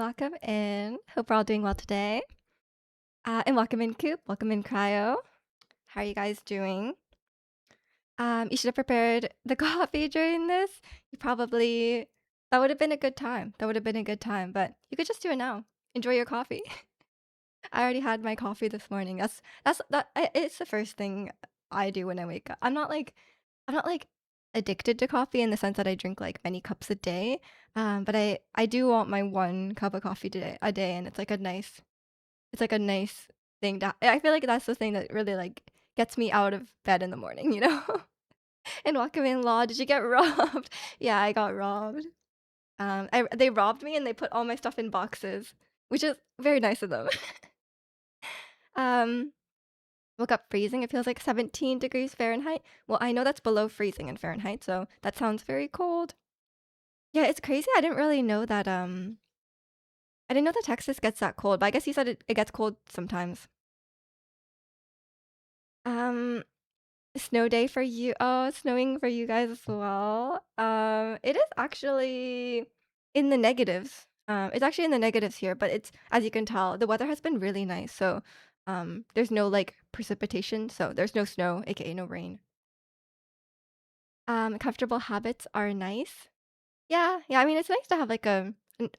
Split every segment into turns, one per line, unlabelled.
welcome in. Hope we're all doing well today. And welcome in, Coop. Welcome in, Cryo. How are you guys doing? You should have prepared the coffee during this. You probably that would have been a good time. That would have been a good time, but you could just do it now. Enjoy your coffee. I already had my coffee this morning. It's the first thing I do when I wake up. I'm not like addicted to coffee in the sense that I drink like many cups a day. But I do want my one cup of coffee a day, and it's like a nice thing to. I feel like that's the thing that really like gets me out of bed in the morning, you know. And welcome in, Law. Did you get robbed? Yeah, I got robbed. They robbed me and they put all my stuff in boxes, which is very nice of them. um, Woke up freezing. It feels like 17 degrees Fahrenheit. Well, I know that's below freezing in Fahrenheit, so that sounds very cold. Yeah, it's crazy. I didn't know that Texas gets that cold, but I guess you said it gets cold sometimes. Um, Snow day for you. Oh, it's snowing for you guys as well. It is actually in the negatives. It's actually in the negatives here, but it's as you can tell, the weather has been really nice. So, there's no like precipitation, so there's no snow, aka no rain. Comfortable habits are nice. Yeah, yeah. I mean, it's nice to have like a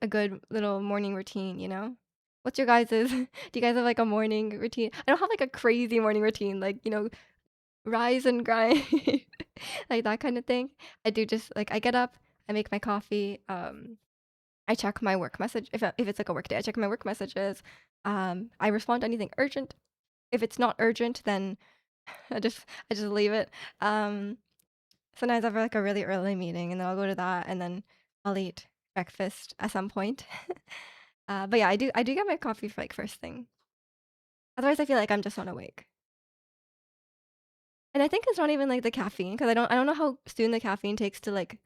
good little morning routine, you know? What's your guys's? Do you guys have like a morning routine? I don't have like a crazy morning routine, like, rise and grind, like that kind of thing. I do just like I get up, I make my coffee, I check my work message if it's like a work day. I check my work messages. I respond to anything urgent. If it's not urgent, then I just leave it. Um, Sometimes I have like a really early meeting, and then I'll go to that, and then I'll eat breakfast at some point. But yeah, I do get my coffee for like first thing. Otherwise, I feel like I'm just not awake. And I think it's not even like the caffeine because I don't know how soon the caffeine takes to like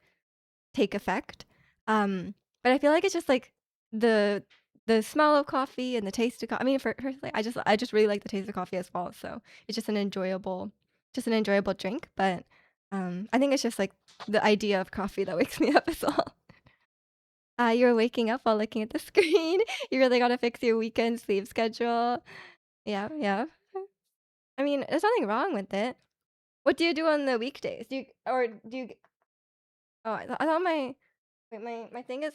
take effect. But I feel like it's just like the the smell of coffee and the taste of coffee. I mean, personally, I just really like the taste of coffee as well. So it's just an enjoyable drink. But I think it's just like the idea of coffee that wakes me up is all. You're waking up while looking at the screen. You really gotta fix your weekend sleep schedule. Yeah, yeah. I mean, there's nothing wrong with it. What do you do on the weekdays? Do you? Oh, I thought my wait my thing is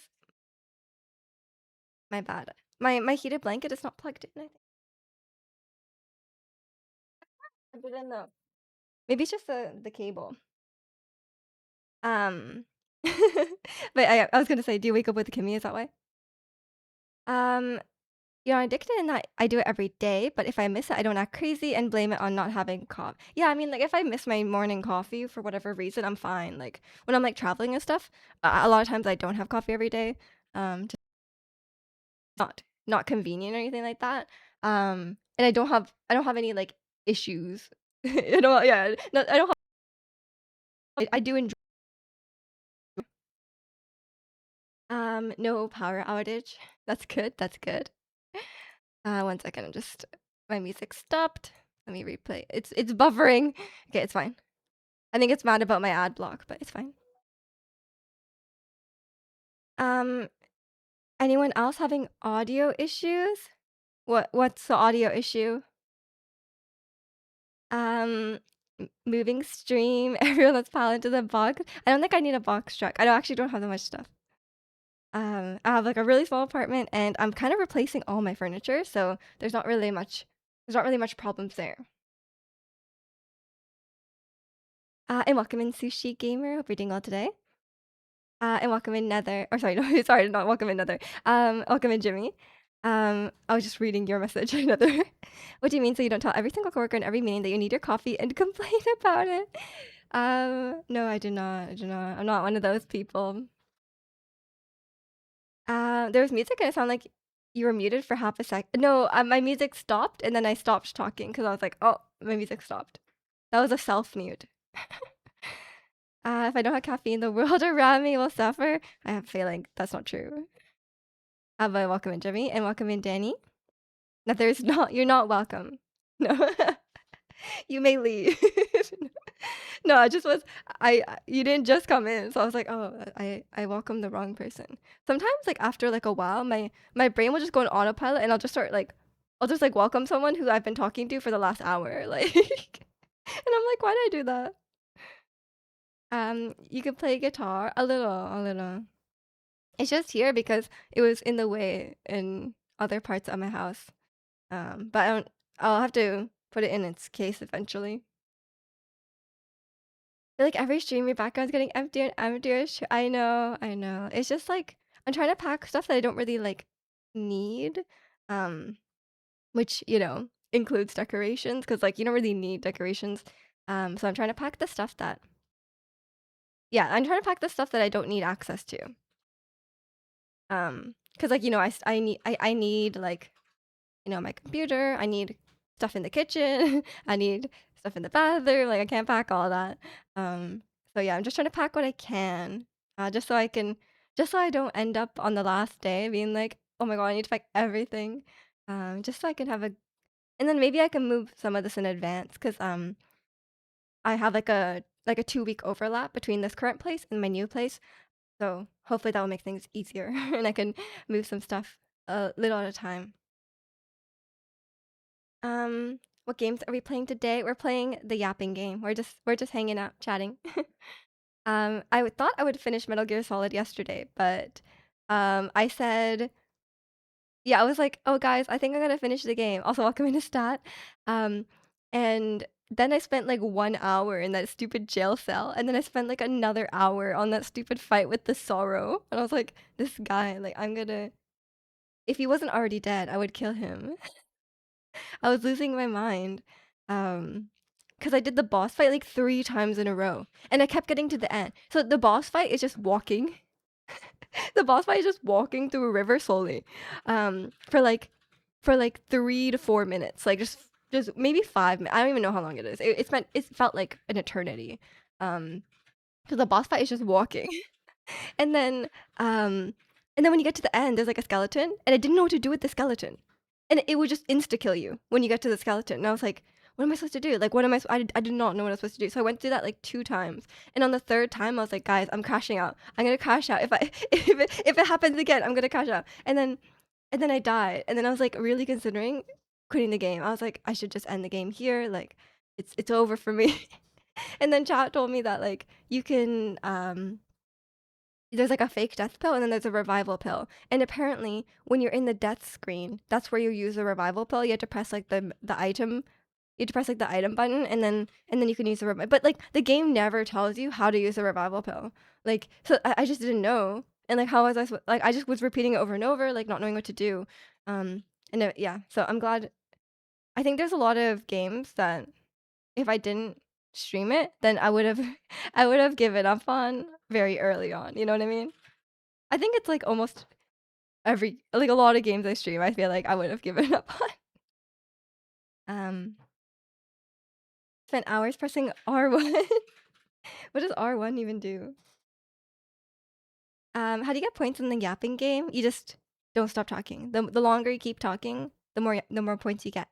my bad. My heated blanket is not plugged in. I think I didn't know. Maybe it's just the cable. Um, but I was gonna say, do you wake up with Kimmy? Is that why? Um, I'm addicted in that I do it every day, but if I miss it, I don't act crazy and blame it on not having coffee. Yeah, I mean, like if I miss my morning coffee for whatever reason, I'm fine. Like when I'm like traveling and stuff, a lot of times I don't have coffee every day. Just not convenient or anything like that. And I don't have any like issues. Yeah, no, I don't have. I do enjoy. No power outage. That's good. That's good. One second. My music stopped. Let me replay. It's buffering. Okay, it's fine. I think it's mad about my ad block, but it's fine. Um, Anyone else having audio issues? What's the audio issue? Moving stream. Everyone let's pile into the box. I don't think I need a box truck. Actually don't have that much stuff. I have like a really small apartment, and I'm kind of replacing all my furniture, so there's not really much problems there. And welcome in Sushi Gamer. Hope you're doing well today. And welcome in Nether. Or sorry, no, sorry, not welcome in Nether. Welcome in Jimmy. I was just reading your message, Nether. What do you mean? So you don't tell every single coworker in every meeting that you need your coffee and complain about it? No, I do not. I do not. I'm not one of those people. There was music and it sounded like you were muted for half a sec. No, my music stopped and then I stopped talking because I was like, oh, my music stopped. That was a self mute. If I don't have caffeine, the world around me will suffer. I have a feeling that's not true. But welcome in, Jimmy, and welcome in, Danny. No, there's not. You're not welcome. No, you may leave. No, I just was you didn't just come in, so I was like, "Oh, I welcomed the wrong person." Sometimes, like, after, like, a while, my brain will just go on autopilot, and I'll just, like, welcome someone who I've been talking to for the last hour, like, and I'm like, "Why did I do that?" You could play guitar a little, a little. It's just here because it was in the way in other parts of my house. But I'll have to put it in its case eventually. Feel like every stream your background's getting emptier and emptier. I know, I know. It's just like I'm trying to pack stuff that I don't really like need. Um, which, includes decorations because like you don't really need decorations. So I'm trying to pack the stuff that yeah, I'm trying to pack the stuff that I don't need access to. Because like, I need like my computer, I need stuff in the kitchen, I need stuff in the bathroom, like, I can't pack all that. Um, so yeah, I'm just trying to pack what I can, just so I don't end up on the last day being like, "Oh my god, I need to pack everything." Just so I can have a and then maybe I can move some of this in advance because I have, like a 2-week overlap between this current place and my new place, so hopefully that will make things easier, and I can move some stuff a little at a time. What games are we playing today? We're playing the yapping game. We're just hanging out, chatting. Thought I would finish Metal Gear Solid yesterday, but I said, yeah, I was like, oh guys, I think I'm gonna finish the game. Also, welcome into stat. Um, and then I spent like 1 hour in that stupid jail cell, and then I spent like another hour on that stupid fight with the Sorrow. And I was like, this guy, like, if he wasn't already dead, I would kill him. I was losing my mind. Um, because I did the boss fight like 3 times in a row, and I kept getting to the end. So the boss fight is just walking. The boss fight is just walking through a river slowly, for like 3 to 4 minutes, like just maybe 5 I don't even know how long it is. It felt like an eternity. Um, so the boss fight is just walking. And then, um, and then when you get to the end, there's like a skeleton, and I didn't know what to do with the skeleton, and it would just insta kill you when you get to the skeleton. And I was like, "What am I supposed to do? Like, what am I? I did not know what I was supposed to do." So I went through that like 2 times, and on the third time, I was like, "Guys, I'm crashing out. I'm gonna crash out. If I if it happens again, I'm gonna crash out." And then I died, and then I was like really considering quitting the game. I was like, I should just end the game here. Like, it's over for me. And then chat told me that like you can there's, like, a fake death pill, and then there's a revival pill, and apparently, when you're in the death screen, that's where you use the revival pill. You have to press, like, the item you have to press, like, the item button, and then you can use the but, like, the game never tells you how to use the revival pill. Like, so I just didn't know, and, like, how was I like, I just was repeating it over and over, like, not knowing what to do, and yeah, so I'm glad I think there's a lot of games that if I didn't stream it, then I would've I would've given up on very early on, you know what I mean? I think it's, like, almost every like, a lot of games I stream, I feel like I would have given up on. Um, Spent hours pressing R1. What does R1 even do? How do you get points in the yapping game? You just don't stop talking. The longer you keep talking, the more points you get.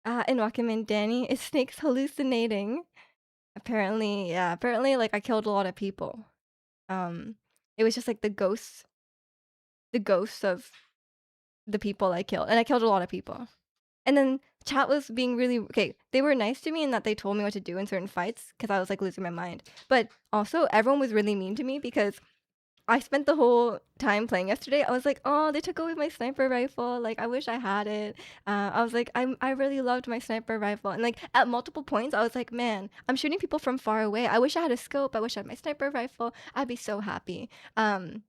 And Wakaman Danny, is Snake's hallucinating? Apparently, yeah, apparently, like, I killed a lot of people. Um, it was just, like, the ghosts of the people I killed, and I killed a lot of people. And then chat was being really okay, they were nice to me in that they told me what to do in certain fights because I was, like, losing my mind. But also, everyone was really mean to me because I spent the whole time playing yesterday, I was like, "Oh, they took away my sniper rifle, like, I wish I had it." I was like, I really loved my sniper rifle." And, like, at multiple points, I was like, "Man, I'm shooting people from far away. I wish I had a scope, I wish I had my sniper rifle. I'd be so happy." And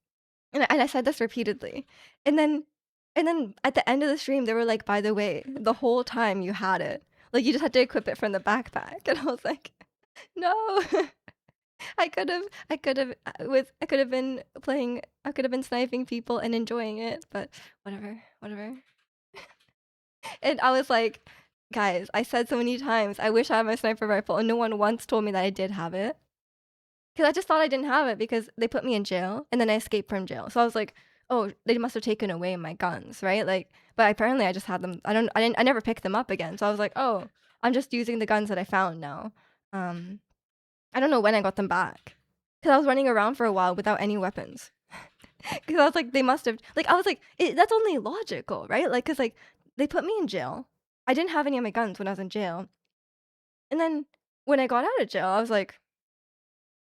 I said this repeatedly. And then at the end of the stream, they were like, "By the way, the whole time you had it. Like, you just had to equip it from the backpack." And I was like, "No." I could have been playing I could have been sniping people and enjoying it, but whatever, whatever. And I was like, "Guys, I said so many times, I wish I had my sniper rifle, and no one once told me that I did have it." 'Cause I just thought I didn't have it because they put me in jail, and then I escaped from jail. So I was like, "Oh, they must have taken away my guns, right?" Like, but apparently I just had them I never picked them up again. So I was like, "Oh, I'm just using the guns that I found now." Um, I don't know when I got them back because I was running around for a while without any weapons. Because I was like, they must have like I was like, that's only logical, right? Like, cause like they put me in jail. I didn't have any of my guns when I was in jail, and then when I got out of jail, I was like,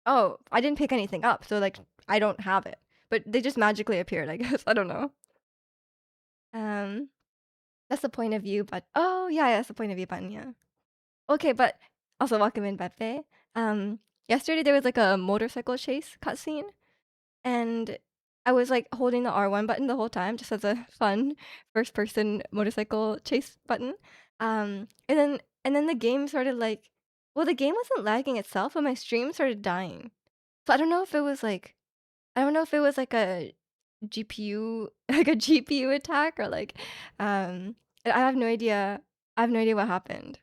oh, I didn't pick anything up, so like I don't have it. But they just magically appeared, I guess. I don't know. Um, that's the point of view, but oh yeah, that's the point of view button, yeah. Okay, but also welcome in, Pepe. Yesterday there was like a motorcycle chase cutscene, and I was like holding the R1 button the whole time just as a fun first person motorcycle chase button. And then the game started like well, the game wasn't lagging itself, but my stream started dying. So I don't know if it was like a GPU like a GPU attack or like I have no idea. I have no idea what happened.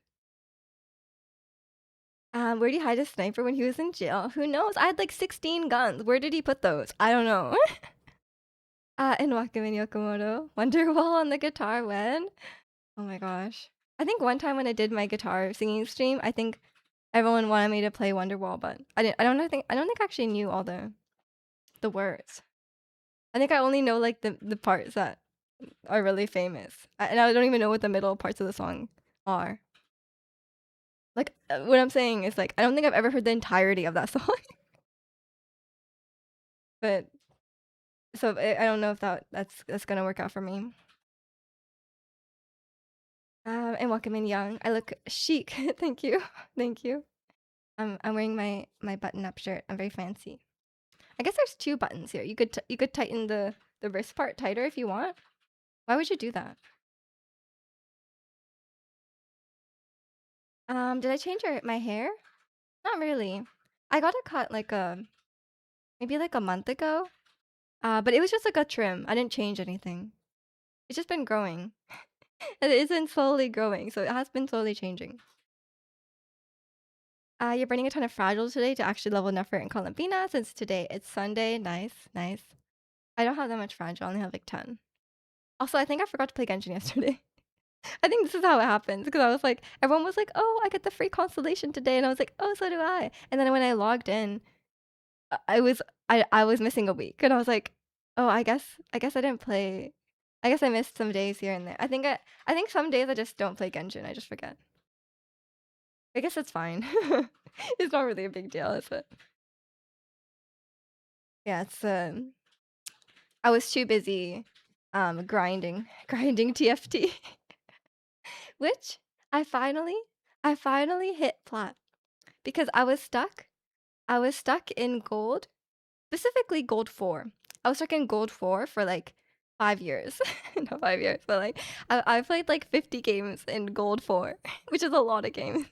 Where did he hide his sniper when he was in jail? Who knows? I had like 16 guns. Where did he put those? I don't know. And Wakamin Yokomoto. Wonderwall on the guitar when? Oh my gosh. I think one time when I did my guitar singing stream, I think everyone wanted me to play Wonderwall, but I don't think I actually knew all the words. I think I only know like the parts that are really famous. And I don't even know what the middle parts of the song are. Like what I'm saying is like I don't think I've ever heard the entirety of that song. But so I don't know if that's gonna work out for me. And welcome in young. I look chic. Thank you. Thank you. I'm wearing my button-up shirt. I'm very fancy. I guess there's two buttons here. You could tighten the wrist part tighter if you want. Why would you do that? Did I change my hair? Not really. I got it cut like maybe like a month ago. But it was just like a trim. I didn't change anything. It's just been growing. It isn't slowly growing, so it has been slowly changing. You're burning a ton of fragile today to actually level Nefer and Columbina since today it's Sunday. Nice, nice. I don't have that much fragile. I only have like 10. Also, I think I forgot to play Genshin yesterday. I think this is how it happens because I was like, everyone was like, "Oh, I get the free constellation today," and I was like, "Oh, so do I." And then when I logged in, I was missing a week, and I was like, "Oh, I guess I didn't play. I guess I missed some days here and there. I think some days I just don't play Genshin. I just forget. I guess it's fine. It's not really a big deal, is it? Yeah, it's I was too busy grinding TFT, which I finally I finally hit plat because I was stuck in gold, specifically gold 4. I was stuck in gold 4 for like 5 years. Not 5 years, but like I played like 50 games in gold 4, which is a lot of games.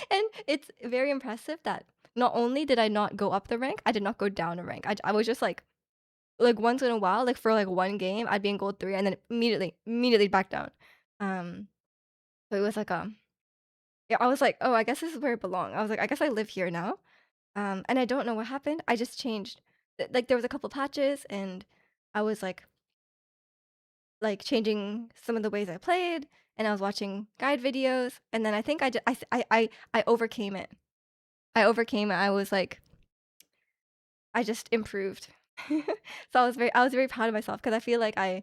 And it's very impressive that not only did I not go up the rank, I did not go down a rank. I was just like once in a while, like for like one game, I'd be in gold 3 and then immediately back down. Um, so it was like yeah, I was like, oh, I guess this is where I belong. I was like, I guess I live here now. And I don't know what happened. I just changed. Like there was a couple patches, and I was like changing some of the ways I played, and I was watching guide videos, and then I think I overcame it. I overcame it. I was like, I just improved. So I was very proud of myself because I feel like I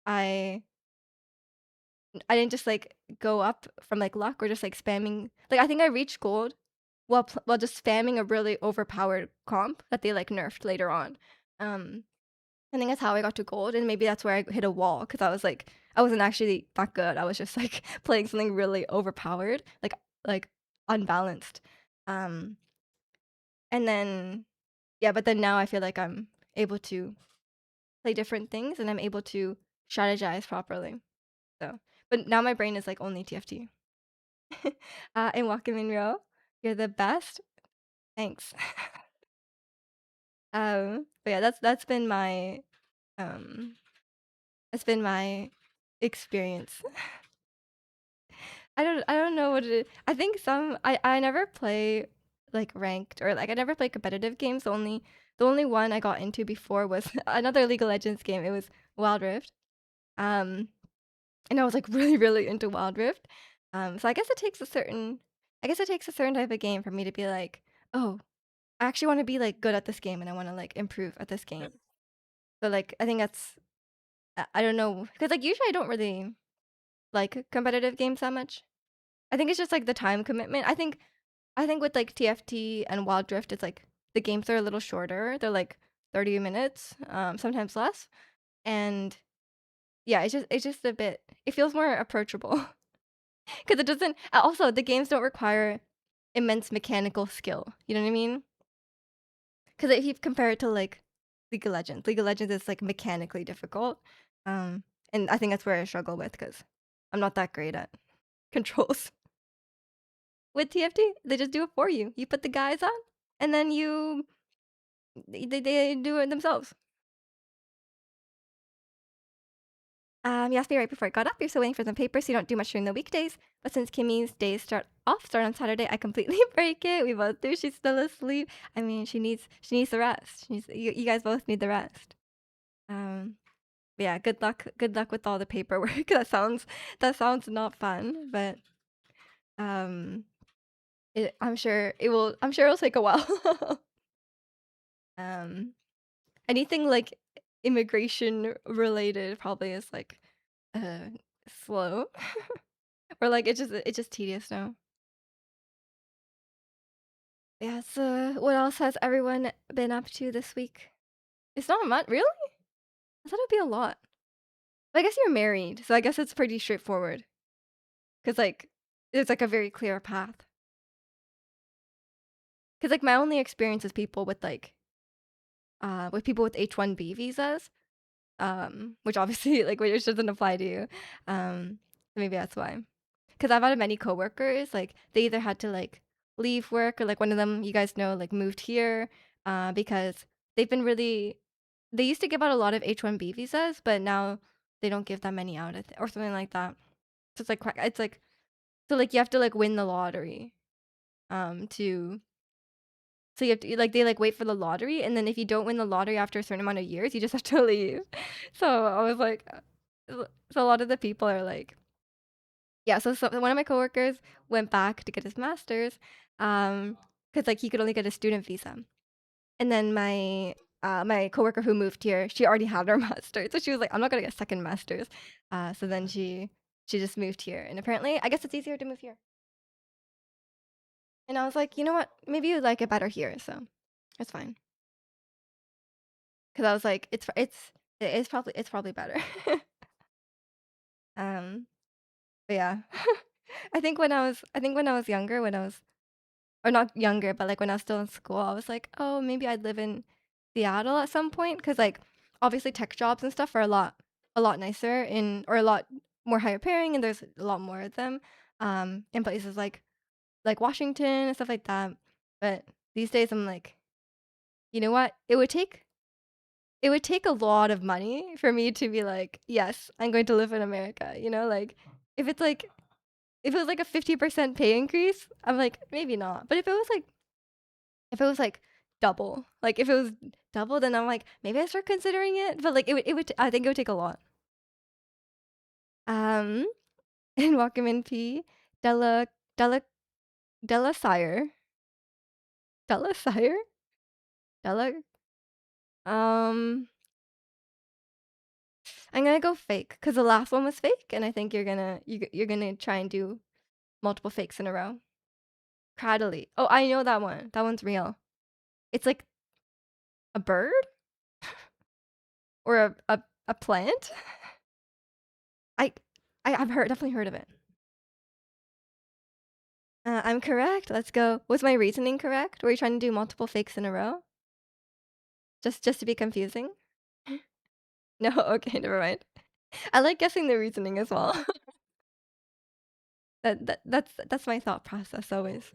I didn't just like go up from like luck or just like spamming. Like I think I reached gold while just spamming a really overpowered comp that they like nerfed later on. Um, I think that's how I got to gold, and maybe that's where I hit a wall because I was like I wasn't actually that good. I was just like playing something really overpowered, like unbalanced. Um, and then yeah, but then now I feel like I'm able to play different things and I'm able to strategize properly. So, but now my brain is like only TFT. And Wakaminro, you're the best. Thanks. But yeah, um, that's been my experience. I don't know what it is. I think I never play like ranked or like I never play competitive games. The only one I got into before was another League of Legends game. It was Wild Rift. Um, and I was like really into Wild Rift. So I guess it takes a certain I guess it takes a certain type of game for me to be like, "Oh, I actually wanna be, like, good at this game, and I wanna, like, improve at this game." So, like, I think that's I don't know, because like, usually I don't really like competitive games that much. I think it's just, like, the time commitment. I think with, like, TFT and Wild Rift, it's, like, the games are a little shorter. They're, like, 30 minutes, sometimes less, and yeah, it's just a bit it feels more approachable because it doesn't also, the games don't require immense mechanical skill, you know what I mean? Because if you compare it to, like, League of Legends is, like, mechanically difficult, um, and I think that's where I struggle with because 'cause I'm not that great at controls. With TFT, they just do it for you. You put the guys on, and then they do it themselves. You asked me right before I got up. You're still waiting for some papers, so you don't do much during the weekdays. But since Kimmy's days start on Saturday, I completely break it. We both do. She's still asleep. I mean, she needs the rest. You guys both need the rest. Um, but yeah, good luck. Good luck with all the paperwork. That sounds not fun, but um, I'm sure it'll take a while. um, Anything like immigration related probably is like uh slow or like it's just tedious now. Yeah, so what else has everyone been up to this week? It's not much, really? I thought it'd be a lot. But I guess you're married, so I guess it's pretty straightforward. Cause like it's like a very clear path. Cause like my only experience is people with people with H-1B visas, which obviously which doesn't apply to you. Maybe that's why. Because I've had many coworkers, like they either had to like leave work or like one of them, you guys know, like moved here, because they've been really. They used to give out a lot of H-1B visas, but now they don't give that many out, or something like that. So it's like so like you have to like win the lottery, to so you have to like they like wait for the lottery, and then if you don't win the lottery after a certain amount of years, you just have to leave. So I was like, so a lot of the people are like yeah, so one of my coworkers went back to get his master's, because like he could only get a student visa. And then my coworker who moved here, she already had her master's, so she was like, "I'm not gonna get a second master's." So then she just moved here, and apparently, I guess it's easier to move here. And I was like, you know what? Maybe you like it better here, so it's fine. Because I was like, it's probably better. um, but yeah, I think when I was younger, when I was or not younger, but, like, when I was still in school, I was like, "Oh, maybe I'd live in Seattle at some point," because like, obviously tech jobs and stuff are a lot nicer or a lot more higher paying, and there's a lot more of them, in places like Washington and stuff like that. But these days, I'm like, "You know what? It would take a lot of money for me to be like, 'Yes, I'm going to live in America,'" you know? Like, if it's like if it was like a 50% pay increase, I'm like, "Maybe not." But if it was like double, like if it was double, then I'm like, maybe I start considering it. But like I think it would take a lot. Um, and welcome in P. Della Della Della Sire. Della Sire? Della um I'm gonna go fake because the last one was fake, and I think you're gonna try and do multiple fakes in a row. Cradily. Oh, I know that one. That one's real. It's like a bird or a plant. I I've definitely heard of it. I'm correct. Let's go. Was my reasoning correct? Were you trying to do multiple fakes in a row? Just to be confusing? No, okay, never mind. I like guessing the reasoning as well. That's my thought process always.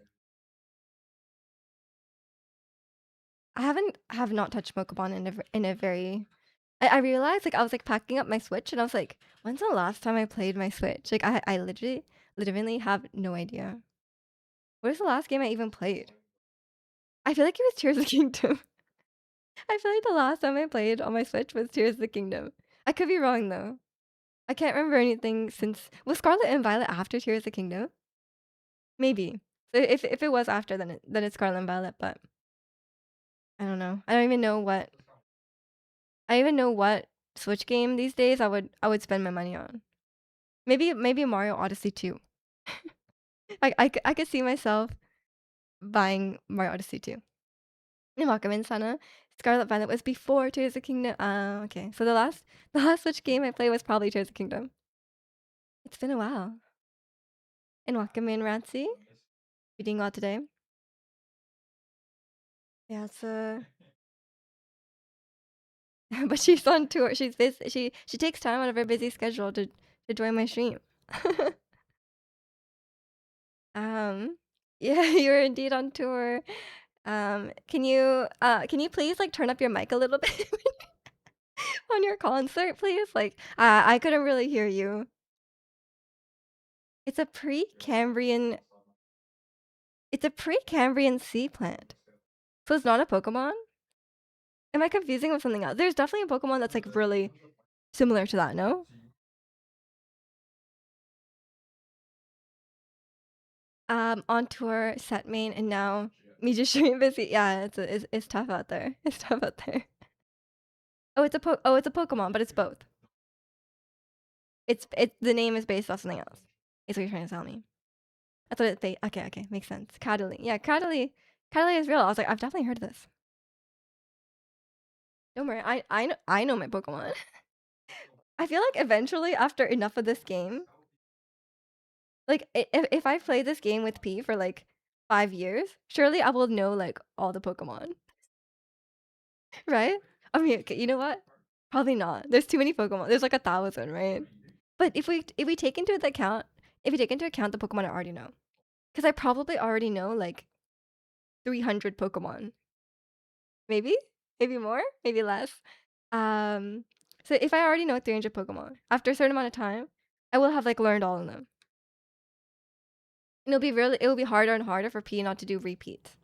I have not touched Pokemon in a very. I realized like I was like packing up my Switch and I was like, when's the last time I played my Switch? Like I literally have no idea. What was the last game I even played? I feel like it was Tears of the Kingdom. I feel like the last time I played on my Switch was Tears of the Kingdom. I could be wrong though. I can't remember anything since was Scarlet and Violet after Tears of the Kingdom? Maybe. So if it was after, then it's Scarlet and Violet, but I don't know. I don't even know what Switch game these days I would spend my money on. Maybe Mario Odyssey 2. I could see myself buying Mario Odyssey 2. And Wakamin Sana. Scarlet Violet was before Tears of the Kingdom. Okay. So the last Switch game I played was probably Tears of the Kingdom. It's been a while. And Wakamin Rancy, you doing well today? Yeah, it's but she's on tour. She's busy. She takes time out of her busy schedule to join my stream. um, yeah, you're indeed on tour. Can you please like turn up your mic a little bit on your concert, please? Like, I couldn't really hear you. It's a pre-Cambrian. It's a pre-Cambrian sea plant. So it's not a Pokemon? Am I confusing with something else? There's definitely a Pokemon that's like really similar to that, no? On tour, set main, and now me just showing busy. Yeah, it's tough out there. It's tough out there. Oh, it's a Pokemon, but it's both. The name is based off something else. Is what you're trying to tell me. That's what okay, makes sense. Cuddly. Yeah, Cuddly is real. I was like, I've definitely heard of this. Don't worry, I know my Pokemon. I feel like eventually, after enough of this game, like if I play this game with P for like 5 years, surely I will know like all the Pokemon, right? I mean, okay, you know what? Probably not. There's too many Pokemon. There's like 1,000, right? But if we take into the account if we take into account the Pokemon I already know, because I probably already know like 300 Pokemon, maybe, maybe more, maybe less. Um, so if I already know 300 Pokemon, after a certain amount of time, I will have like learned all of them. And it will be harder and harder for P not to do repeats.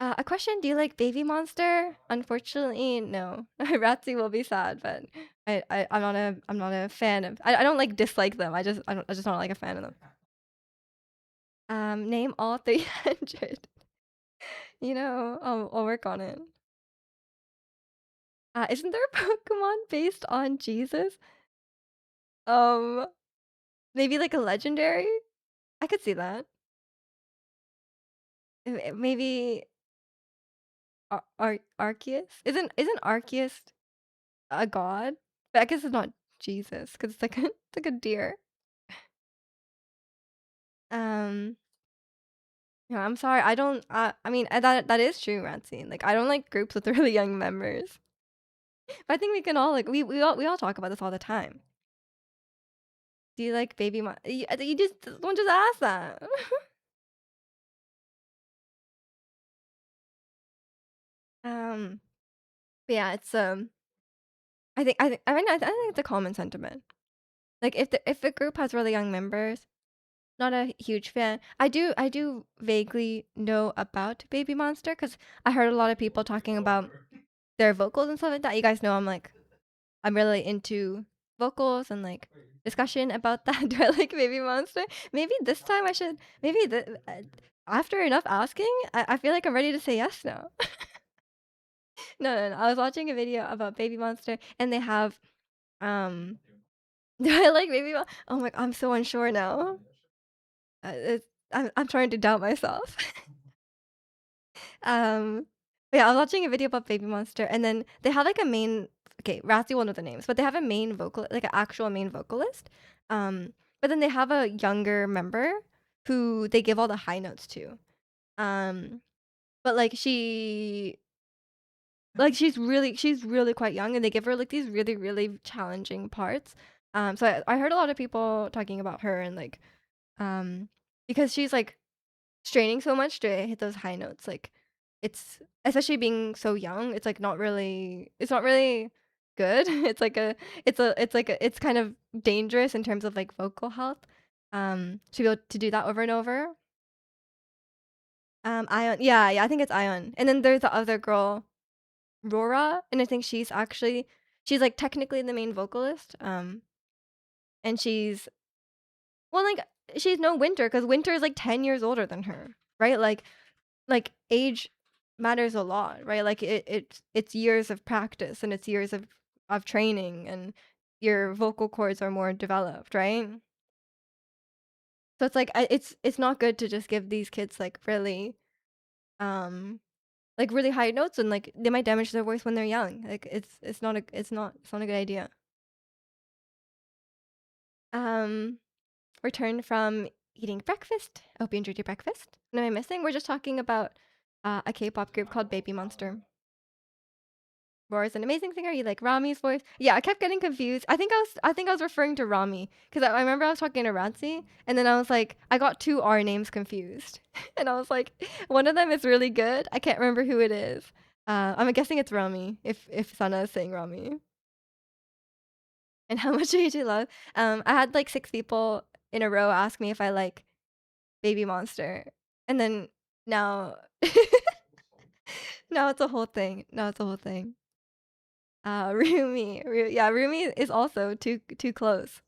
A question: do you like Baby Monster? Unfortunately, no. Ratsu will be sad, but I'm not a fan of. I don't like dislike them. I just don't like a fan of them. Name all 300. I'll work on it. Isn't there a Pokemon based on Jesus? Um, maybe like a legendary. I could see that. Maybe Arceus. Isn't Arceus a god? But I guess it's not Jesus because it's like it's like a deer. Um, yeah, I'm sorry. I don't. I mean, that is true, Ransine. Like, I don't like groups with really young members. But I think we can all like we all talk about this all the time. Do you like baby mo you just don't just ask that. Um, but yeah, it's, I think it's a common sentiment. Like, if a group has really young members, not a huge fan. I do vaguely know about Baby Monster because I heard a lot of people talking about their vocals and stuff like that. You guys know I'm really into vocals and like discussion about that. Do I like Baby Monster? Maybe this time I should. After enough asking, I feel like I'm ready to say yes now. No, no, no. I was watching a video about Baby Monster, and they have um. Do I like Baby Monster? Oh my, I'm so unsure now. I'm trying to doubt myself. Um, but yeah, I was watching a video about Baby Monster, and then they have like a main. Okay, Ratty will know the names, but they have a main vocal, like an actual main vocalist. But then they have a younger member who they give all the high notes to. Um, but she's really quite young, and they give her like these really really challenging parts. So I heard a lot of people talking about her and like um because she's like straining so much to hit those high notes. Like it's especially being so young, it's not really good. It's kind of dangerous in terms of like vocal health. To be able to do that over and over. Ion, yeah, yeah, I think it's Ion. And then there's the other girl, Rora, and I think she's like technically the main vocalist. And she's well, like she's no Winter because Winter is like 10 years older than her, right? Like age matters a lot, right? Like it's years of practice and it's years of training and your vocal cords are more developed, right? So it's like it's not good to just give these kids um like really high notes and like they might damage their voice when they're young. Like it's not a good idea. Um Return from eating breakfast. I hope you enjoyed your breakfast. What am I missing? We're just talking about a K-pop group called Baby Monster. Roar is an amazing singer. You like Rami's voice? Yeah, I kept getting confused. I think I was referring to Rami because I remember I was talking to Ratzi, and then I was like, I got two R names confused, and I was like, one of them is really good. I can't remember who it is. I'm guessing it's Rami if Sana is saying Rami. And how much do you love? I had like six people in a row ask me if I like Baby Monster, and then now now it's a whole thing. Now it's a whole thing. Yeah, Rumi is also too close,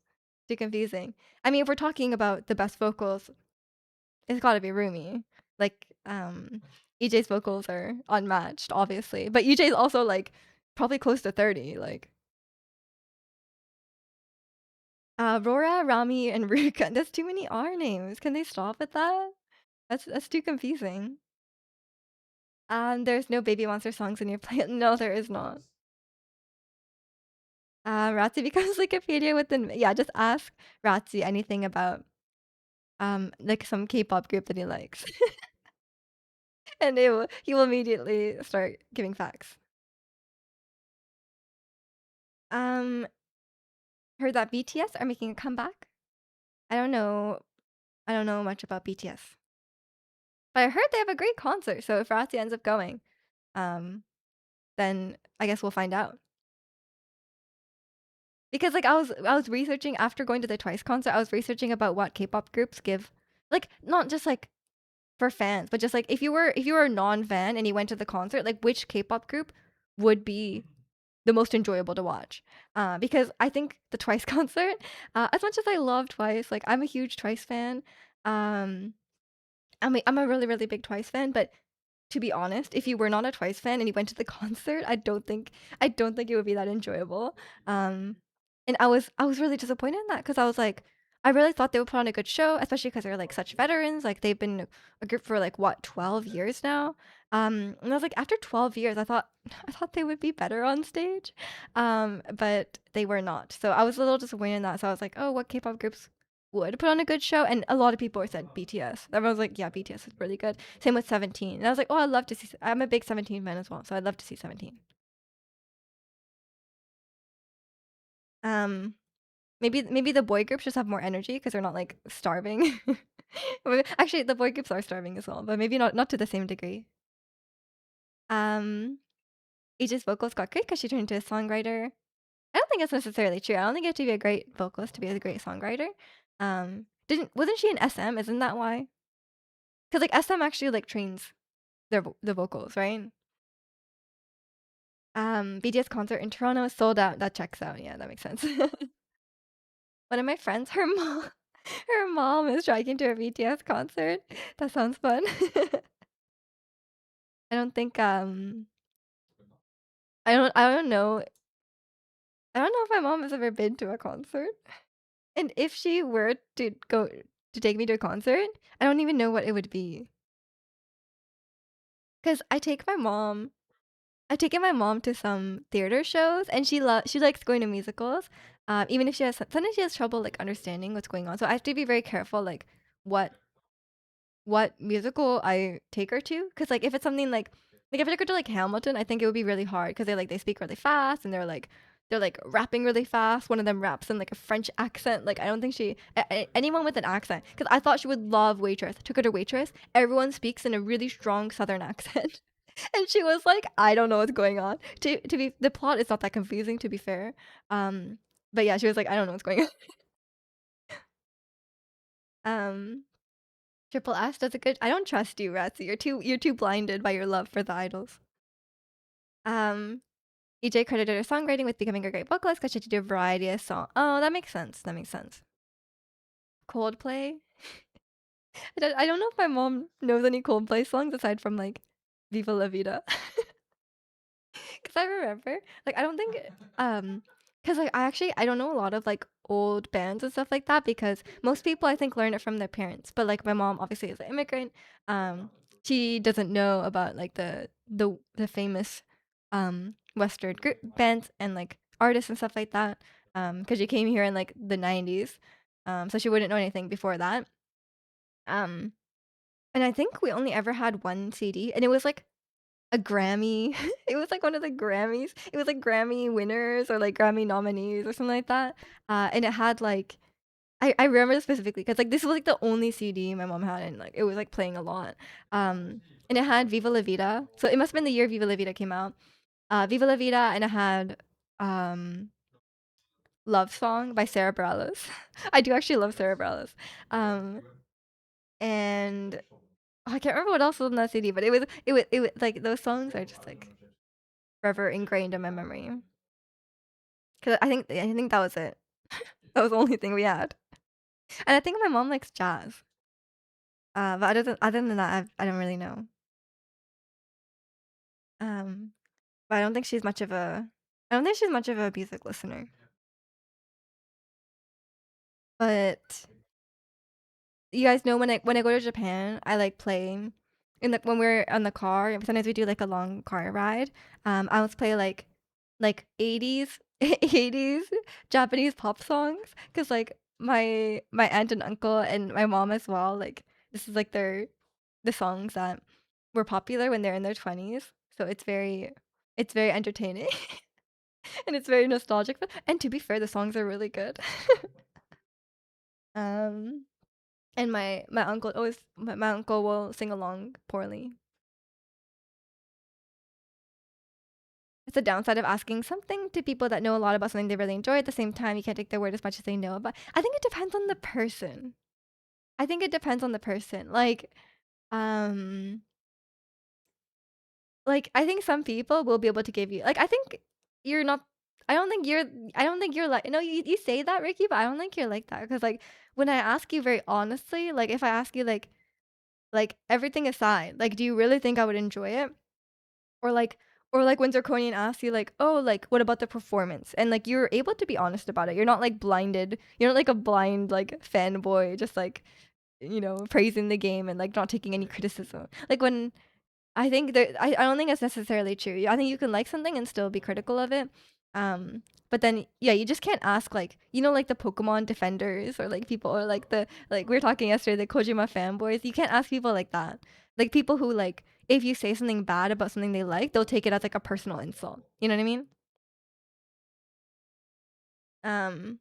too confusing. I mean, if we're talking about the best vocals, it's got to be Rumi. Like, EJ's vocals are unmatched, obviously, but EJ's also like probably close to 30. Like, Rora, Rami, and Ruka. That's too many R names. Can they stop at that? That's too confusing. There's no Baby Monster songs in your play. No, there is not. Ratzi becomes Wikipedia within. Yeah, just ask Ratzi anything about like some K-pop group that he likes, and he will immediately start giving facts. Um, Heard that BTS are making a comeback. I don't know. I don't know much about BTS, but I heard they have a great concert. So if Ratzi ends up going, um, then I guess we'll find out. Because like I was researching after going to the Twice concert, I was researching about what K-pop groups give, like not just like for fans, but just like if you were a non-fan and you went to the concert, like which K-pop group would be the most enjoyable to watch? Because I think the Twice concert, as much as I love Twice, like I'm a huge Twice fan. Um, I'm a really really big Twice fan, but to be honest, if you were not a Twice fan and you went to the concert, I don't think it would be that enjoyable. Um, and I was really disappointed in that because I was like, I really thought they would put on a good show, especially because they're like such veterans. Like they've been a group for like what 12 years now. And I was like, after 12 years, I thought they would be better on stage, but they were not. So I was a little disappointed in that. So I was like, oh, what K-pop groups would put on a good show? And a lot of people said BTS. Everyone was like, yeah, BTS is really good. Same with 17. And I was like, oh, I'd love to see. I'm a big 17 fan as well, so I'd love to see 17. Um, maybe the boy groups just have more energy because they're not like starving. Actually, the boy groups are starving as well, but maybe not to the same degree. Um, Aegis vocals got great because she turned into a songwriter. I don't think that's necessarily true. I don't think you have to be a great vocalist to be a great songwriter. Didn't wasn't she an SM? Isn't that why? Because like SM actually like trains the vocals, right? BTS concert in Toronto sold out. That checks out. Yeah, that makes sense. One of my friends, her mom is dragging to a BTS concert. That sounds fun. I don't think I don't know. I don't know if my mom has ever been to a concert. And if she were to go to take me to a concert, I don't even know what it would be. Cuz I've taken my mom to some theater shows and she likes going to musicals. Even if sometimes she has trouble like understanding what's going on. So I have to be very careful like what what musical I take her to, because like if it's something like if I took her to like Hamilton, I think it would be really hard because they speak really fast and they're like rapping really fast. One of them raps in like a French accent. Like I don't think anyone with an accent, because I thought she would love Waitress. Took her to Waitress. Everyone speaks in a really strong Southern accent. And she was like, I don't know what's going on. To be the plot is not that confusing, to be fair. Um, but yeah, she was like, I don't know what's going on. Um, Triple S does a good. I don't trust you, Ratzi. You're too blinded by your love for the idols. Um, EJ credited her songwriting with becoming a great vocalist because she had to do a variety of songs. Oh, that makes sense. That makes sense. Coldplay. I don't know if my mom knows any Coldplay songs aside from, like, Viva La Vida. 'Cause I remember, like, I don't think, um 'cause, like, I don't know a lot of, like, old bands and stuff like that because most people, I think, learn it from their parents, but, like, my mom obviously is an immigrant, she doesn't know about, like, the famous, Western group bands and, like, artists and stuff like that, 'cause she came here in, like, the '90s, so she wouldn't know anything before that, um, and I think we only ever had 1 CD, and it was, like, a Grammy. It was, like, one of the Grammys. It was, like, Grammy winners or, like, Grammy nominees or something like that, and it had, like I remember this specifically because like, this was, like, the only CD my mom had and, like, it was, like, playing a lot, and it had Viva La Vida, so it must've been the year Viva La Vida came out, Viva La Vida, and it had, um, Love Song by Sarah Bareilles. I do actually love Sarah Bareilles, um, and I can't remember what else was on that CD, but it was like, those songs are just, like, forever ingrained in my memory. 'Cause I think that was it. That was the only thing we had. And I think my mom likes jazz. But other than that, I don't really know. Um, but I don't think she's much of a music listener. But you guys know when I go to Japan, I like playing in the when we're on the car, sometimes we do like a long car ride. I always play like 80s 80s Japanese pop songs because like my aunt and uncle and my mom as well, like this is like the songs that were popular when they're in their 20s. So it's very entertaining and it's very nostalgic. And to be fair, the songs are really good. Um And my uncle will sing along poorly. It's the downside of asking something to people that know a lot about something they really enjoy, at the same time, you can't take their word as much as they know about. I think it depends on the person. I think it depends on the person. Um, I think some people will be able to give you I think you're not I don't think you're I don't think you're like no, you say that, Ricky, but I don't think you're like that. Because like, when I ask you very honestly, like, if I ask you, like, everything aside, like, do you really think I would enjoy it? Or like when Zirconian asks you like, "Oh, like, what about the performance?" And, like, you're able to be honest about it. You're not, like, blinded. You're not like a blind, like, fanboy just, like, praising the game and, like, not taking any criticism. Like, when I think that I don't think that's necessarily true. I think you can like something and still be critical of it. But then, yeah, you just can't ask, like, like, the Pokemon defenders or, like, people or, like, we were talking yesterday, the Kojima fanboys. You can't ask people like that. Like, people who, like, if you say something bad about something they like, they'll take it as, like, a personal insult. You know what I mean? Um,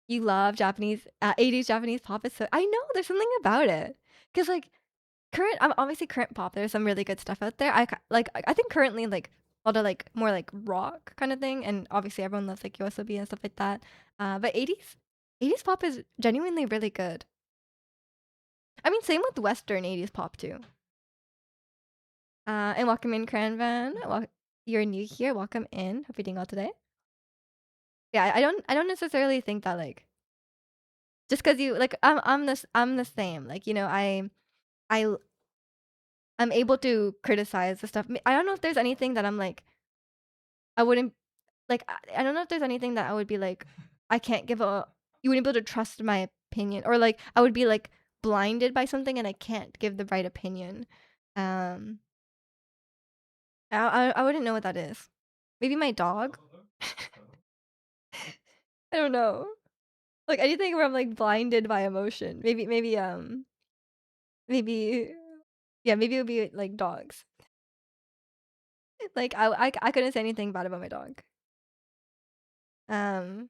you love 80s Japanese pop. It's so I know, there's something about it. 'Cause, like, obviously current pop, there's some really good stuff out there. I think currently, like, a lot of, like, more, like, rock kinda thing, and obviously everyone loves, like, YOASOBI and stuff like that. But 80s pop is genuinely really good. I mean, same with Western 80s pop too. And welcome in, Cranvan. You're new here, welcome in. Hope you're doing well today. Yeah, I don't necessarily think that, like, just 'cause you like, I'm the same. Like, I I'm able to criticize the stuff. I don't know if there's anything that I'm like I wouldn't like, I don't know if there's anything that I would be like, I can't give a you wouldn't be able to trust my opinion, or, like, I would be, like, blinded by something and I can't give the right opinion. Um, I wouldn't know what that is. Maybe my dog? I don't know. Like, anything where I'm, like, blinded by emotion. Maybe yeah, maybe it would be, like, dogs. Like, I couldn't say anything bad about my dog. Um,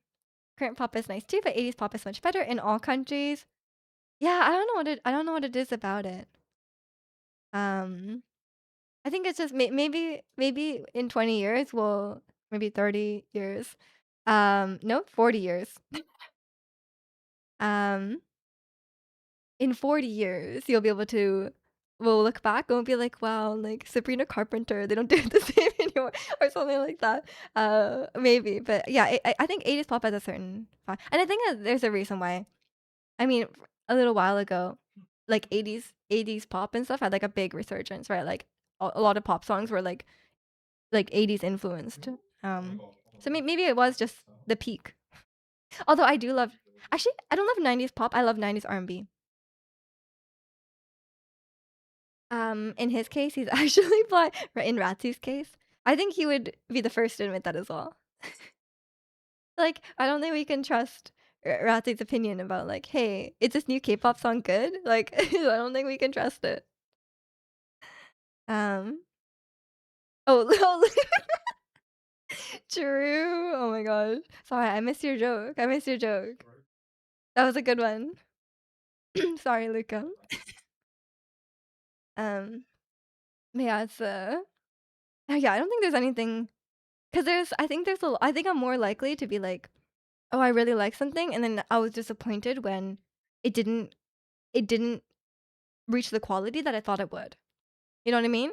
Current pop is nice too, but 80s pop is much better in all countries. Yeah, I don't know what it is about it. Um, I think it's just maybe in 20 years, maybe 30 years. No, 40 years. Um, in 40 years, you'll be able to we'll look back and we'll be like, "Wow, like, Sabrina Carpenter, they don't do it the same anymore," or something like that. Maybe, but yeah, I think 80s pop has a certain and I think that there's a reason why. I mean, a little while ago, like 80s pop and stuff had like a big resurgence, right? Like a lot of pop songs were like 80s influenced. Um, so maybe it was just the peak. Although I do love, actually, I don't love 90s pop. I love 90s R&B. In his case, he's actually black. Right, in Ratsy's case, I think he would be the first to admit that as well. Like, I don't think we can trust Ratsy's opinion about like, hey, is this new K-pop song good? Like, I don't think we can trust it. Um, oh, true. Oh my gosh. Sorry, I missed your joke. I missed your joke. That was a good one. Sorry, Luca. Um, yeah, it's yeah, I don't think there's anything because I think I'm more likely to be like, oh, I really like something, and then I was disappointed when it didn't it didn't reach the quality that I thought it would. You know what I mean?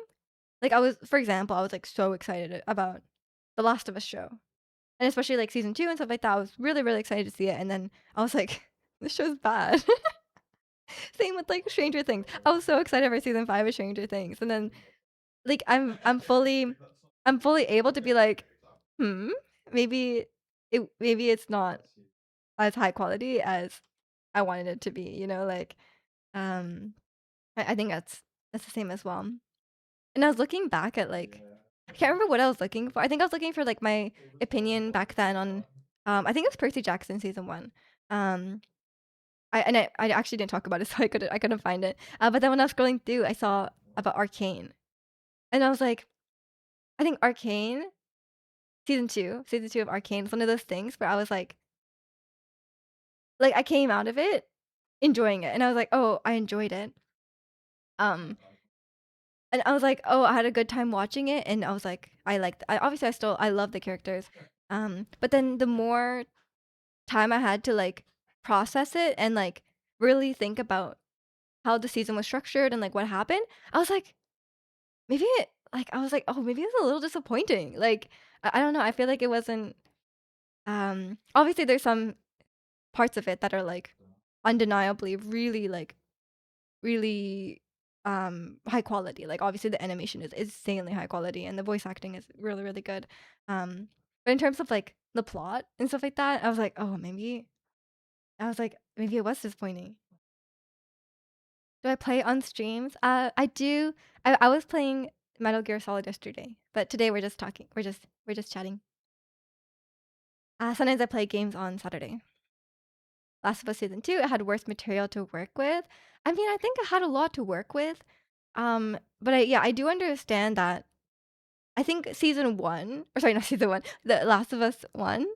Like I was, for example, I was like so excited about the Last of Us show, and especially like season 2 and stuff like that. I was really really excited to see it, and then I was like, this show's bad. Same with like Stranger Things. I was so excited for season 5 of Stranger Things, and then like I'm fully able to be like, hmm, maybe maybe it's not as high quality as I wanted it to be. You know, like um, I think that's the same as well. And I was looking back at like I can't remember what I was looking for. I think I was looking for like my opinion back then on I think it was Percy Jackson season 1. Um I actually didn't talk about it so I couldn't find it. But then when I was scrolling through I saw about Arcane. And I was like, I think Arcane season 2 of Arcane is one of those things where I was like I came out of it enjoying it and I was like, "Oh, I enjoyed it." Um and I was like, "Oh, I had a good time watching it." And I was like, I obviously I love the characters. But then the more time I had to like process it and like really think about how the season was structured and like what happened, I was like, maybe it like I was like, "Oh, maybe it was a little disappointing." Like I don't know, I feel like it wasn't obviously there's some parts of it that are like undeniably really like really high quality. Like obviously the animation is insanely high quality and the voice acting is really really good. But in terms of like the plot and stuff like that, I was like, oh, maybe it was disappointing. Do I play on streams? I do. I was playing Metal Gear Solid yesterday, but today we're just talking. We're just chatting. Sometimes I play games on Saturday. Last of Us season 2, it had worse material to work with. I mean, I think it had a lot to work with. But I do understand that. I think season 1, or sorry, not season 1, The Last of Us 1,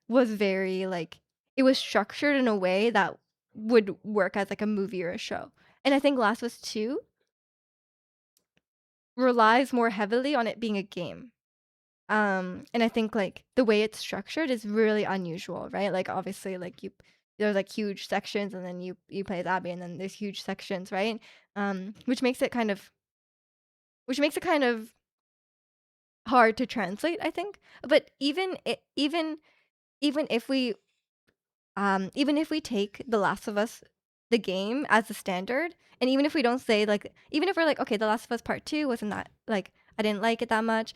was very like it was structured in a way that would work as like a movie or a show. And I think Last of Us 2 relies more heavily on it being a game. And I think like the way it's structured is really unusual, right? Like obviously like there's like huge sections and then you play as Abby and then there's huge sections, right? Which makes it kind of hard to translate, I think. But even if we even if we take The Last of Us the game as the standard, and even if we don't say like even if we're like, okay, The Last of Us Part 2 wasn't that like I didn't like it that much,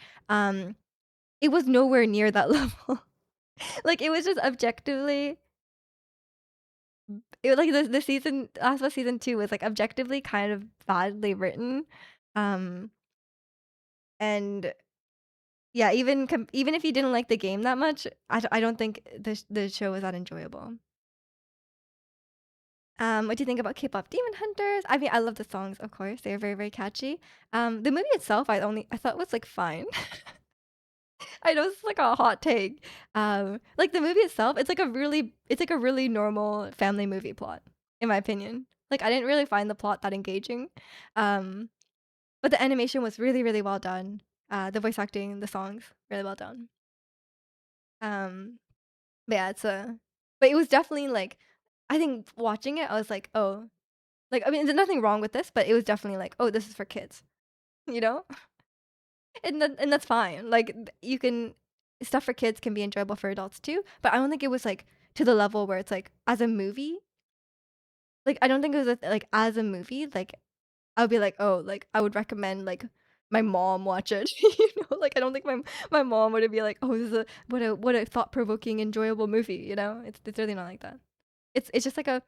it was nowhere near that level. Like it was just objectively it was like the season Last of Us season 2 was like objectively kind of badly written. Um and yeah, even if you didn't like the game that much, I don't think the show was that enjoyable. What do you think about K-pop Demon Hunters? I mean, I love the songs, of course. They're very, very catchy. The movie itself, I thought was like fine. I know it's like a hot take. Like the movie itself, it's like a really normal family movie plot, in my opinion. Like I didn't really find the plot that engaging. Um, but the animation was really, really well done. The voice acting, the songs, really well done. Um, but yeah, but it was definitely like, I think watching it, I was like, oh, like I mean, there's nothing wrong with this, but it was definitely like, oh, this is for kids, you know, and that's fine. Like you can stuff for kids can be enjoyable for adults too, but I don't think it was like to the level where it's like as a movie, Like, I don't think it was like, as a movie, like, I would be like, "Oh," like, I would recommend, like, my mom watch it, you know? Like, I don't think my mom would be like, "Oh, this is a what a thought-provoking, enjoyable movie," you know? It's really not like that. It's just like a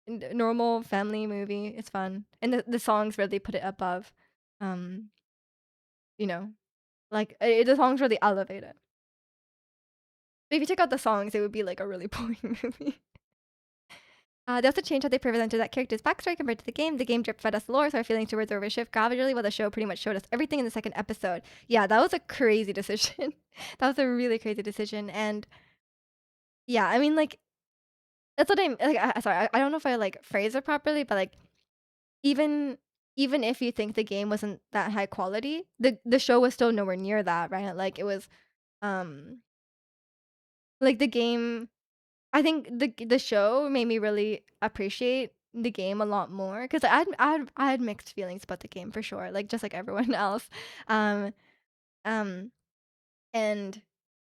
normal family movie. It's fun, and the songs really put it above, um, you know, like, the songs really elevate it. But if you took out the songs, it would be like a really boring movie. They also changed how they presented that character's backstory compared to the game. The game drip fed us lore, so our feelings towards her shift gradually, while the show pretty much showed us everything in the second episode. Yeah, that was a crazy decision. That was a really crazy decision, and yeah, I mean, like, that's what I'm like. Sorry, I don't know if I like phrase it properly, but like, even even if you think the game wasn't that high quality, the show was still nowhere near that, right? Like, it was, um, like the game I think the show made me really appreciate the game a lot more because I had mixed feelings about the game for sure, like, just like everyone else. Um, um, and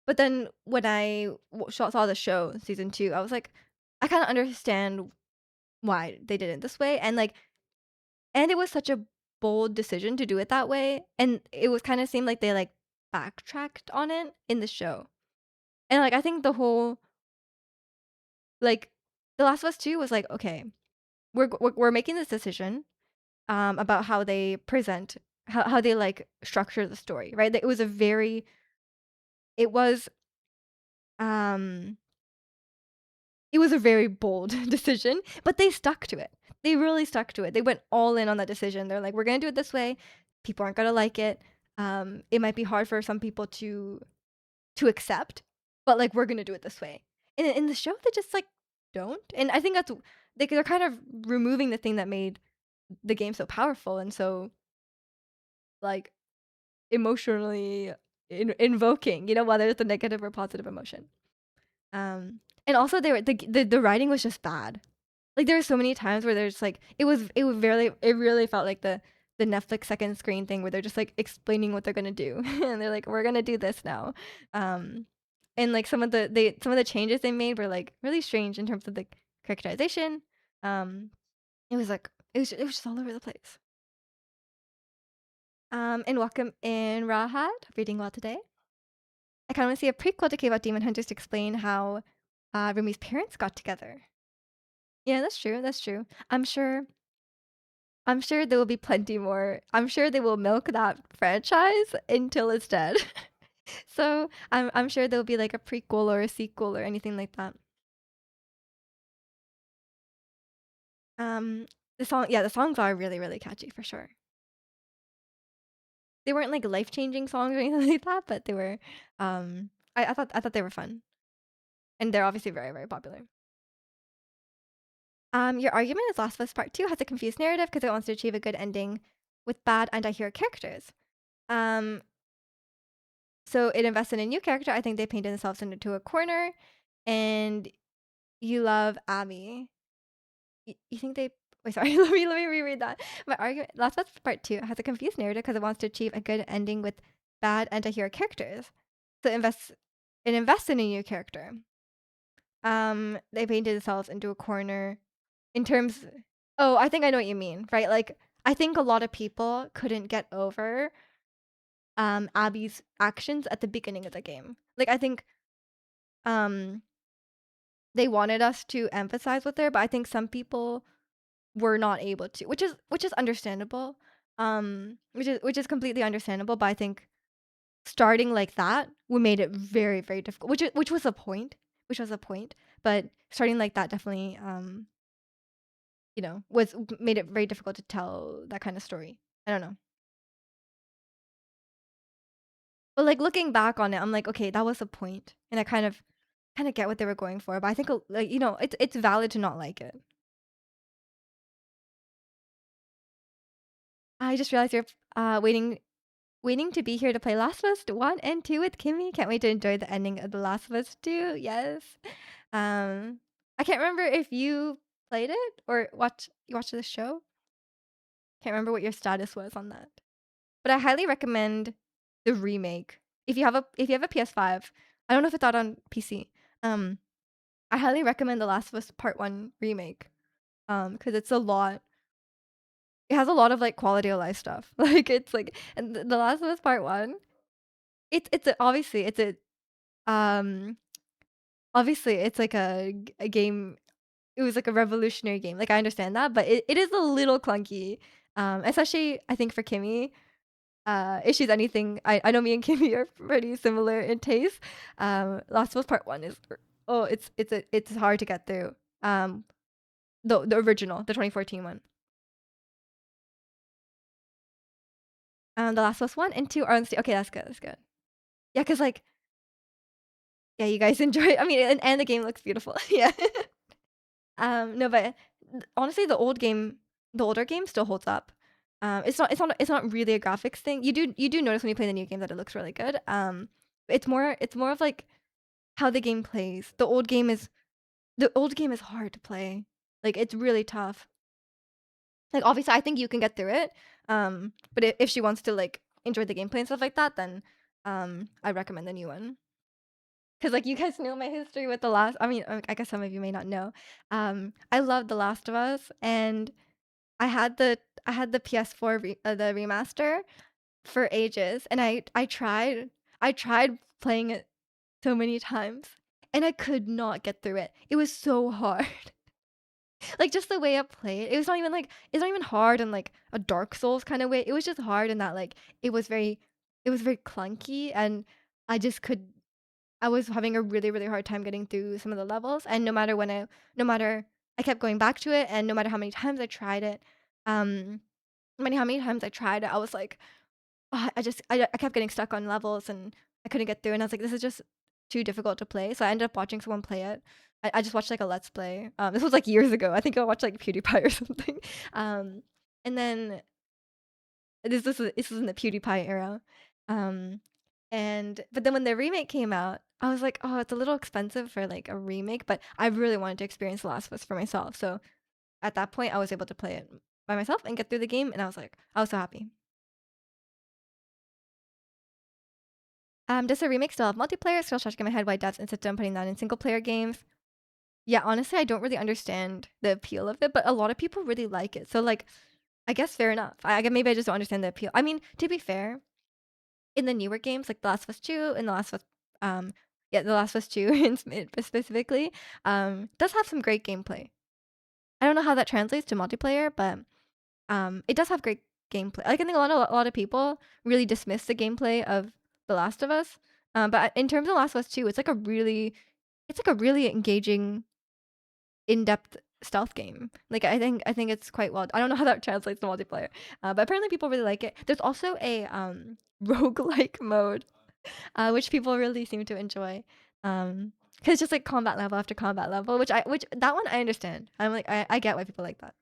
but then when I saw the show season 2, I was like, I kinda understand why they did it this way, and, like and it was such a bold decision to do it that way, and it was kinda seemed like they, like, backtracked on it in the show. And, like, I think the whole like, The Last of Us 2 was like, "Okay, we're making this decision about how they present how they like structure the story, right? It was a very it was um it was a very bold decision, but they stuck to it. They really stuck to it. They went all in on that decision. They're like, we're gonna do it this way. People aren't gonna like it. It might be hard for some people to accept, but like we're gonna do it this way. And in the show, they just like don't. And I think they're kind of removing the thing that made the game so powerful and so like emotionally invoking, you know, whether it's a negative or positive emotion. And also they were the writing was just bad. Like there were so many times where there's like it really felt like the Netflix second screen thing where they're just like explaining what they're gonna do and they're like we're gonna do this now, um, and like some of the changes they made were like really strange in terms of the characterization. Um, it was like it was just all over the place. And welcome in Rahat. Hope you're doing well today. I kind of want to see a prequel to K-pop Demon Hunters to explain how Rumi's parents got together. Yeah, that's true. That's true. I'm sure there will be plenty more. I'm sure they will milk that franchise until it's dead. So I'm sure there'll be like a prequel or a sequel or anything like that. Um, the songs are really really catchy for sure. They weren't like life changing songs or anything like that, but they were. I thought they were fun, and they're obviously very very popular. Your argument is Last of Us Part 2 has a confused narrative because it wants to achieve a good ending with bad anti-hero characters. Um, so it invests in a new character. I think they painted themselves into a corner, and you love Abby. You think they? Wait, sorry. Let me reread that. My argument, Last of Us Part 2 has a confused narrative because it wants to achieve a good ending with bad anti-hero characters. So it invests in a new character. They painted themselves into a corner in terms oh, I think I know what you mean, right? Like, I think a lot of people couldn't get over, Abby's actions at the beginning of the game. Like, I think, um, they wanted us to emphasize with her, but I think some people were not able to, which is understandable. Which is completely understandable, but I think starting like that we made it very, very difficult, which was the point, which was the point, but starting like that definitely, you know, was made it very difficult to tell that kind of story. I don't know. But, like, looking back on it, I'm like, "Okay, that was the point," and I kind of get what they were going for, but I think, like, you know, it's valid to not like it. I just realized you're, waiting to be here to play Last of Us 1 and 2 with Kimmy. Can't wait to enjoy the ending of The Last of Us 2. Yes. I can't remember if you played it or you watched the show. Can't remember what your status was on that. But I highly recommend the remake. If you have a PS5, I don't know if it's out on PC. Um, I highly recommend The Last of Us Part 1 remake. Because it's a lot. It has a lot of, like, quality of life stuff. Like, it's like and The Last of Us Part 1, obviously, um obviously, it's like a game. It was like a revolutionary game, like, I understand that, but it is a little clunky, especially, I think, for Kimmy. If she's anything, I know me and Kimmy are pretty similar in taste. Last of Us Part 1 is it's hard to get through. Um, the original, the 2014 one. The Last of Us 1 and 2 are on Steam. Okay, that's good, that's good. Yeah, cause like yeah, you guys enjoy I mean, and the game looks beautiful. Yeah. No, but honestly, the older game still holds up. It's not really a graphics thing. You do notice when you play the new game that it looks really good. It's more of like how the game plays. The old game is hard to play. Like it's really tough. Like obviously, I think you can get through it. But if she wants to like enjoy the gameplay and stuff like that, then I recommend the new one. Cause like you guys know my history with the last. I mean, I guess some of you may not know. I love The Last of Us, and I had the I had the PS4 the remaster for ages, and I tried playing it so many times, and I could not get through it. It was so hard. Like just the way I played, it's not even hard in like a Dark Souls kind of way. It was just hard in that like it was very it was very clunky, and I just could I was having a really, really hard time getting through some of the levels, and no matter I kept going back to it, and no matter how many times I tried it, um, no matter how many times I tried it, I was like, "Ah," I kept getting stuck on levels, and I couldn't get through, and I was like, "This is just too difficult to play," so I ended up watching someone play it. I just watched, like, a Let's Play. This was, like, years ago. I think I watched, like, PewDiePie or something. Um, and then this was in the PewDiePie era. Um, but then when the remake came out, I was like, "Oh, it's a little expensive for, like, a remake," but I really wanted to experience The Last of Us for myself, so at that point, I was able to play it by myself and get through the game, and I was so happy. Does the remake still have multiplayer? Still scratching my head why devs insist on putting that in single player games. Yeah, honestly, I don't really understand the appeal of it, but a lot of people really like it, so, like, I guess fair enough. Maybe I just don't understand the appeal. I mean, to be fair, in the newer games, like The Last of Us 2 and The Last of Us, yeah, The Last of Us 2 in specifically, does have some great gameplay. I don't know how that translates to multiplayer, but it does have great gameplay. Like I think a lot of people really dismiss the gameplay of The Last of Us, but in terms of Last of Us 2, it's like a really engaging, in-depth stealth game. Like I think it's quite well. I don't know how that translates to multiplayer, but apparently people really like it. There's also a roguelike mode, which people really seem to enjoy. Cause it's just like combat level after combat level, which that one I understand. I'm like I get why people like that.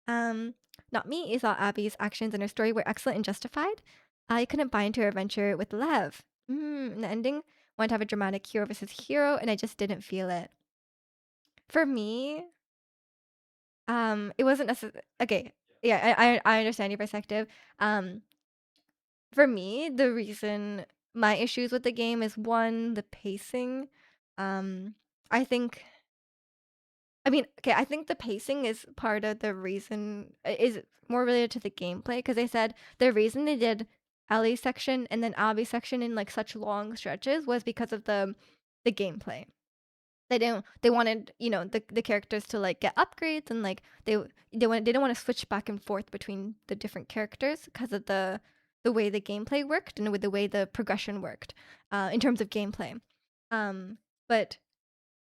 Um, Not me. Is thought Abby's actions and her story were excellent and justified. I couldn't buy into her adventure with Lev. In the ending, wanted to have a dramatic hero versus hero, and I just didn't feel it. For me, it wasn't necessarily okay. Yeah, I understand your perspective. Um, for me, the reason my issues with the game is one, the pacing. Um, I think I mean, okay, I think the pacing is part of the reason is more related to the gameplay because they said the reason they did Ellie's section and then Abby's section in like such long stretches was because of the gameplay. They wanted, the characters to like get upgrades and like they didn't want to switch back and forth between the different characters because of the way the gameplay worked and with the way the progression worked in terms of gameplay. But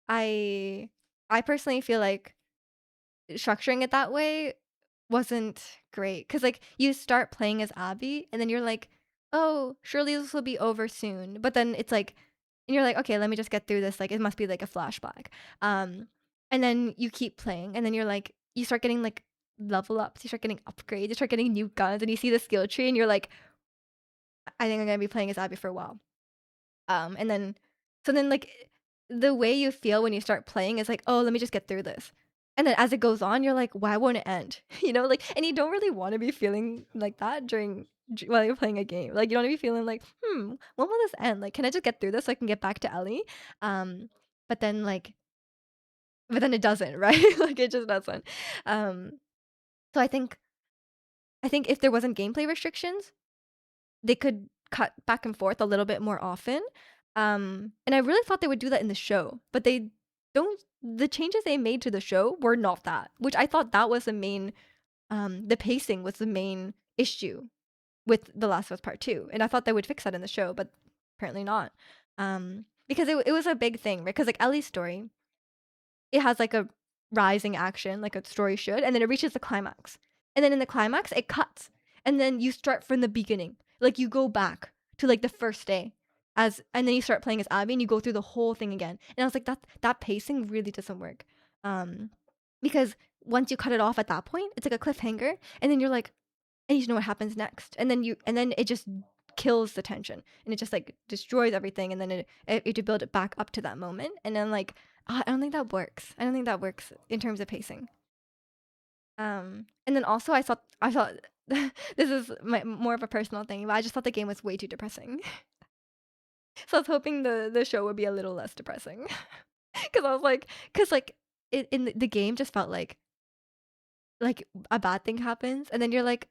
I I personally feel like structuring it that way wasn't great because like you start playing as Abby and then you're like, oh, surely this will be over soon. But then it's like, and you're like, okay, let me just get through this. Like it must be like a flashback. Um, and then you keep playing, and then you're like, you start getting like level ups, you start getting upgrades, you start getting new guns, and you see the skill tree, and you're like, I think I'm gonna be playing as Abby for a while. And then so then like the way you feel when you start playing is like, "Oh, let me just get through this." And then as it goes on, you're like, "Why won't it end?" Like and you don't really want to be feeling like that while you're playing a game. Like you don't want to be feeling like, when will this end? Like, can I just get through this so I can get back to Ellie?" But then like but then it doesn't, right? Like, it just doesn't. Um, so I think if there wasn't gameplay restrictions, they could cut back and forth a little bit more often. And I really thought they would do that in the show, but they don't. The changes they made to the show were not that, which I thought that was the main, the pacing was the main issue with The Last of Us Part 2. And I thought they would fix that in the show, but apparently not. Because it was a big thing, right? Because like Ellie's story, it has like a rising action, like a story should, and then it reaches the climax. And then in the climax, it cuts. And then you start from the beginning. Like you go back to like the first day and then you start playing as Abby and you go through the whole thing again. And I was like, that pacing really doesn't work. Um because once you cut it off at that point, it's like a cliffhanger, and then you're like, I need to know what happens next. And then it just kills the tension and it just like destroys everything, and then it to build it back up to that moment. And then like, I don't think that works. I don't think that works in terms of pacing. And then also I thought this is more of a personal thing, but I just thought the game was way too depressing. So I was hoping the show would be a little less depressing. Cuz I was like, cuz like in the game just felt like a bad thing happens and then you're like,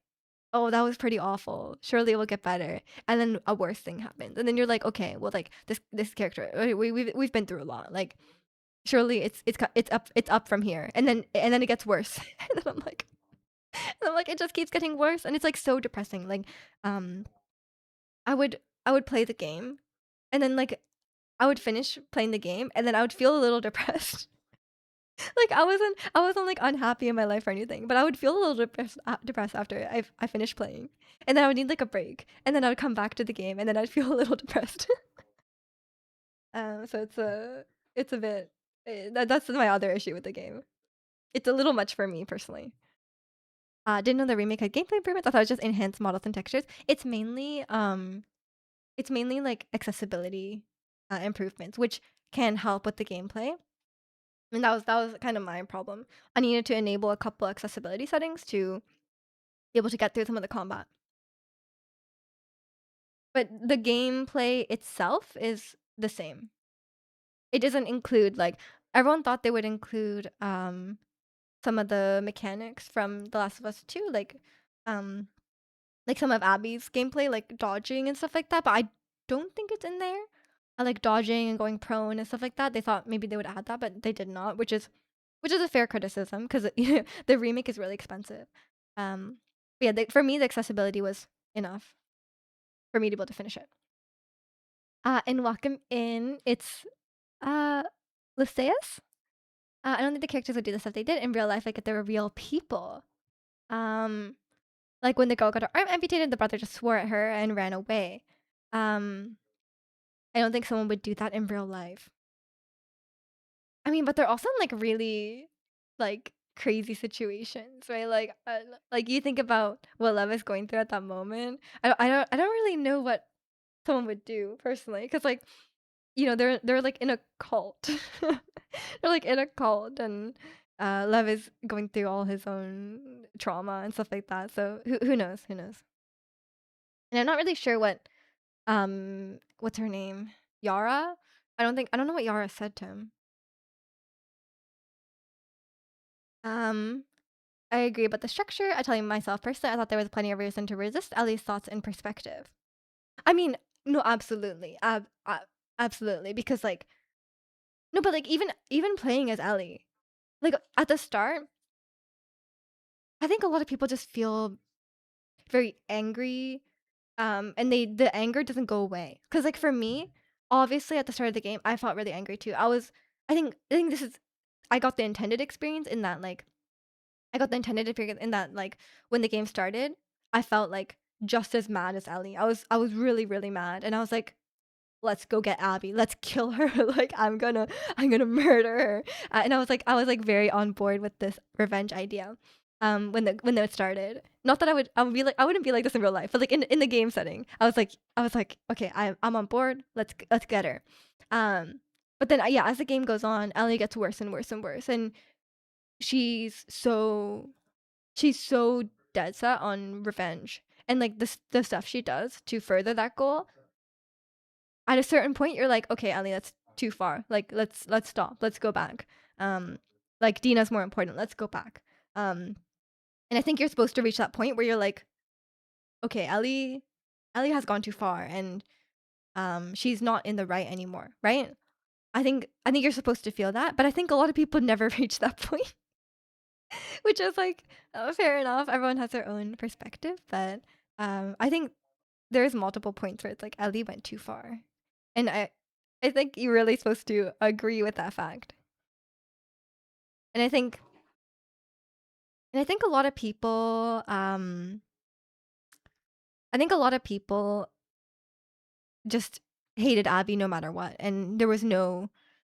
"Oh, that was pretty awful. Surely it will get better." And then a worse thing happens. And then you're like, "Okay, well like this character, we've been through a lot. Like surely it's up from here." And then it gets worse. And then I'm like, it just keeps getting worse, and it's like so depressing. Like, um, I would play the game, and then like I would finish playing the game, and then I would feel a little depressed. Like I wasn't like unhappy in my life or anything, but I would feel a little depressed after I finished playing, and then I would need like a break, and then I would come back to the game, and then I'd feel a little depressed. So it's a bit, that's my other issue with the game. It's a little much for me personally. Didn't know the remake had gameplay improvements. I thought it was just enhanced models and textures. It's mainly like accessibility improvements, which can help with the gameplay. And that was kind of my problem. I needed to enable a couple accessibility settings to be able to get through some of the combat. But the gameplay itself is the same. It doesn't include like, everyone thought they would include some of the mechanics from The Last of Us 2, um like some of Abby's gameplay, like dodging and stuff like that, but I don't think it's in there. I like dodging and going prone and stuff like that. They thought maybe they would add that, but they did not, which is a fair criticism because the remake is really expensive. But yeah, for me, the accessibility was enough for me to be able to finish it. In Welcome In, it's uh Lysaeus. I don't think the characters would do the stuff they did in real life, like if they were real people. Um, like when the girl got her arm amputated, the brother just swore at her and ran away. Um, I don't think someone would do that in real life. I mean, but they're also in like really like crazy situations, right? Like you think about what Lev is going through at that moment. I don't really know what someone would do personally, because like, they're like in a cult. They're like in a cult, and Lev is going through all his own trauma and stuff like that. So who knows? Who knows? And I'm not really sure what's her name? Yara? I don't know what Yara said to him. Um, I agree about the structure. I tell you myself personally, I thought there was plenty of reason to resist Ellie's thoughts and perspective. I mean, no, absolutely, absolutely, because like, no, but like even playing as Ellie, like at the start, I think a lot of people just feel very angry, and the anger doesn't go away. Cause like for me, obviously at the start of the game, I felt really angry too. I think this is, I got the intended experience in that like I got the intended experience in that like when the game started, I felt like just as mad as Ellie. I was really really mad, and I was like, let's go get Abby. Let's kill her. Like I'm gonna murder her. And I was like very on board with this revenge idea. When it started, not that I wouldn't be like this in real life, but like in the game setting, I was like, okay, I'm on board. Let's get her. Um, but then yeah, as the game goes on, Ellie gets worse and worse and worse, and she's so she's so dead set on revenge, and like the stuff she does to further that goal. At a certain point, you're like, okay, Ellie, that's too far. Like let's stop. Let's go back. Um, like Dina's more important. Let's go back. Um, and I think you're supposed to reach that point where you're like, okay, Ellie has gone too far, and she's not in the right anymore, right? I think you're supposed to feel that, but I think a lot of people never reach that point, which is like fair enough. Everyone has their own perspective, but I think there's multiple points where it's like Ellie went too far, and I think you're really supposed to agree with that fact. And I think a lot of people I think a lot of people just hated Abby no matter what, and there was no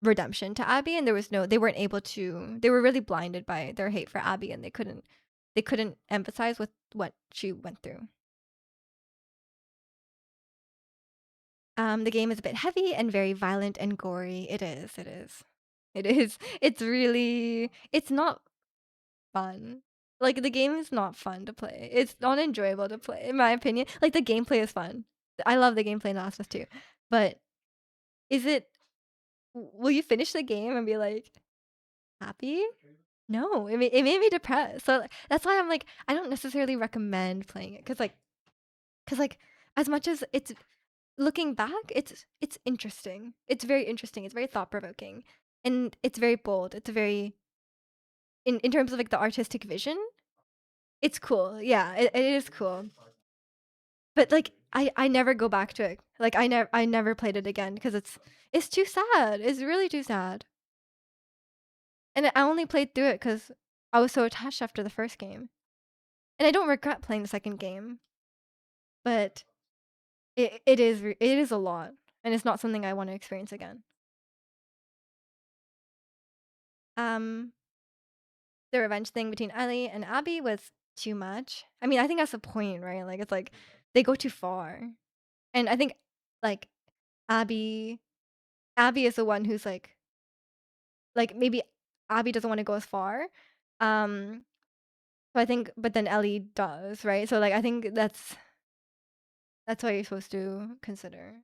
redemption to Abby, and they weren't able to. They were really blinded by their hate for Abby, and they couldn't empathize with what she went through. The game is a bit heavy and very violent and gory. It is. It is. It is. It's really. It's not fun. Like the game is not fun to play. It's not enjoyable to play, in my opinion. Like the gameplay is fun. I love the gameplay in Last of Us 2, but is it? Will you finish the game and be like happy? No, it made me depressed. So that's why I'm like I don't necessarily recommend playing it cuz like as much as it's looking back, it's interesting. It's very interesting. It's very thought provoking, and it's very bold. It's very in terms of like the artistic vision. It's cool. Yeah, it is cool. But like I never go back to it. Like I never played it again because it's too sad. It's really too sad. And I only played through it because I was so attached after the first game. And I don't regret playing the second game, but it is a lot, and it's not something I want to experience again. Um, the revenge thing between Ellie and Abby was too much. I mean, I think that's the point, right? Like it's like they go too far, and I think like Abby Abby is the one who's like maybe Abby doesn't want to go as far. Um, so I think, but then Ellie does, right? So like I think that's what you're supposed to consider.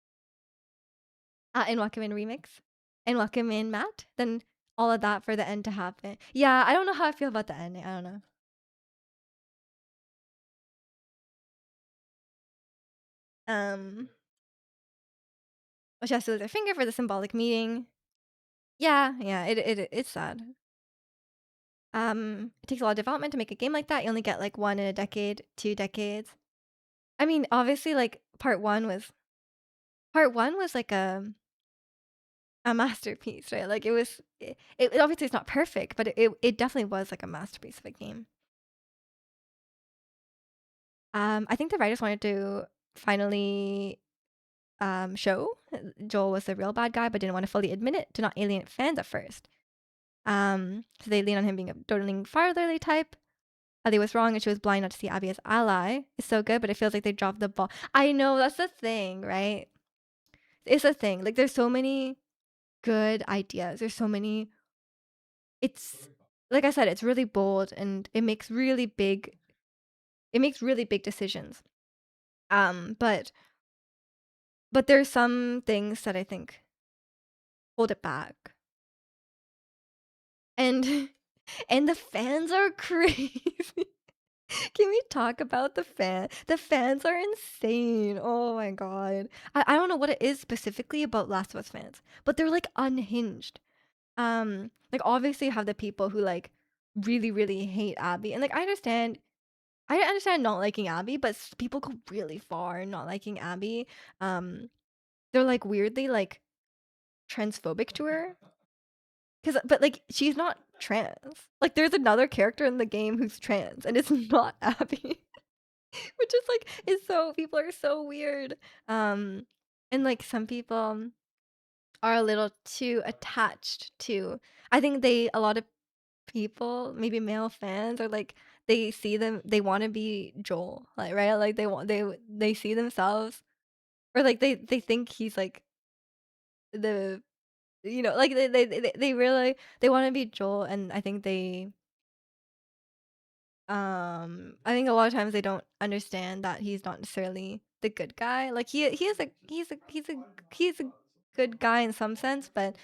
And welcome in remix, and welcome in Matt. Then all of that for the end to happen. Yeah, I don't know how I feel about the ending. I don't know. Um, well, she has to lose her finger for the symbolic meeting. Yeah, yeah, it's sad. It takes a lot of development to make a game like that. You only get like one in a decade, 2 decades. I mean, obviously, like part one was like a masterpiece, right? Like it obviously it's not perfect, but it definitely was like a masterpiece of a game. I think the writers wanted to finally show Joel was the real bad guy, but didn't want to fully admit it to not alienate fans at first. So they lean on him being a doting fatherly type. Ellie was wrong and she was blind not to see Abby as ally. It's so good, but it feels like they dropped the ball. I know that's the thing, right? It's a thing. Like there's so many good ideas. There's so many. It's like I said, it's really bold and it makes really big. It makes really big decisions. But there's some things that I think hold it back. And and the fans are crazy. Can we talk about the fan? The fans are insane. Oh my god. I don't know what it is specifically about Last of Us fans, but they're like unhinged. Like obviously you have the people who like really, really hate Abby. And like I understand not liking Abby, but people go really far in not liking Abby. Um, they're like weirdly like transphobic to her. But like she's not trans. Like there's another character in the game who's trans, and it's not Abby, which is like is so people are so weird. Um, and like some people are a little too attached to. I think a lot of people, maybe male fans, are like they want to be Joel, like right, like they see themselves, or like they think he's like the like they really they want to be Joel, and I think a lot of times they don't understand that he's not necessarily the good guy. Like he is a he's a good guy in some sense, but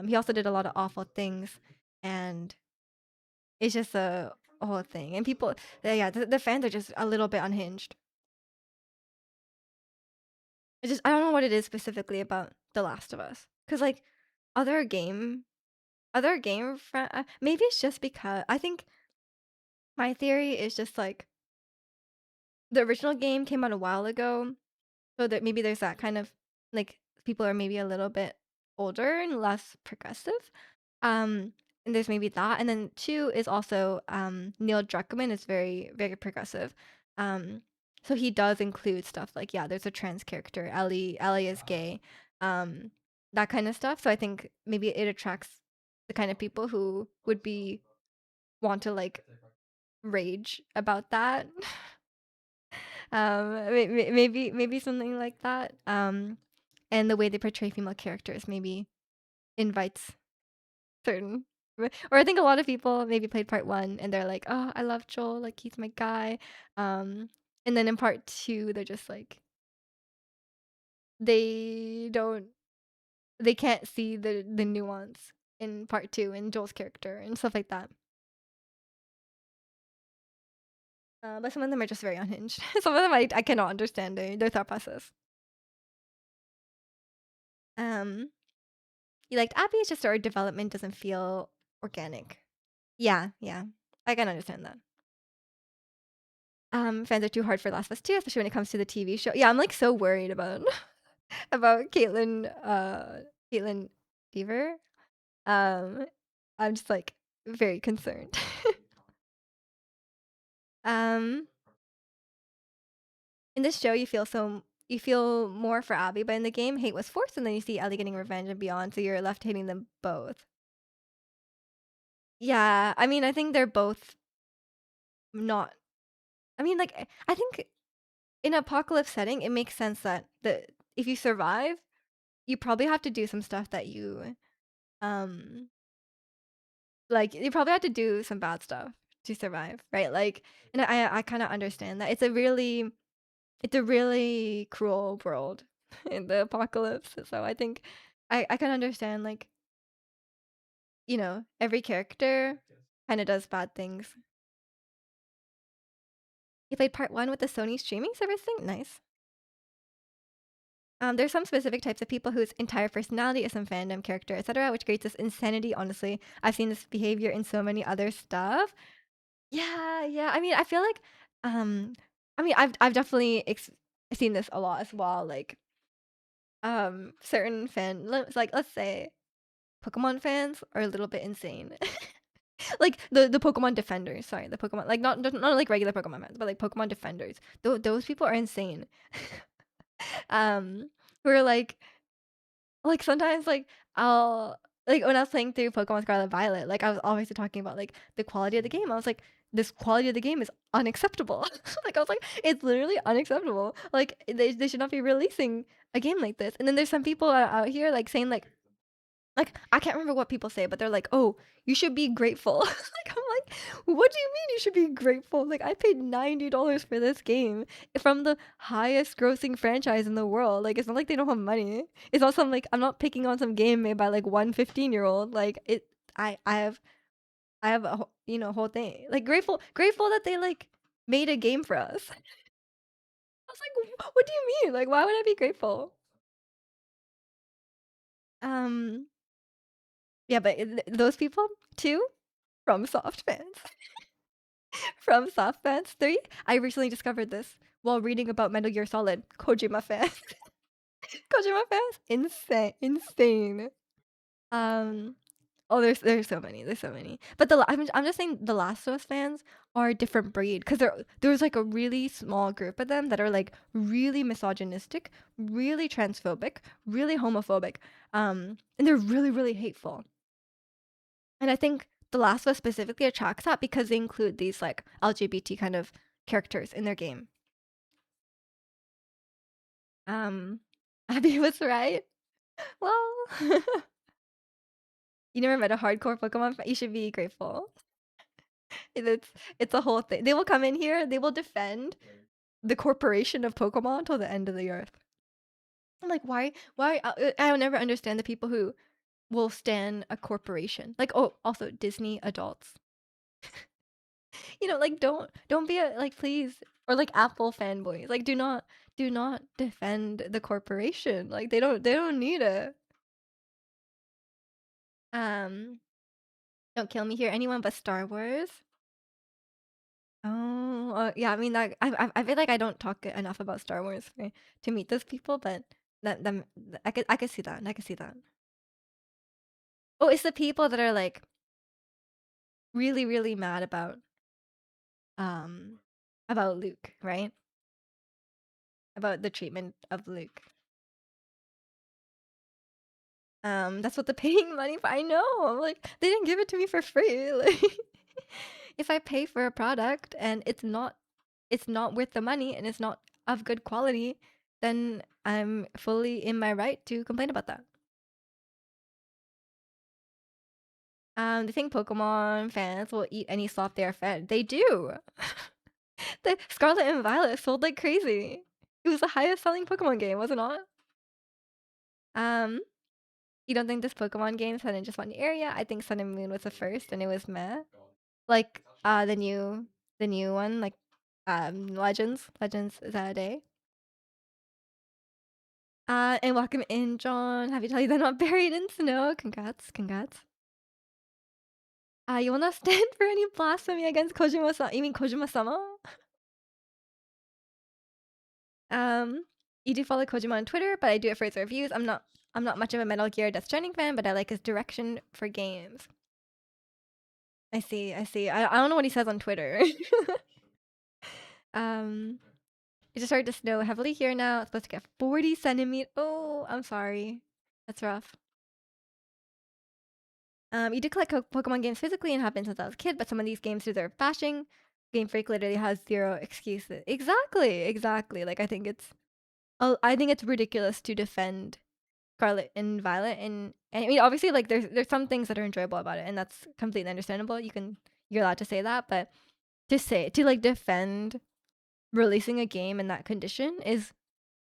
he also did a lot of awful things, and it's just a whole thing. And people, yeah, the fans are just a little bit unhinged. It's just I don't know what it is specifically about The Last of Us, because like other game, maybe it's just because I think my theory is just like the original game came out a while ago, so that maybe there's that kind of like people are maybe a little bit older and less progressive. Um, and there's maybe that, and then two is also Neil Druckmann is very very progressive. Um, so he does include stuff like yeah, there's a trans character, Ellie is gay, um, that kind of stuff. So I think maybe it attracts the kind of people who would be want to like rage about that. Maybe something like that. And the way they portray female characters maybe invites certain or I think a lot of people maybe played part 1 and they're like, "Oh, I love Joel, like he's my guy." Um, and then in part 2 they're just like they don't they can't see the nuance in part 2 in Joel's character and stuff like that. But some of them are just very unhinged. Some of them I cannot understand their thought process. Um, you liked Abby, it's just her development doesn't feel organic. Yeah, yeah. I can understand that. Fans are too hard for Last of Us 2, especially when it comes to the TV show. Yeah, I'm like so worried about about Caitlin Dever. Um, I'm just like very concerned. um, in this show, you feel more for Abby, but in the game, hate was forced, and then you see Ellie getting revenge and beyond, so you're left hating them both. Yeah, I mean, I think they're both not. I mean, like I think in an apocalypse setting, it makes sense that the if you survive, you probably have to do some stuff that you um like you probably have to do some bad stuff to survive, right? Like, and I kind of understand that it's a really cruel world in the apocalypse. So I think I can understand like every character kind of does bad things. You played part 1 with the Sony streaming service thing? Nice. There's some specific types of people whose entire personality is some fandom character, etc., which creates this insanity. Honestly, I've seen this behavior in so many other stuff. Yeah, yeah. I mean, I feel like, um, I mean, I've definitely seen this a lot as well. Like, certain like let's say Pokemon fans are a little bit insane. Like the Pokemon defenders, sorry, the Pokemon like not like regular Pokemon fans, but like Pokemon defenders. Those people are insane. We're like, sometimes, like, I'll like, when I was playing through Pokemon Scarlet and Violet, like, I was obviously talking about, like, the quality of the game. I was like, "This quality of the game is unacceptable." Like, I was like, "It's literally unacceptable." Like, they should not be releasing a game like this. And then there's some people out here, like, saying, like, I can't remember what people say, but they're like, "Oh, you should be grateful." Like, I'm like, "What do you mean you should be grateful?" Like, I paid $90 for this game from the highest grossing franchise in the world. Like, it's not like they don't have money. It's not some like I'm not picking on some game made by like one 15-year-old. Like, I have a whole thing. Like, grateful that they like made a game for us. I was like, "What do you mean? Like, why would I be grateful?" Um, yeah, but those people too from soft fans. From Soft Fans 3? I recently discovered this while reading about Metal Gear Solid. Kojima fans. Kojima fans? Insane. Insane. Um oh there's so many. There's so many. But I'm just saying the Last of Us fans are a different breed because there's like a really small group of them that are like really misogynistic, really transphobic, really homophobic. And they're really really hateful. And I think The Last of Us specifically attracts that because they include these like LGBT kind of characters in their game. Um, Abby was right. Well, you never met a hardcore Pokemon fan. You should be grateful. It's a whole thing. They will come in here. They will defend the corporation of Pokemon till the end of the earth. I'm like, why? Why? I'll never understand the people who will stand a corporation. Like, oh, also Disney adults. Like don't be a like please or like Apple fanboys. Like do not defend the corporation. Like they don't need it. Um, don't kill me here. Anyone but Star Wars. Oh, yeah. I mean, that I feel like I don't talk enough about Star Wars to meet those people, but that I could see that. I could see that. Oh, it's the people that are like really really mad um about Luke, right? About the treatment of Luke. That's what the paying money for. I know. I'm like, they didn't give it to me for free. Like, if I pay for a product and it's not worth the money and it's not of good quality, then I'm fully in my right to complain about that. They think Pokemon fans will eat any slop they are fed. They do. The Scarlet and Violet sold like crazy. It was the highest selling Pokemon game, was it not? Um, you don't think this Pokemon game set in just one area? I think Sun and Moon was the first, and it was meh. Like the new one, like Legends is that a day? And welcome in, John. Happy to tell you they're not buried in snow. Congrats, congrats. You will not stand for any blasphemy against Kojima-sama. You mean Kojima-sama? You do follow Kojima on Twitter, but I do it for his reviews. I'm not much of a Metal Gear Death Stranding fan, but I like his direction for games. I see, I see. I don't know what he says on Twitter. um, it just started to snow heavily here now. It's supposed to get 40 centimeters. Oh, I'm sorry. That's rough. You do collect Pokemon games physically and have been since I was a kid, but some of these games deserve bashing. Game Freak literally has zero excuses. Exactly, exactly. Like I think it's ridiculous to defend Scarlet and Violet, and I mean obviously like there's some things that are enjoyable about it, and that's completely understandable. You're allowed to say that, but to like defend releasing a game in that condition is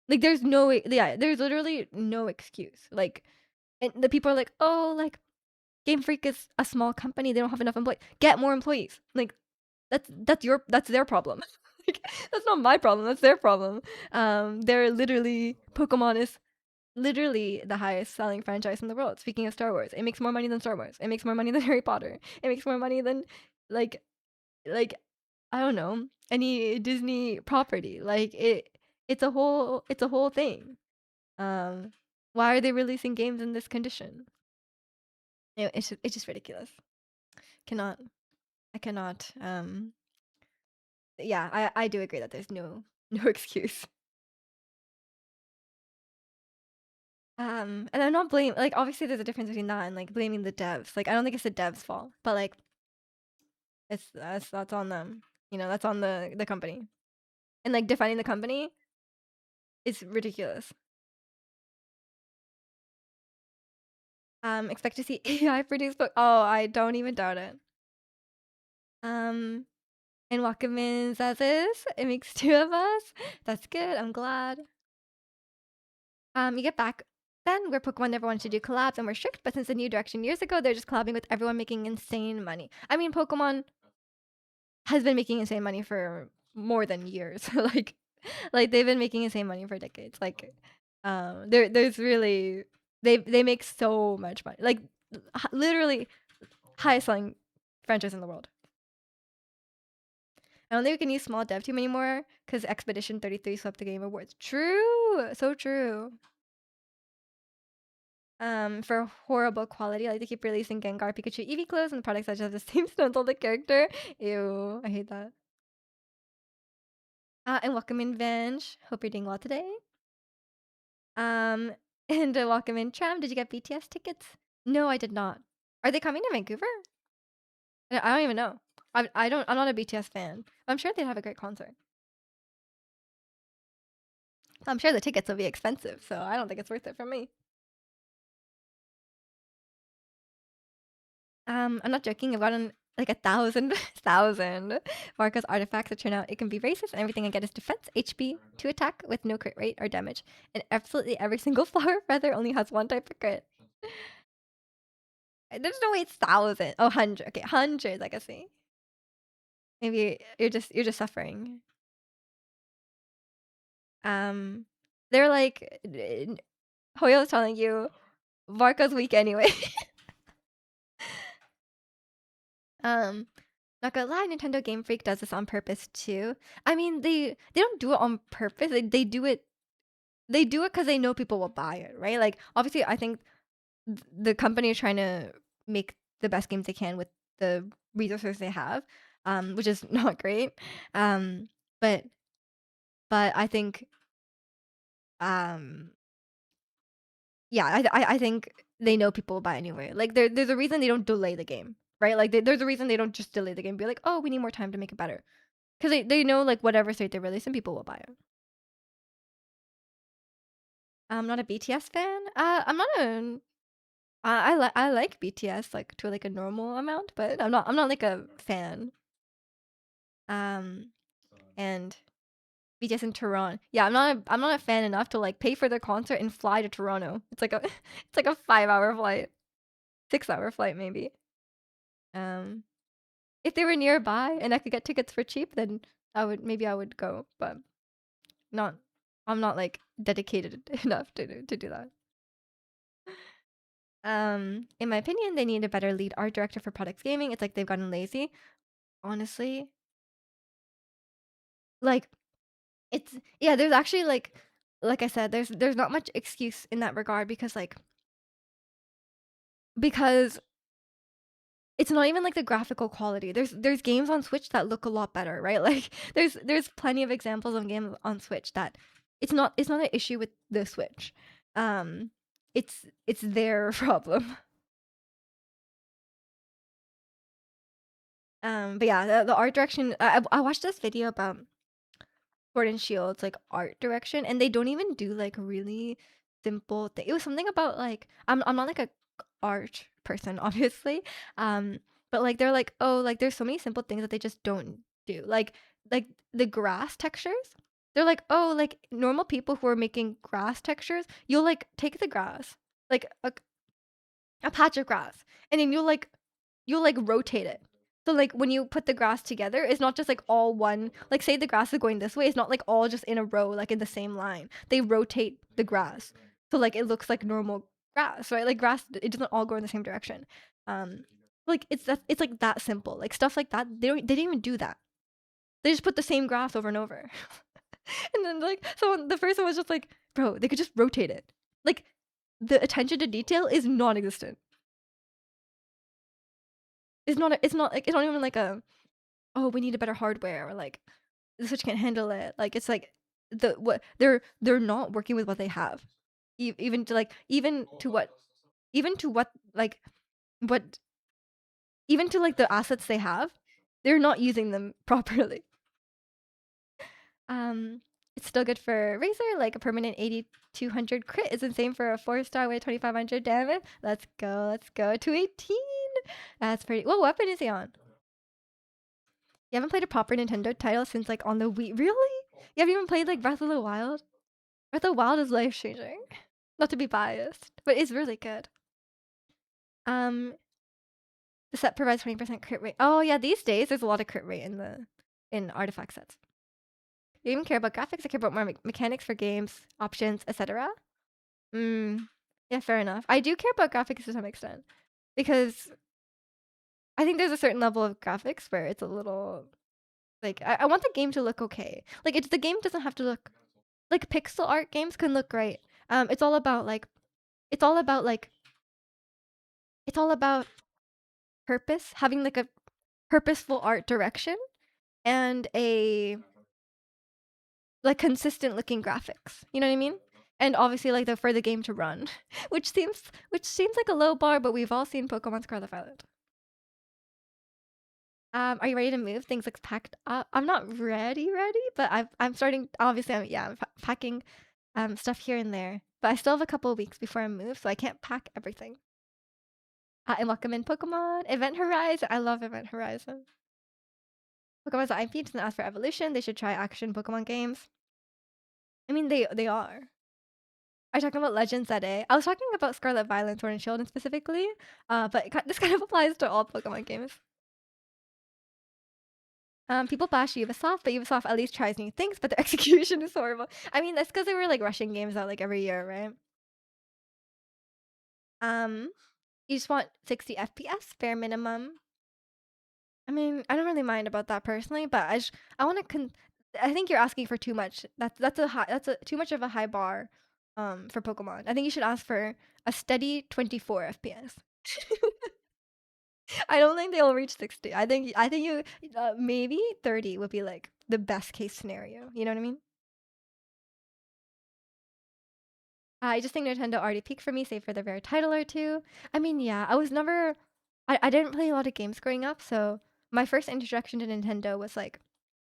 like there's literally no excuse. Like and the people are like, oh, like Game Freak is a small company, they don't have enough employees. Get more employees. Like that's their problem. Like that's not my problem, that's their problem. They're literally Pokemon is literally the highest selling franchise in the world. Speaking of Star Wars, it makes more money than Star Wars. It makes more money than Harry Potter. It makes more money than like like I don't know, any Disney property. Like it's a whole thing. Um why are they releasing games in this condition? It's just ridiculous. Cannot I cannot yeah, I do agree that there's no no excuse. And I'm not like obviously there's a difference between that and like blaming the devs. Like I don't think it's the devs' fault, but like that's on them. That's on the company. And like defending the company is ridiculous. Expect to see AI produce book. Oh, I don't even doubt it. Um, and Wakamin's as is. It makes two of us. That's good. I'm glad. You get back then where Pokemon never wanted to do collabs and were strict, but since the new direction years ago, they're just collabing with everyone making insane money. I mean, Pokemon has been making insane money for more than years. like they've been making insane money for decades. Like there's really they make so much money. Like literally highest selling franchise in the world. I don't think we can use small dev team anymore because Expedition 33 swept the Game Awards. True, so true. For horrible quality, like they keep releasing Gengar, Pikachu, Eevee clothes, and the products that just have the same stunts on the character. Ew, I hate that. And welcome in, Venge. Hope you're doing well today. Um, and welcome in, Tram. Did you get BTS tickets? No, I did not. Are they coming to Vancouver? I don't even know. I don't. I'm not a BTS fan. I'm sure they'd have a great concert. I'm sure the tickets will be expensive, so I don't think it's worth it for me. I'm not joking. I've gotten like 1,000 Varka's artifacts that turn out it can be racist, and everything I get is defense, HP, 2 attack with no crit rate or damage, and absolutely every single flower feather only has 1 type of crit. There's no way it's thousand. Oh, hundred. Okay, hundreds. I can see. Maybe you're just suffering. Um, they're like Hoyo's telling you Varka's weak anyway. um, Not gonna lie, Nintendo Game Freak does this on purpose too. I mean, they don't do it on purpose. They do it. They do it because they know people will buy it, right? Like obviously, I think the company is trying to make the best games they can with the resources they have, which is not great. Um, but I think um yeah, I think they know people will buy anyway. Like there's a reason they don't delay the game, right? Like there's a reason they don't just delay the game, be like, oh, we need more time to make it better, because they know like whatever state they release, and people will buy it. I'm not a BTS fan. I'm not a. I like BTS like to like a normal amount, but I'm not like a fan. Um, and BTS in Toronto. Yeah, I'm not a fan enough to like pay for their concert and fly to Toronto. It's like a it's like a 5 hour flight, 6 hour flight maybe. Um, if they were nearby and I could get tickets for cheap, then I would go, but not. I'm not like dedicated enough to do that. In my opinion, they need a better lead art director for products gaming. It's like they've gotten lazy. Honestly, like it's yeah. There's actually like I said, there's not much excuse in that regard because it's not even like the graphical quality. There's games on Switch that look a lot better, right? Like there's plenty of examples of games on Switch that it's not an issue with the Switch. Um, it's their problem. But yeah, the art direction. I watched this video about Sword and Shield's like art direction, and they don't even do like really simple thing. It was something about like I'm not like a art person, obviously. Um, but like they're like, oh, like there's so many simple things that they just don't do. Like the grass textures. They're like, oh, like normal people who are making grass textures, you'll like take the grass, like a patch of grass, and then you'll like rotate it. So like when you put the grass together, it's not just like all one. Like say the grass is going this way, it's not like all just in a row, like in the same line. They rotate the grass, so like it looks like normal grass, right? Like grass, it doesn't all go in the same direction. Um, like it's like that simple. Like stuff like that, they didn't even do that. They just put the same grass over and over. And then like someone, the person was just like, bro, they could just rotate it. Like the attention to detail is non-existent. It's not even like a, oh, we need a better hardware, or like the Switch can't handle it. Like it's like what they're not working with what they have. Even to like even to what like what even to like the assets they have, they're not using them properly. Um, it's still good for Razer. Like a permanent 8200 crit is insane for a 4-star with 2500 damage. Let's go, let's go. 218. That's pretty. What weapon is he on? You haven't played a proper Nintendo title since like on the Wii. Really? You haven't even played like Breath of the Wild? Breath of the Wild is life changing. Not to be biased, but it's really good. Um, the set provides 20% crit rate. Oh yeah, these days there's a lot of crit rate in artifact sets. You even care about graphics? I care about more mechanics for games, options, etc. Yeah, fair enough. I do care about graphics to some extent because I think there's a certain level of graphics where it's a little like I want the game to look okay. Like the game doesn't have to look like pixel art games can look great. It's all about like it's all about like it's all about purpose, having like a purposeful art direction and a like consistent looking graphics. You know what I mean? And obviously like for the game to run, which seems like a low bar, but we've all seen Pokemon Scarlet Violet. Are you ready to move? Things look packed up. I'm not ready, but I'm starting. Obviously, I'm packing stuff here and there, but I still have a couple of weeks before I move, so I can't pack everything. And welcome in Pokemon Event Horizon. I love Event Horizon. Pokemon's IP doesn't ask for evolution. They should try action Pokemon games. I mean, they are. Are you talking about Legends that day? I was talking about Scarlet Violet, Sword and Shield specifically, but this kind of applies to all Pokemon games. People bash Ubisoft, but Ubisoft at least tries new things, but their execution is horrible. I mean, that's because they were like rushing games out like every year, right? Um, you just want 60 FPS, bare minimum. I mean, I don't really mind about that personally, but I want to I think you're asking for too much. That's a too much of a high bar for Pokemon. I think you should ask for a steady 24 FPS. I don't think they'll reach 60. I think you maybe 30 would be like the best case scenario. You know what I mean? I just think Nintendo already peaked for me, save for the rare title or two. I mean, yeah, I didn't play a lot of games growing up, so my first introduction to Nintendo was like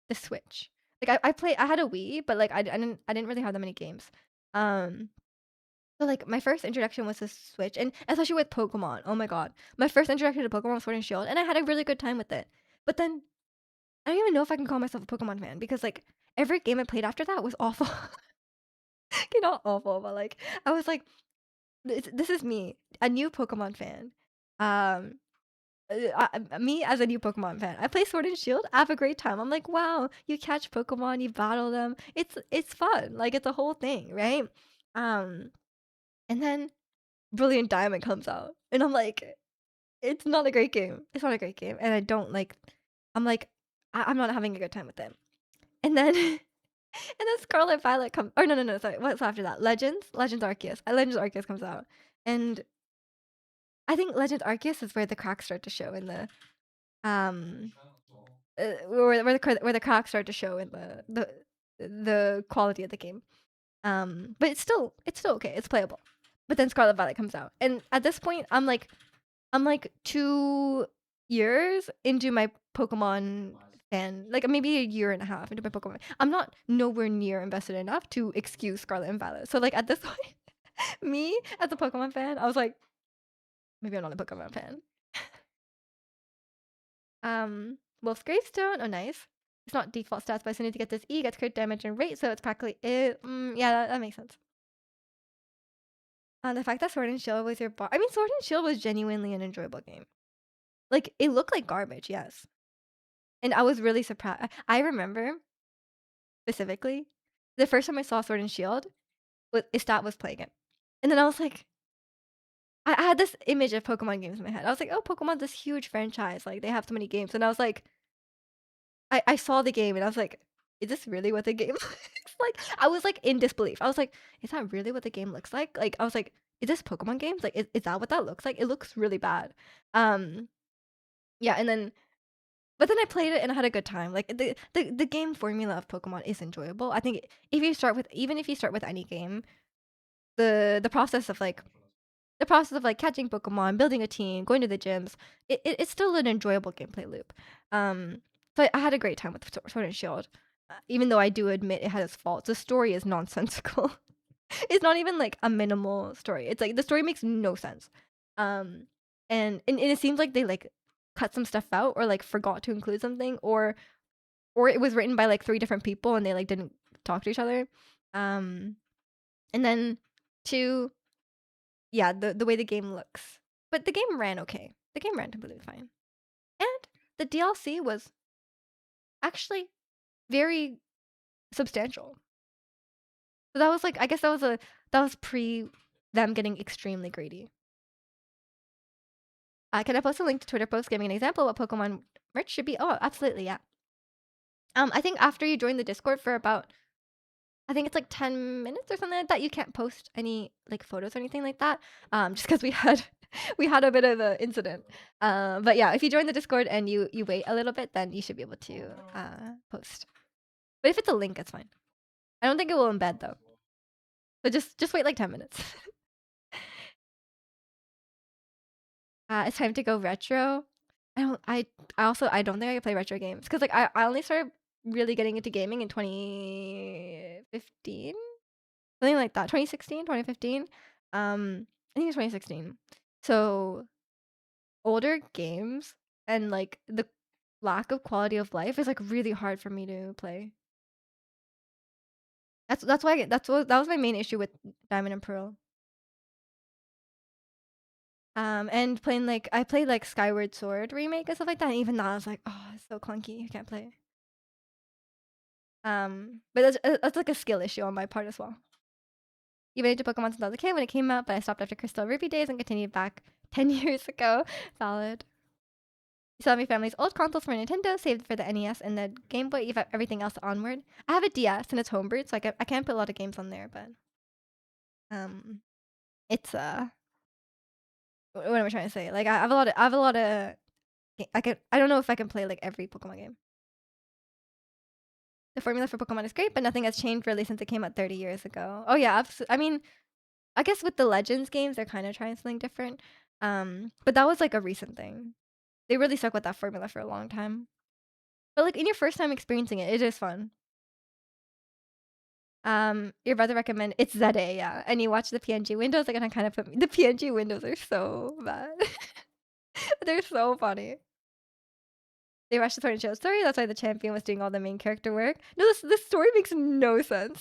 the Switch. Like I had a Wii, but like I didn't really have that many games. Um, so like my first introduction was the Switch, and especially with Pokemon. Oh my god, my first introduction to Pokemon was Sword and Shield, and I had a really good time with it. But then I don't even know if I can call myself a Pokemon fan because like every game I played after that was awful. Okay, not awful, but like I was like, this is me, a new Pokemon fan. Um, me as a new Pokemon fan, I play Sword and Shield. I have a great time. I'm like, wow, you catch Pokemon, you battle them. It's fun. Like it's a whole thing, right? Um, and then Brilliant Diamond comes out, and I'm like, it's not a great game. It's not a great game, and I don't like. I'm like, I'm not having a good time with it. And then and then Scarlet Violet comes. Oh no, sorry. What's after that? Legends Arceus. Legends Arceus comes out, and I think Legends Arceus is where the cracks start to show in the um where the cracks start to show in the quality of the game. But it's still okay. It's playable. But then Scarlet Violet comes out, and at this point, I'm like 2 years into my Pokemon fan, like maybe a year and a half into my Pokemon. I'm not nowhere near invested enough to excuse Scarlet and Violet. So like at this point, me as a Pokemon fan, I was like, maybe I'm not a Pokemon fan. Wolf's Gravestone. Oh, nice. It's not default stats, but I still need to get this E. Gets crit damage and rate, so it's practically it. Yeah, that makes sense. The fact that Sword and Shield was your bar. I mean, Sword and Shield was genuinely an enjoyable game. Like, it looked like garbage, yes. And I was really surprised. I remember specifically the first time I saw Sword and Shield, Istat was playing it. And then I was like, I had this image of Pokemon games in my head. I was like, oh, Pokemon's this huge franchise. Like, they have so many games. And I was like, I saw the game and I was like, is this really what the game looks like? I was like in disbelief. I was like, is that really what the game looks like? Like, I was like, is this Pokemon games? Like, is that what that looks like? It looks really bad. Um, yeah, and then but then I played it and I had a good time. Like the game formula of Pokemon is enjoyable. I think if you start with even if you start with any game, the process of like catching Pokemon, building a team, going to the gyms, it's still an enjoyable gameplay loop. So I had a great time with Sword and Shield, even though I do admit it had its faults. The story is nonsensical. It's not even like a minimal story. It's like the story makes no sense. Um, and it seems like they like cut some stuff out or like forgot to include something or it was written by like three different people and they like didn't talk to each other. Um, and then two, yeah, the way the game looks. But the game ran okay. The game ran completely fine. And the DLC was actually very substantial. So that was like I guess that was pre them getting extremely greedy. Can I post a link to Twitter post giving an example of what Pokemon merch should be? Oh, absolutely, yeah. I think after you join the Discord for about I think it's like 10 minutes or something like that, you can't post any like photos or anything like that. Just because we had we had a bit of an incident. But yeah, if you join the Discord and you wait a little bit, then you should be able to post. But if it's a link, it's fine. I don't think it will embed though. But just wait like 10 minutes. It's time to go retro. I don't. I don't think I can play retro games because like I only started really getting into gaming in 2015, something like that. 2016, 2015. I think it's 2016. So older games and like the lack of quality of life is like really hard for me to play. That's why that was my main issue with Diamond and Pearl. And playing like I played like Skyward Sword remake and stuff like that, and even that I was like, oh, it's so clunky, you can't play. But that's like a skill issue on my part as well. Even into Pokemon since I was a kid when it came out, but I stopped after Crystal Ruby days and continued back 10 years ago. Valid. You still have my family's old consoles for Nintendo, saved for the NES and the Game Boy, even everything else onward. I have a DS and it's homebrewed, so I can't put a lot of games on there, but um, it's what am I trying to say? Like I have a lot of I don't know if I can play like every Pokemon game. The formula for Pokemon is great, but nothing has changed really since it came out 30 years ago. Oh yeah, I mean, I guess with the Legends games, they're kind of trying something different. But that was like a recent thing. They really stuck with that formula for a long time. But like in your first time experiencing it, it is fun. Your brother recommended it's ZA, yeah. And you watch the PNG windows, like, and I kind of put the PNG windows are so bad. They're so funny. They rushed the Sword and Shield story. That's why the champion was doing all the main character work. No, this story makes no sense,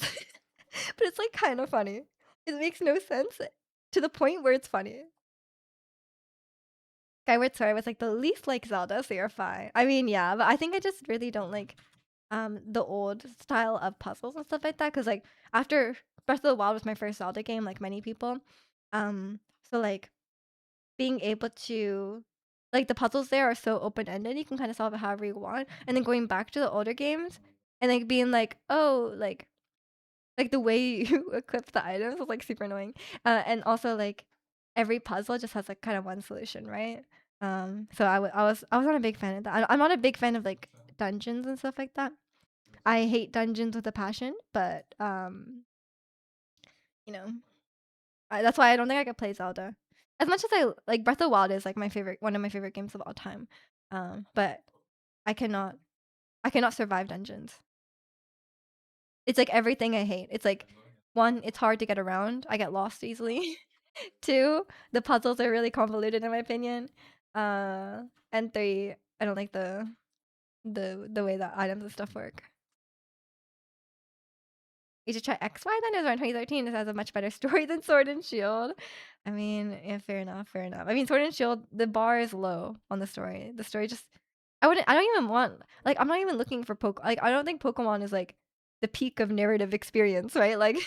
but it's like kind of funny. It makes no sense to the point where it's funny. Skyward Sword was like the least like Zelda, so you're fine. I mean, yeah, but I think I just really don't like the old style of puzzles and stuff like that. Cause like after Breath of the Wild was my first Zelda game, like many people. So like being able to like the puzzles there are so open ended, you can kind of solve it however you want. And then going back to the older games and like being like, oh, like the way you equip the items was like super annoying. And also like every puzzle just has like kind of one solution, right? So I was not a big fan of that. I'm not a big fan of like dungeons and stuff like that. I hate dungeons with a passion, but you know, that's why I don't think I could play Zelda. As much as I like Breath of the Wild is like my favorite, one of my favorite games of all time. But I cannot, I cannot survive dungeons. It's like everything I hate. It's like one, it's hard to get around. I get lost easily. Two, the puzzles are really convoluted in my opinion. And three, I don't like the way that items and stuff work. You should try XY then. It was around 2013. It has a much better story than Sword and Shield. I mean, yeah, fair enough, fair enough. I mean, Sword and Shield, the bar is low on the story. The story just, I don't even want, like, I'm not even looking for like, I don't think Pokemon is like the peak of narrative experience, right? Like,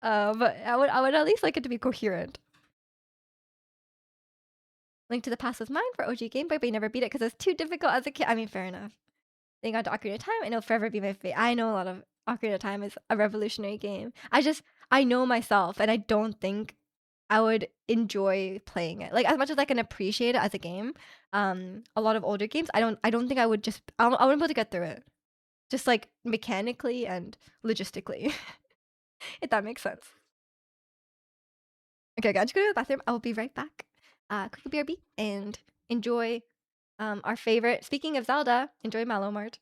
but I would at least like it to be coherent. Link to the Past was mine for OG Game Boy, but you never beat it because it's too difficult as a kid. I mean, fair enough. Then got to Ocarina of Time, and it'll forever be my favorite. I know a lot of Ocarina of Time is a revolutionary game. I know myself, and I don't think I would enjoy playing it. Like as much as I can appreciate it as a game, a lot of older games, I don't think I would just, I wouldn't be able to get through it, just like mechanically and logistically, if that makes sense. Okay, I got to go to the bathroom. I will be right back. Quickly BRB and enjoy our favorite. Speaking of Zelda, enjoy Mallow Mart.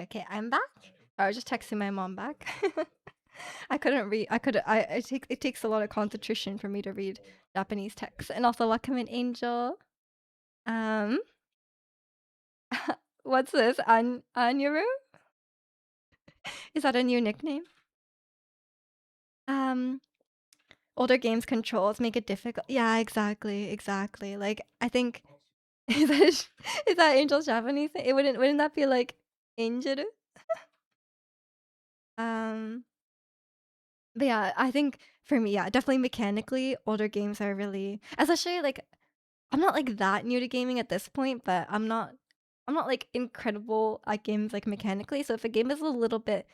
Okay, I'm back. I was just texting my mom back. I couldn't read. It takes a lot of concentration for me to read Japanese text. And also, welcome in, Angel. Um, what's this? Anyuru? Is that a new nickname? Um, older games controls make it difficult. Yeah, exactly, exactly. Like I think is that is that Angel's Japanese thing? It wouldn't that be like Angel? Um, but yeah, I think for me, yeah, definitely mechanically, older games are really, especially like I'm not like that new to gaming at this point, but I'm not like incredible at games like mechanically. So if a game is a little bit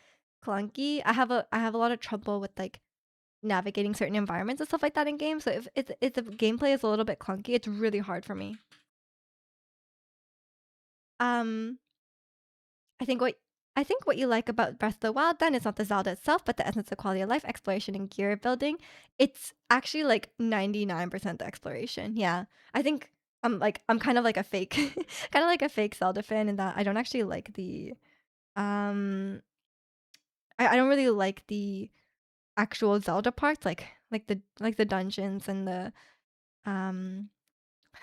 clunky, I have a lot of trouble with like navigating certain environments and stuff like that in games. So if the gameplay is a little bit clunky, it's really hard for me. Um, I think what I think what you like about Breath of the Wild then is not the Zelda itself, but the essence of quality of life, exploration, and gear building. It's actually like 99% the exploration. Yeah. I think I'm kind of like a fake kind of like a fake Zelda fan in that I don't actually like the um I don't really like the actual Zelda parts like the dungeons and the um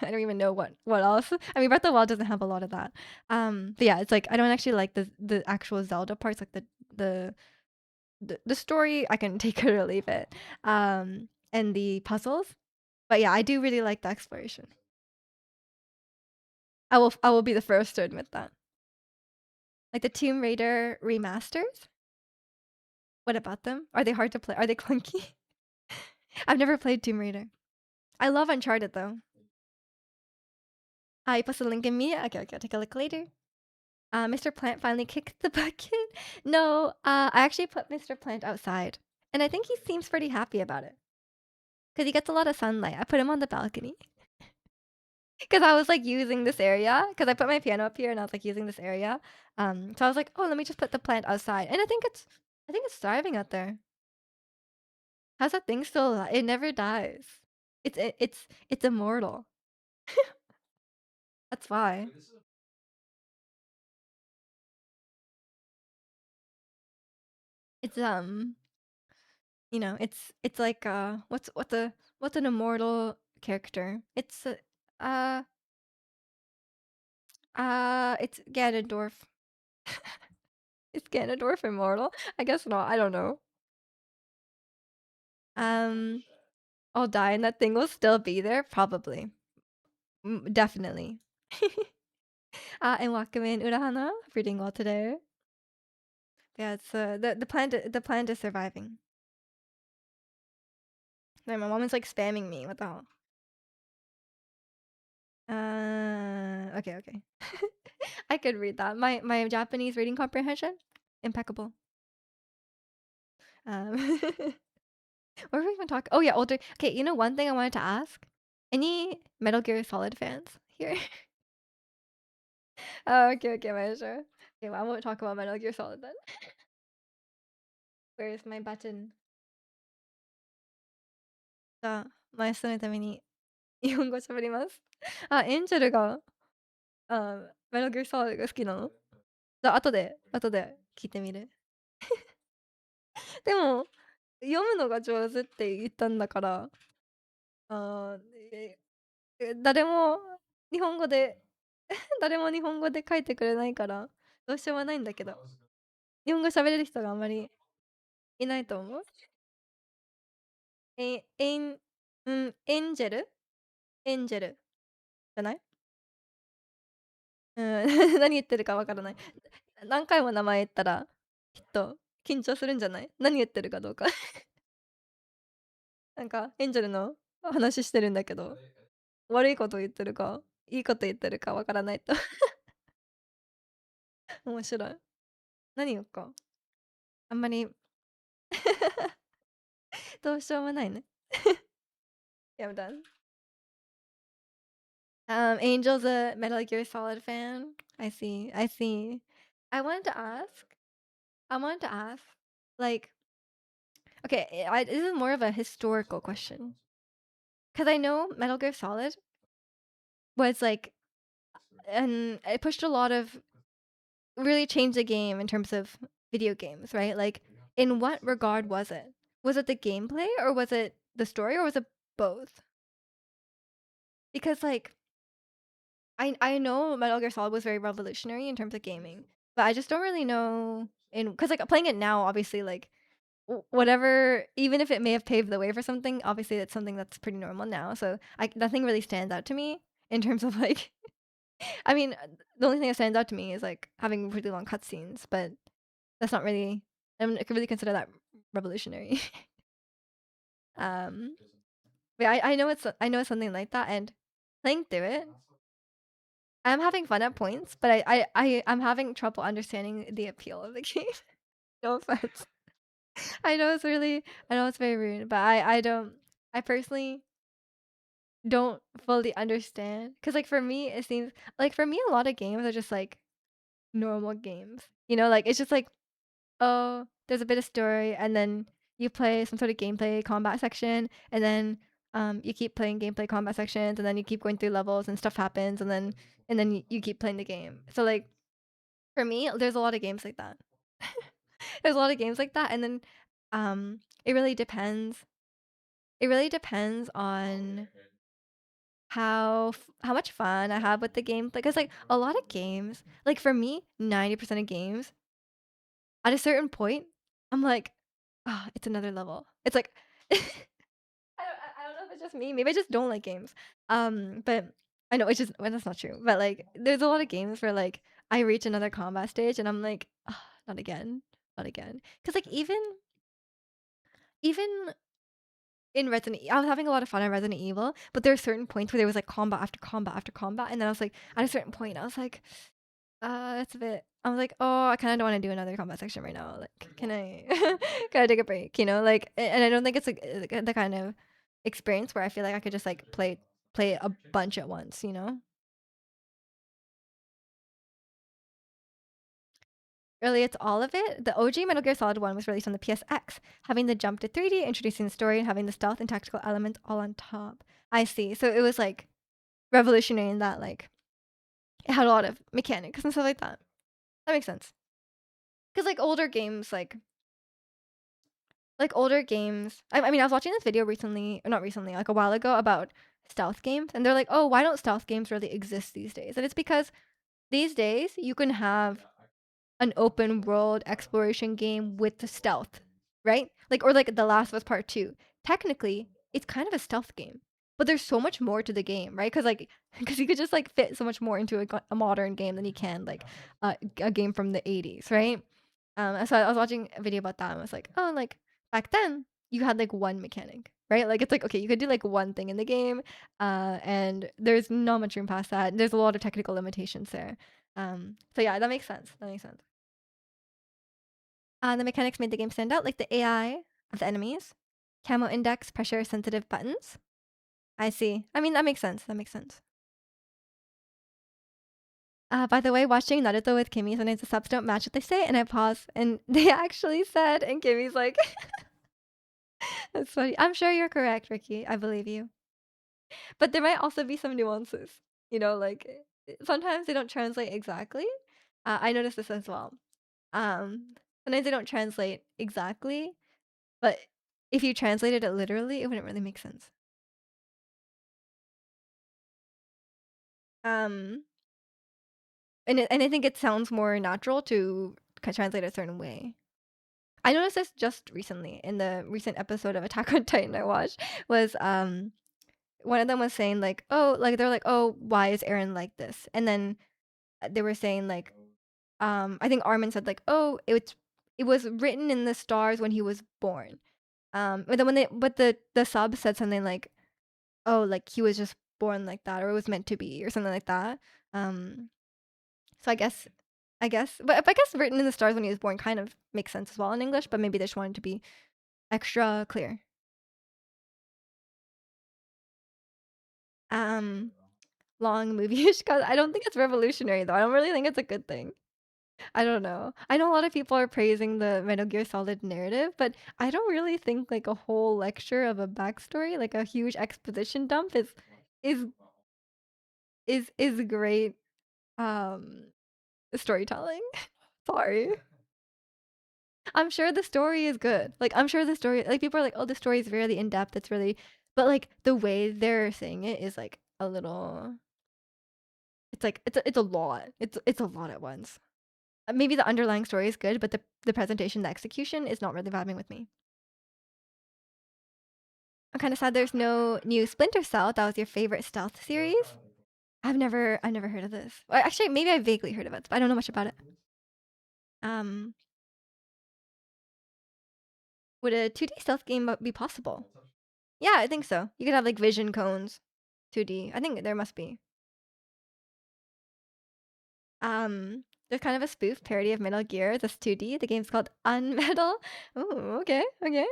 I don't even know what else. I mean, Breath of the Wild doesn't have a lot of that. But yeah, it's like I don't actually like the actual Zelda parts, like the the story. I can take it or leave it. And the puzzles. But yeah, I do really like the exploration. I will be the first to admit that. Like the Tomb Raider remasters. What about them? Are they hard to play? Are they clunky? I've never played Tomb Raider. I love Uncharted though. You post a link in me. Okay, okay, I'll take a look later. Mr. Plant finally kicked the bucket. No, I actually put Mr. Plant outside, and I think he seems pretty happy about it because he gets a lot of sunlight. I put him on the balcony because I was like using this area because I put my piano up here and I was like using this area. So I was like, oh, let me just put the plant outside, and I think it's thriving out there. How's that thing still alive? It never dies. It's immortal. That's why. It's it's like what's an immortal character? Uh it's Ganondorf. Is Ganondorf immortal? I guess not. I don't know. Um, I'll die and that thing will still be there, probably. Definitely. And welcome in Urahana. Reading well today. Yeah, it's the plant is surviving. No, my mom is like spamming me. What the hell? Okay, okay. I could read that. My Japanese reading comprehension, impeccable. Um, what were we even talking? Oh yeah, older. Okay, one thing I wanted to ask. Any Metal Gear Solid fans here? Oh, okay, okay, my sure. Okay, well, I won't talk about Metal Gear Solid then. Where's my button? じゃあ、マエストのために日本語喋ります。エンジェルが、メタルギアソリッド好きなの？後で聞いてみる。でも、読むのが上手って言ったんだから、誰も日本語で誰も日本語で、誰も日本語で書いてくれないから、どうしようもないんだけど。日本語喋れる人があんまりいないと思う。何言ってるかわからない。何回も名前言ったら、きっと緊張するんじゃない？なんか、エンジェルの話してるんだけど、悪いこと言ってるか、いいこと言ってるかわからないと。面白い。あんまりどうしようもないね。Yeah, I'm done. Angel's a Metal Gear Solid fan. I see. I see. I wanted to ask. I wanted to ask. Like, okay, this is more of a historical question. Because I know Metal Gear Solid was like, and it pushed a lot of really changed the game in terms of video games, right? Like, in what regard was it? Was it the gameplay or was it the story or was it both? Because like I know Metal Gear Solid was very revolutionary in terms of gaming, but I just don't really know in because like playing it now, obviously like whatever, even if it may have paved the way for something, obviously it's something that's pretty normal now. So I nothing really stands out to me in terms of like I mean the only thing that stands out to me is like having really long cutscenes, but that's not really I could really consider that revolutionary. um, but I know it's something like that, and playing through it, I'm having fun at points, but I'm having trouble understanding the appeal of the game. No offense. I know it's very rude, but I personally don't fully understand. Cause like for me, it seems like for me, a lot of games are just like normal games. You know, like it's just like, oh, there's a bit of story, and then you play some sort of gameplay combat section, and then you keep playing gameplay combat sections, and then you keep going through levels and stuff happens, and then you keep playing the game. So like for me, there's a lot of games like that. There's a lot of games like that, and then it really depends. It really depends on how much fun I have with the game. Because like a lot of games, like for me, 90% of games, at a certain point, I'm like, oh, it's another level. It's like I don't know if it's just me. Maybe I just don't like games. But I know it's just well, that's not true. But like, there's a lot of games where like I reach another combat stage and I'm like, oh, not again, not again. Because like even in I was having a lot of fun in Resident Evil, but there are certain points where there was like combat after combat after combat, and then I was like, at a certain point, I was like, that's a bit. I was like, oh, I kind of don't want to do another combat section right now. Like, can I, can I take a break? You know, like, and I don't think it's like the kind of experience where I feel like I could just like play a bunch at once. You know, really, it's all of it. The OG Metal Gear Solid 1 was released on the PSX, having the jump to 3D, introducing the story, and having the stealth and tactical elements all on top. I see. So it was like revolutionary in that like it had a lot of mechanics and stuff like that. That makes sense. Cause like older games. I mean, I was watching this video recently, or not recently, like a while ago, about stealth games, and they're like, "Oh, why don't stealth games really exist these days?" And it's because these days you can have an open world exploration game with the stealth, right? Like or like The Last of Us Part 2. Technically, it's kind of a stealth game. But there's so much more to the game, right? Cuz like cuz you could just like fit so much more into a modern game than you can like a game from the 80s, right? So I was watching a video about that and I was like, "Oh, like back then you had like one mechanic." Right? Like it's like okay, you could do like one thing in the game and there's not much room past that. There's a lot of technical limitations there. So yeah, that makes sense. That makes sense. The mechanics made the game stand out, like the AI of the enemies, camo index, pressure sensitive buttons. I see. I mean, that makes sense. That makes sense. By the way, watching Naruto with Kimmy, sometimes the subs don't match what they say, and I pause, and they actually said, and Kimmy's like, that's funny. I'm sure you're correct, Ricky. I believe you. But there might also be some nuances. You know, like sometimes they don't translate exactly. I noticed this as well. Sometimes they don't translate exactly, but if you translated it literally, it wouldn't really make sense. Um, and I think it sounds more natural to translate a certain way. I noticed this just recently in the recent episode of Attack on Titan I watched was one of them was saying like, "Oh, like they're like, "Oh, why is Aaron like this?" And then they were saying like I think Armin said like, "Oh, it was written in the stars when he was born." But then the sub said something like, "Oh, like he was just born like that or it was meant to be or something like that." Um So but I guess written in the stars when he was born kind of makes sense as well in English, but maybe they just wanted to be extra clear. Um, long movie-ish, 'cause I don't think it's revolutionary though. I don't really think it's a good thing. I don't know. I know a lot of people are praising the Metal Gear Solid narrative, but I don't really think like a whole lecture of a backstory, like a huge exposition dump is is great. Um storytelling. Sorry. I'm sure the story is good. Like, I'm sure the story, like, people are like, oh, the story is really in depth. It's really, but like the way they're saying it is like a little. It's like it's a lot. It's a lot at once. Maybe the underlying story is good, but the presentation, the execution is not really vibing with me. I'm kind of sad there's no new Splinter Cell. That was your favorite stealth series. I've never heard of this. Well, actually, maybe I vaguely heard of it, but I don't know much about it. Um, would a 2D stealth game be possible? Yeah, I think so. You could have like vision cones, 2D. I think there must be. There's kind of a spoof parody of Metal Gear that's 2D. The game's called Unmetal. Oh, okay, okay.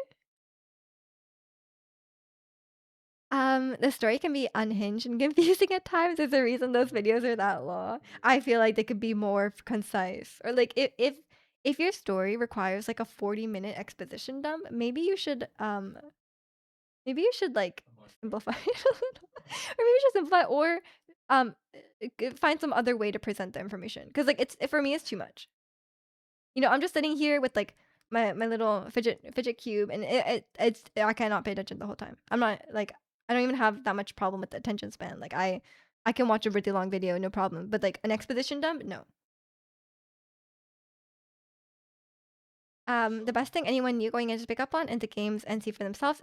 The story can be unhinged and confusing at times. There's a reason those videos are that long. I feel like they could be more concise. Or like if your story requires like a 40-minute exposition dump, maybe you should like simplify it a little. Or maybe you should simplify or um find some other way to present the information. Because like for me it's too much. I'm just sitting here with like my little fidget cube, and it's I cannot pay attention the whole time. I'm not like I don't even have that much problem with the attention span. Like I can watch a really long video, no problem. But like an exposition dump, no. The best thing anyone new going in to pick up on into games and see for themselves.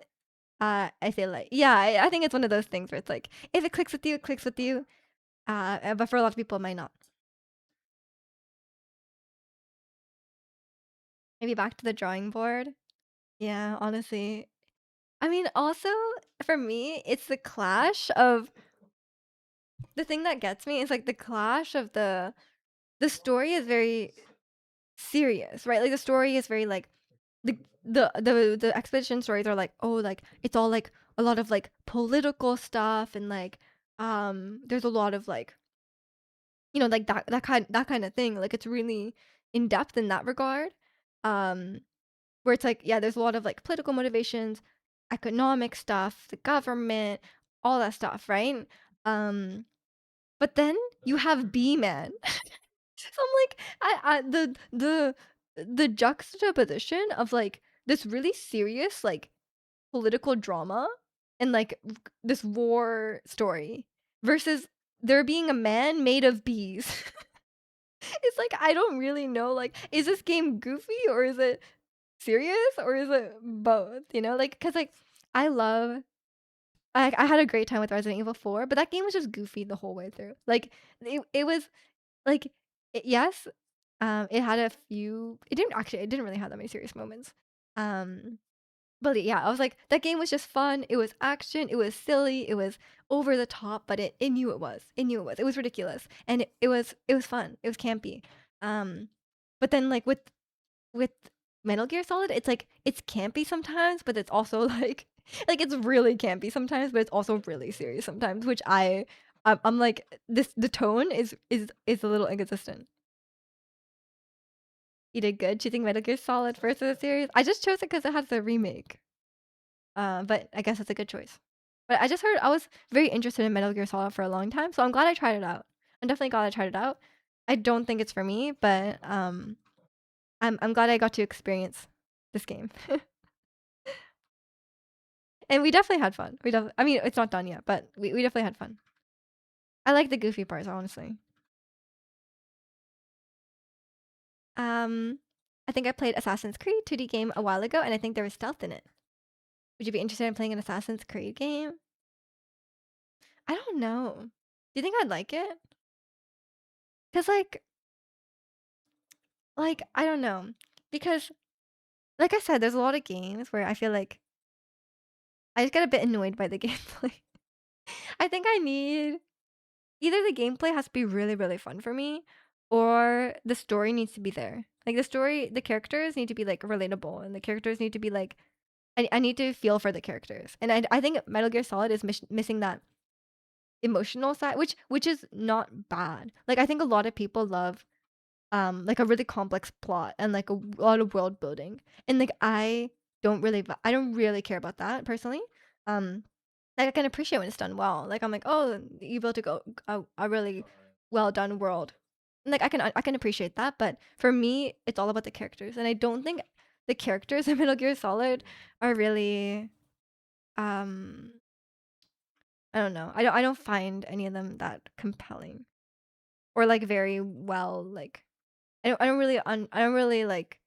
I feel like yeah, I think it's one of those things where it's like if it clicks with you, it clicks with you. But for a lot of people, it might not. Maybe back to the drawing board. Yeah, honestly, I mean, also for me, it's the thing that gets me is like the clash of the story is very serious, right? Like the story is very like the expedition stories are like, oh, like it's all like a lot of like political stuff, and like there's a lot of like like that kind of thing. Like it's really in depth in that regard. Um where it's like, yeah, there's a lot of like political motivations, economic stuff, the government, all that stuff, right? Um, but then you have B Man. So I'm like, the juxtaposition of like this really serious like political drama and like this war story versus there being a man made of bees. It's like I don't really know, like, is this game goofy or is it serious or is it both? Like, cause like I love, I had a great time with Resident Evil 4, but that game was just goofy the whole way through. Like it was like yes, it had a few. It didn't really have that many serious moments. Um, but yeah, I was like that game was just fun. It was action. It was silly. It was over the top, but it knew it was. It knew it was. It was ridiculous, and it was fun. It was campy. Um, but then like with Metal Gear Solid, it's like it's campy sometimes, but it's also like it's really campy sometimes, but it's also really serious sometimes, which I'm like the tone is a little inconsistent. You did good choosing Metal Gear Solid first of the series. I just chose it because it has the remake. But I guess that's a good choice. But I just heard I was very interested in Metal Gear Solid for a long time, so I'm glad I tried it out. I'm definitely glad I tried it out. I don't think it's for me, but I'm glad I got to experience this game. And we definitely had fun. I mean, it's not done yet, but we definitely had fun. I like the goofy parts, honestly. Um, I think I played Assassin's Creed 2D game a while ago, and I think there was stealth in it. Would you be interested in playing an Assassin's Creed game? I don't know. Do you think I'd like it? Cause like I don't know. Because like I said, there's a lot of games where I feel like I just get a bit annoyed by the gameplay. I think I need either the gameplay has to be really, really fun for me, or the story needs to be there. Like the characters need to be like relatable, and the characters need to be like I need to feel for the characters. And I think Metal Gear Solid is missing that emotional side, which is not bad. Like I think a lot of people love like a really complex plot and like a lot of world building. And like I don't really care about that personally. Um like I can appreciate when it's done well. Like I'm like, "Oh, you built a really well done world." like I can appreciate that, but for me, it's all about the characters, and I don't think the characters in Metal Gear Solid are really um I don't know. I don't find any of them that compelling or like very well like I don't really like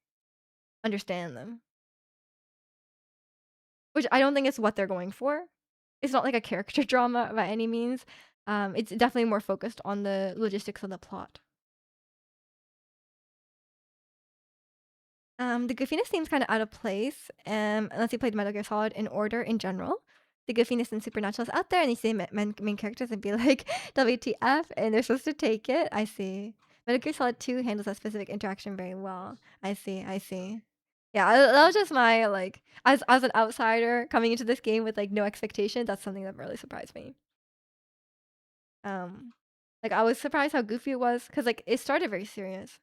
understand them, which I don't think is what they're going for. It's not like a character drama by any means. It's definitely more focused on the logistics of the plot. The goofiness seems kind of out of place, unless you played Metal Gear Solid in order in general. The goofiness and supernatural is out there, and you see main characters and be like, WTF, and they're supposed to take it. I see. Metal Gear Solid 2 handles that specific interaction very well. I see, I see. Yeah, that was just my, like, as an outsider coming into this game with, like, no expectations, that's something that really surprised me. Um, like, I was surprised how goofy it was, because, like, it started very serious.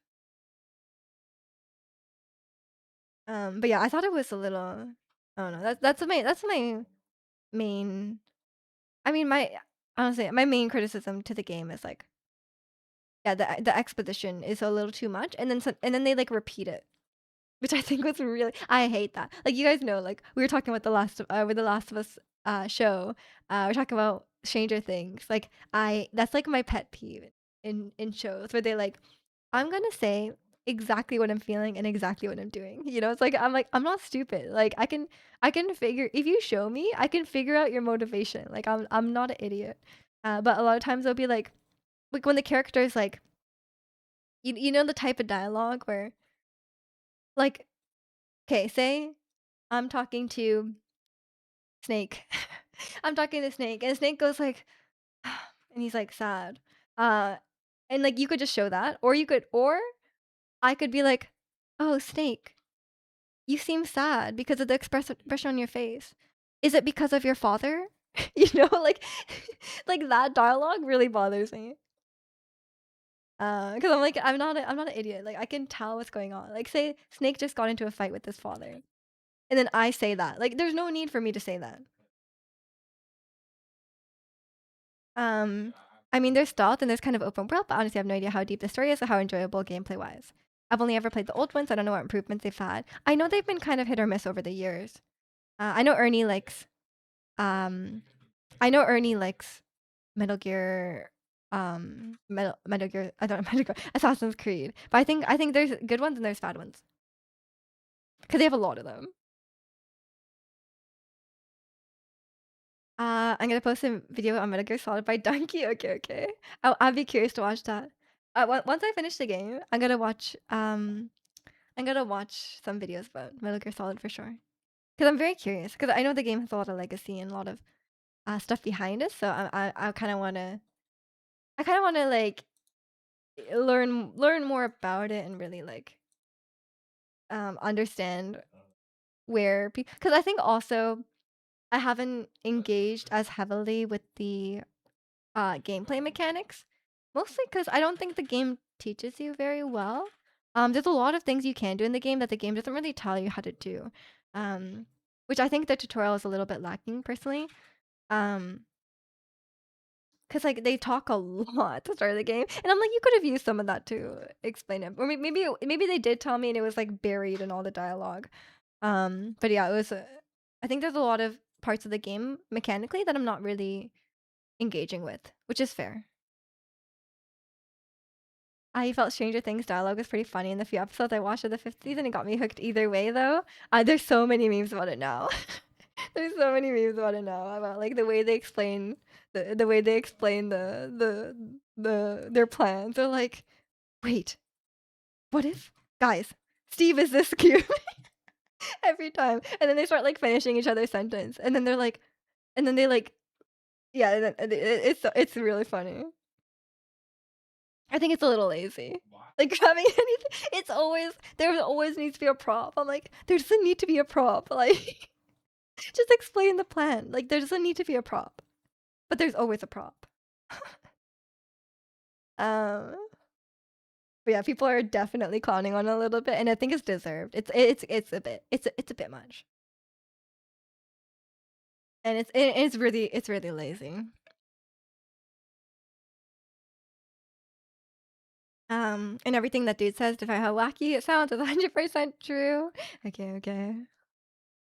But yeah, I thought it was a little. I don't know. That's my main. I mean, my honestly, my main criticism to the game is like, yeah, the exposition is a little too much, and then they like repeat it, which I think was really. I hate that. Like you guys know, like we were talking about with the Last of Us show. We're talking about Stranger Things. Like that's like my pet peeve in shows where they like I'm gonna say exactly what I'm feeling and exactly what I'm doing. You know, it's like I'm not stupid. Like I can figure if you show me, I can figure out your motivation. Like I'm not an idiot. But a lot of times they'll be like when the character is like you know the type of dialogue where like okay, say I'm talking to Snake. I'm talking to Snake and Snake goes like and he's like sad. Uh and like you could just show that or I could be like, "Oh, Snake, you seem sad because of the expression on your face. Is it because of your father?" You know, like like that dialogue really bothers me. Because I'm not an idiot. Like I can tell what's going on. Like say Snake just got into a fight with his father, and then I say that. Like there's no need for me to say that. Um, I mean there's stealth and there's kind of open world, but honestly I have no idea how deep the story is or how enjoyable gameplay wise. I've only ever played the old ones. I don't know what improvements they've had. I know they've been kind of hit or miss over the years. I know Ernie likes um I know Ernie likes Metal Gear, Metal Gear. I don't know Metal Gear Assassin's Creed, but I think there's good ones and there's bad ones because they have a lot of them. I'm gonna post a video on Metal Gear Solid by Donkey. Okay, okay. I'll be curious to watch that. Once I finish the game, I'm gonna watch some videos about Metal Gear Solid for sure. Because I'm very curious. Because I know the game has a lot of legacy and a lot of stuff behind it. So I I kind of wanna like learn more about it and really like understand where people because I think also I haven't engaged as heavily with the gameplay mechanics, mostly because I don't think the game teaches you very well. There's a lot of things you can do in the game that the game doesn't really tell you how to do, um, which I think the tutorial is a little bit lacking personally. Um, because like they talk a lot to start the game, and I'm like, you could have used some of that to explain it, or maybe they did tell me and it was like buried in all the dialogue. But yeah, it was. I think there's a lot of parts of the game mechanically that I'm not really engaging with, which is fair. I felt Stranger Things dialogue was pretty funny in the few episodes I watched of the fifth season. It got me hooked either way, though. There's so many memes about it now. There's so many memes about it now about like the way they explain the way they explain their plans. They're like, wait, what if guys, Steve is this cute every time, and then they start like finishing each other's sentence, and then they're like, and then they like, yeah, and then it's really funny. I think it's a little lazy. Like having anything, it's always there. Always needs to be a prop. I'm like, there doesn't need to be a prop. Like, just explain the plan. Like, there doesn't need to be a prop, but there's always a prop. Um, but yeah, people are definitely clowning on it a little bit, and I think it's deserved. It's a bit it's a bit much, and it's really lazy. And everything that dude says, despite how wacky it sounds, is 100% true. Okay, okay.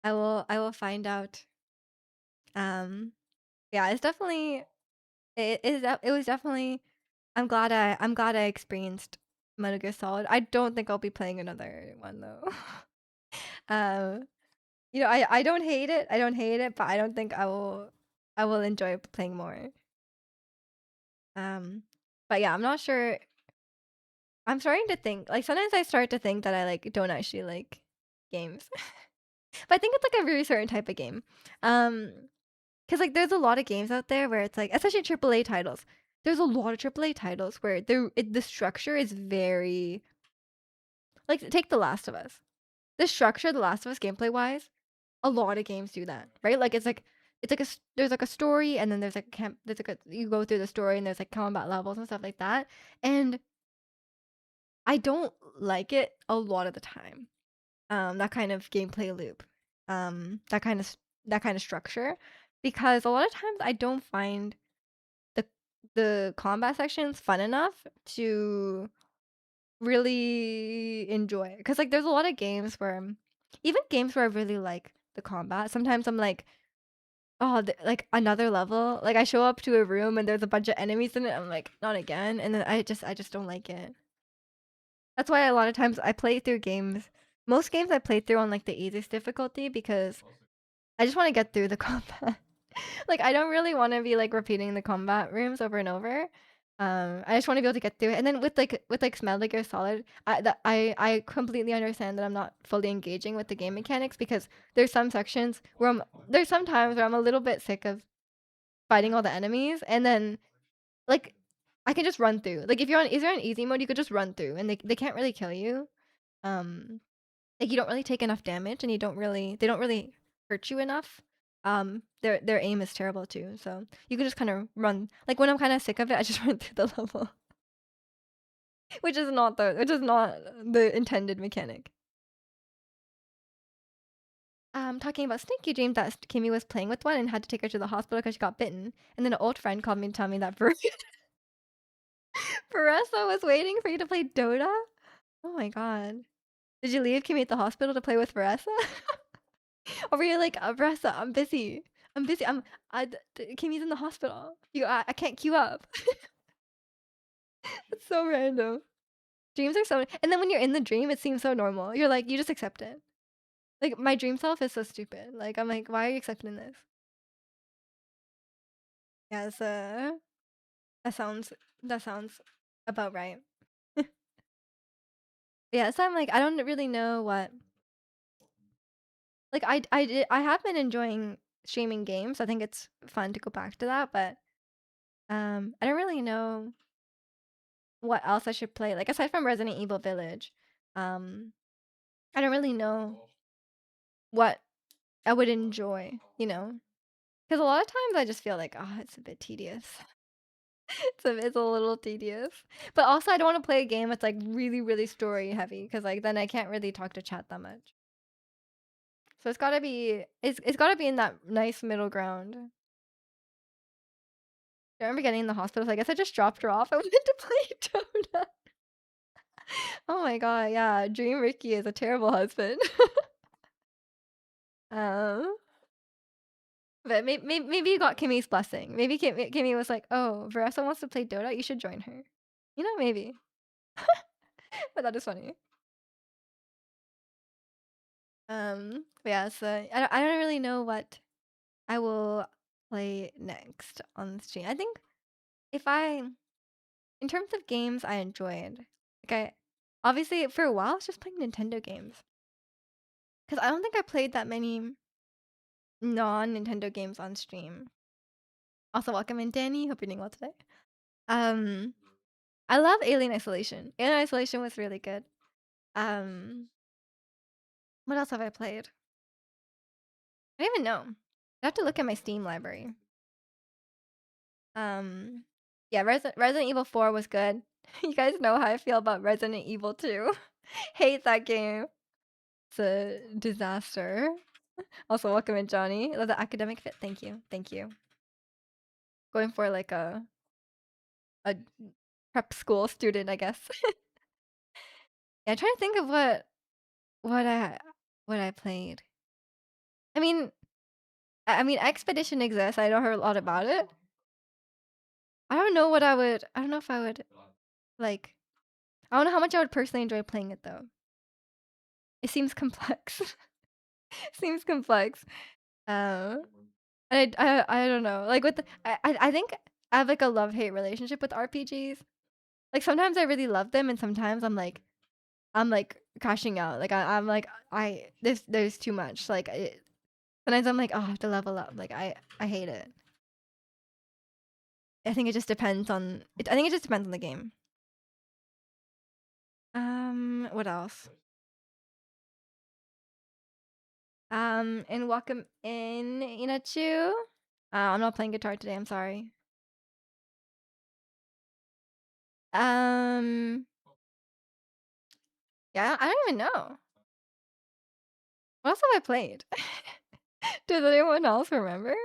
I will find out. Um, yeah, it's definitely it was definitely I'm glad I experienced Metal Gear Solid. I don't think I'll be playing another one though. Um, I don't hate it. I don't hate it, but I don't think I will enjoy playing more. Um, but yeah, I'm not sure. I'm starting to think like sometimes I start to think that I like don't actually like games. But I think it's like a very certain type of game. Um, because like there's a lot of games out there where it's like especially AAA titles. There's a lot of AAA titles where the structure is very like take The Last of Us. The structure of The Last of Us gameplay wise, a lot of games do that, right? Like there's like a story and then there's like there's like a you go through the story and there's like combat levels and stuff like that. And I don't like it a lot of the time. That kind of gameplay loop, that kind of that kind of structure, because a lot of times I don't find the combat sections fun enough to really enjoy it. Because like there's a lot of games where even games where I really like the combat, sometimes I'm like, oh, like another level. Like I show up to a room and there's a bunch of enemies in it. I'm like, not again, and then I just don't like it. That's why a lot of times I play through games. Most games I play through on like the easiest difficulty because I just want to get through the combat. Like I don't really want to be like repeating the combat rooms over and over. I just want to be able to get through it. And then with like Metal Gear Solid, I completely understand that I'm not fully engaging with the game mechanics because there's some sections where there's some times where I'm a little bit sick of fighting all the enemies, and then like I can just run through. Like if you're on easy mode, you could just run through, and they can't really kill you. Um, like you don't really take enough damage, and they don't really hurt you enough. Their aim is terrible too, so you can just kind of run. Like when I'm kind of sick of it, I just run through the level, which is not the intended mechanic. Talking about stinky dreams that Kimmy was playing with one and had to take her to the hospital because she got bitten, and then an old friend called me to tell me that Baressa was waiting for you to play Dota. Oh my god. Did you leave Kimmy at the hospital to play with Baressa? Or were you like, Baressa, I'm busy. I'm busy. Kimmy's in the hospital. I can't queue up. It's so random. Dreams are so, and then when you're in the dream, it seems so normal. You're like, you just accept it. Like my dream self is so stupid. Like I'm like, why are you accepting this? Yeah, that sounds that sounds about right. Yeah, so I'm like, I don't really know what. Like I have been enjoying streaming games. I think it's fun to go back to that, but I don't really know what else I should play. Like aside from Resident Evil Village, um, I don't really know what I would enjoy. Because a lot of times I just feel like, oh, it's a bit tedious. It's a little tedious. But also, I don't want to play a game that's like really, really story heavy because like then I can't really talk to chat that much. So it's gotta be in that nice middle ground. I remember getting in the hospital. So I guess I just dropped her off. I went to play Dota. Oh my god, yeah. Dream Ricky is a terrible husband. um, but maybe you got Kimmy's blessing. Maybe Kimmy was like, "Oh, Veressa wants to play Dota. You should join her." Maybe. But that is funny. But yeah. So I don't really know what I will play next on the stream. I think if I in terms of games I enjoyed, like I obviously for a while I was just playing Nintendo games because I don't think I played that many non-Nintendo games on stream. Also, welcome in, Danny. Hope you're doing well today. Um, I love Alien Isolation. Alien Isolation was really good. Um, what else have I played? I don't even know. I have to look at my Steam library. Um, yeah, Resident Evil 4 was good. You guys know how I feel about Resident Evil 2. Hate that game. It's a disaster. Also, welcome in, Johnny. Love the academic fit. Thank you. Thank you. Going for like a prep school student, I guess. Yeah, I'm trying to think of what I what I played. I mean, I mean, Expedition exists. I don't heard a lot about it. I don't know what I would. I don't know if I would like. I don't know how much I would personally enjoy playing it though. It seems complex. Seems complex. Um, I don't know. Like with I think I have like a love hate relationship with RPGs. Like sometimes I really love them, and sometimes I'm like crashing out. Like I'm like there's too much. Like sometimes I'm like, oh, I have to level up. Like I hate it. I think it just depends on it. I think it just depends on the game. What else? And welcome in, Inachu. I'm not playing guitar today. I'm sorry. Um, yeah, I don't even know. What else have I played? Does anyone else remember?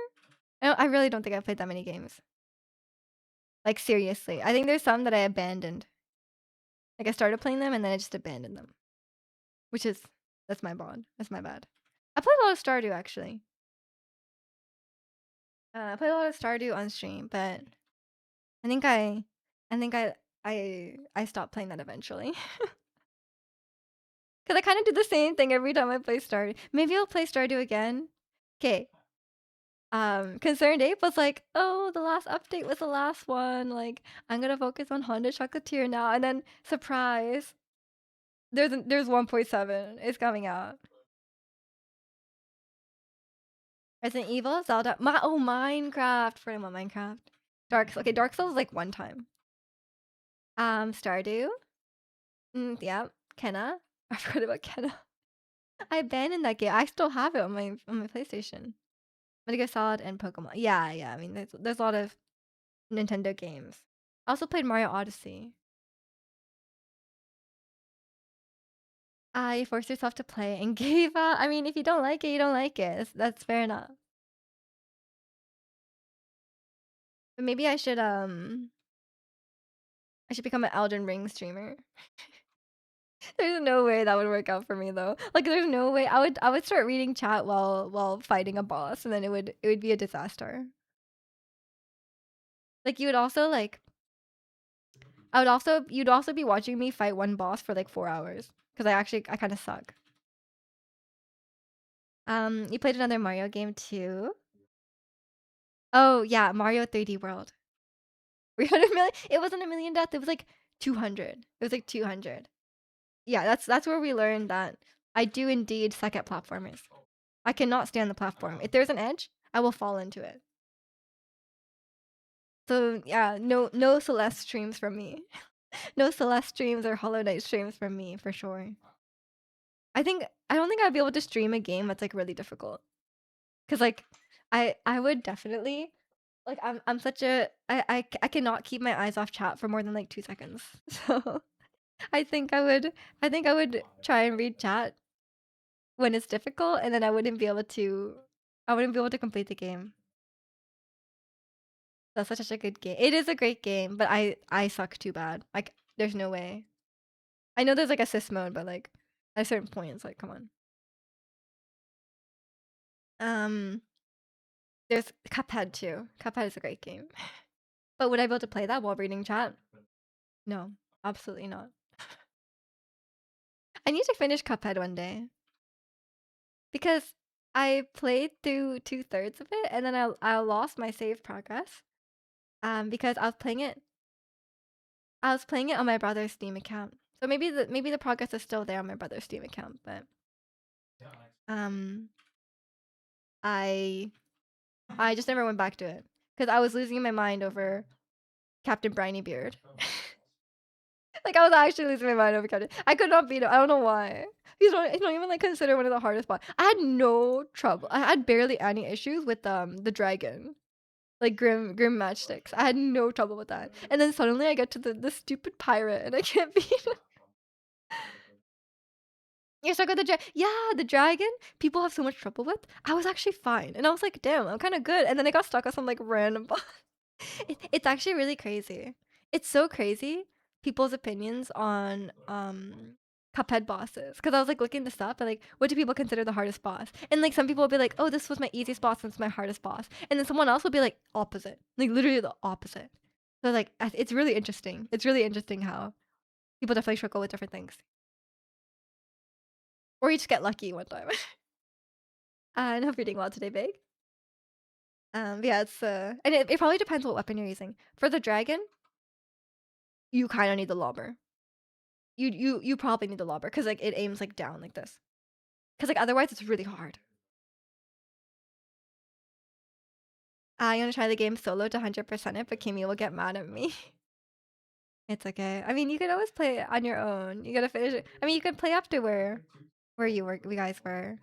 I really don't think I've played that many games. Like seriously, I think there's some that I abandoned. Like I started playing them and then I just abandoned them, which is that's my bad. That's my bad. I played a lot of Stardew actually. I played a lot of Stardew on stream, but I think I think I stopped playing that eventually. Cause I kind of do the same thing every time I play Stardew. Maybe I'll play Stardew again. Okay. Concerned Ape was like, oh, the last update was the last one. Like, I'm gonna focus on Honda Chocolatier now. And then surprise, there's 1.7. It's coming out. Resident Evil, Zelda, Minecraft. Forgot about Minecraft. Dark Souls like one time. Stardew. Yeah, Kenna. I forgot about Kenna. I abandoned that game. I still have it on my PlayStation. Metal Gear Solid and Pokemon. Yeah, yeah. I mean, there's a lot of Nintendo games. I also played Mario Odyssey. You forced yourself to play and gave up. I mean, if you don't like it, you don't like it. That's fair enough. But maybe I should become an Elden Ring streamer. There's no way that would work out for me though. Like there's no way I would start reading chat while fighting a boss and then it would be a disaster. Like you would also like you'd also be watching me fight one boss for like 4 hours because I kind of suck. You played another Mario game too? Oh yeah, Mario 3D World. 300 million? It wasn't a million death. It was like 200. It was like 200. Yeah, that's where we learned that I do indeed suck at platformers. I cannot stand the platform. If there's an edge, I will fall into it. So yeah, no Celeste streams from me. No Celeste streams or Hollow Knight streams from me for sure. I don't think I'd be able to stream a game that's like really difficult. Cause like I would definitely like I'm such a I cannot keep my eyes off chat for more than like 2 seconds. So I think I would try and read chat when it's difficult and then I wouldn't be able to complete the game. That's such a good game. It is a great game, but I suck too bad. Like there's no way. I know there's like assist mode, but like at a certain point it's like come on. Um there's Cuphead too. Cuphead is a great game. But would I be able to play that while reading chat? No, absolutely not. I need to finish Cuphead one day because I played through 2/3 of it and then I lost my save progress. Because I was playing it on my brother's Steam account. So maybe the progress is still there on my brother's Steam account, but um I I just never went back to it because I was losing my mind over Captain Briny Beard. Like I was actually losing my mind over Captain. I could not beat him. I don't know why. He's not even like considered one of the hardest boss. I had no trouble. I had barely any issues with the dragon. Like Grim Matchsticks. I had no trouble with that. And then suddenly I get to the stupid pirate and I can't beat him. You're stuck with yeah, the dragon people have so much trouble with. I was actually fine. And I was like, damn, I'm kind of good. And then I got stuck on some like random boss. It's actually really crazy. It's so crazy, people's opinions on, Cuphead bosses. Because I was, like, looking this up and, like, what do people consider the hardest boss? And, like, some people will be like, "Oh, this was my easiest boss, and it's my hardest boss." And then someone else will be like, opposite. Like, literally the opposite. So, like, it's really interesting. It's really interesting how people definitely struggle with different things. Or you just get lucky one time. And I hope you're doing well today, Big. Yeah, and it probably depends what weapon you're using. For the dragon, you kinda need the lobber. You probably need the lobber because like, it aims, like, down like this. Because like, otherwise, it's really hard. I'm gonna try the game solo to 100% it, but Kimmy will get mad at me. It's okay. I mean, you can always play it on your own. You gotta finish it. I mean, you can play up to where you guys were.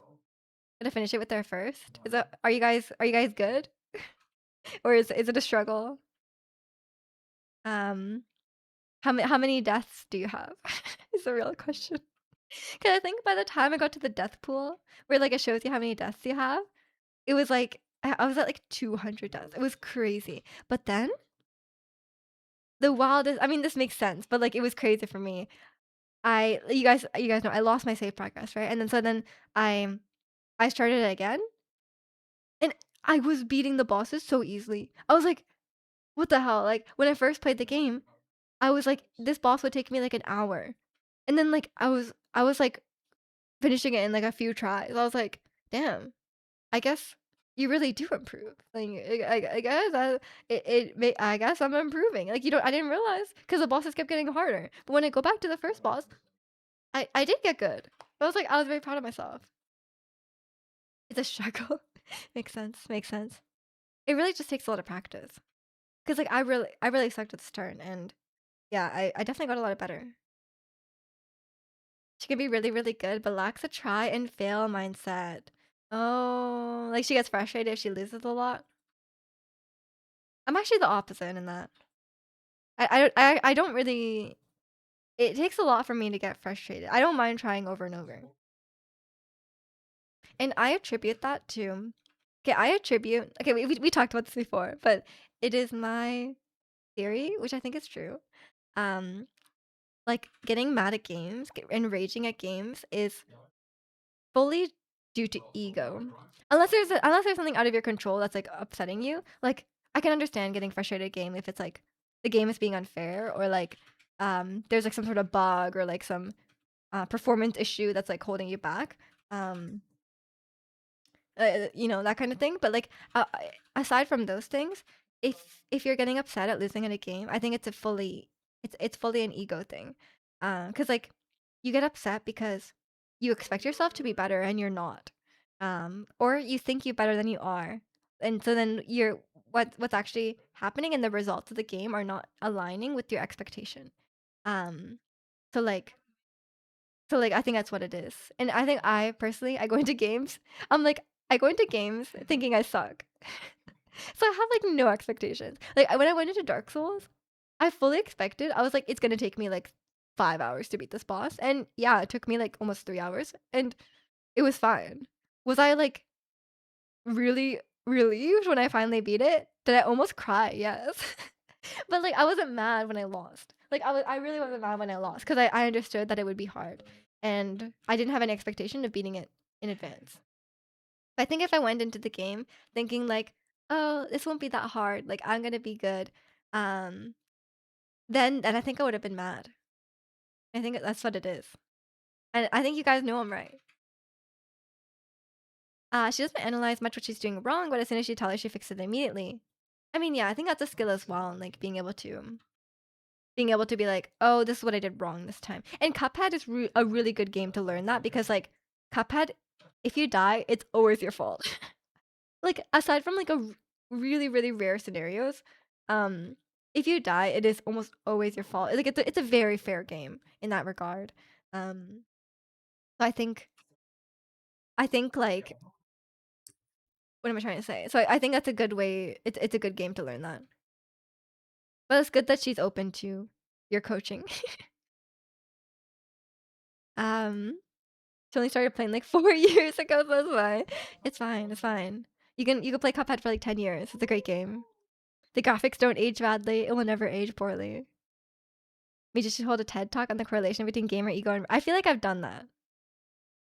Gonna finish it with her first? Are you guys good? Or is it a struggle? Um, how many deaths do you have? Is the real question. 'Cause I think by the time I got to the death pool, where, like, it shows you how many deaths you have, it was, like I was at, like, 200 deaths. It was crazy. But then, the wildest I mean, this makes sense, but, like, it was crazy for me. You guys know I lost my save progress, right? And then I I started it again, and I was beating the bosses so easily. I was like, "What the hell?" Like, when I first played the game, I was like, "This boss would take me, like, an hour." And then, like, I was, like, finishing it in, like, a few tries. I was like, "Damn." I guess you really do improve. Like, I guess I guess I'm improving. Like, I didn't realize because the bosses kept getting harder. But when I go back to the first boss, I did get good. I was very proud of myself. It's a struggle. Makes sense, makes sense. It really just takes a lot of practice. Cause like, I really sucked at the start, and yeah, I definitely got a lot better. She can be really, really good, but lacks a try and fail mindset. Oh, like, she gets frustrated if she loses a lot? I'm actually the opposite in that. I don't really it takes a lot for me to get frustrated. I don't mind trying over and over. And I attribute that to okay, we talked about this before, but it is my theory, which I think is true. Um, like, getting mad at games, and raging at games is fully due to ego. Unless there's something out of your control that's, like, upsetting you. Like, I can understand getting frustrated at a game if it's, like, the game is being unfair or, like, there's, like, some sort of bug or, like, some, performance issue that's, like, holding you back. Um, that kind of thing. But, like, aside from those things, if you're getting upset at losing at a game, I think it's fully an ego thing. 'Cause, like, you get upset because you expect yourself to be better and you're not. Or you think you're better than you are. And so then what's actually happening and the results of the game are not aligning with your expectation. Um, so like I think that's what it is. And I think I personally I go into games, I'm like I go into games thinking I suck. So I have like no expectations. Like when I went into Dark Souls, I fully expected I was like it's gonna take me like 5 hours to beat this boss. And yeah, it took me like almost 3 hours and it was fine. Was I like really relieved when I finally beat it? Did I almost cry? Yes. But like I wasn't mad when I lost. Like I really wasn't mad when I lost because I understood that it would be hard. And I didn't have any expectation of beating it in advance. But I think if I went into the game thinking like, "Oh, this won't be that hard. Like I'm gonna be good," um, then I think I would have been mad. I think that's what it is. And I think you guys know I'm right. She doesn't analyze much what she's doing wrong, but as soon as you tell her, she fixes it immediately. I mean, yeah, I think that's a skill as well, and like being able to be like, "Oh, this is what I did wrong this time." And Cuphead is a really good game to learn that because like Cuphead, if you die, it's always your fault. Like aside from like really really rare scenarios, um, if you die, it is almost always your fault. Like it's a very fair game in that regard. Um, so I think like what am I trying to say? So I think that's a good way. It's a good game to learn that. But it's good that she's open to your coaching. um, she only started playing like 4 years ago, so it's fine. It's fine. It's fine. You can play Cuphead for like 10 years. It's a great game. The graphics don't age badly. It will never age poorly. we just should hold a TED Talk on the correlation between gamer ego and I feel like I've done that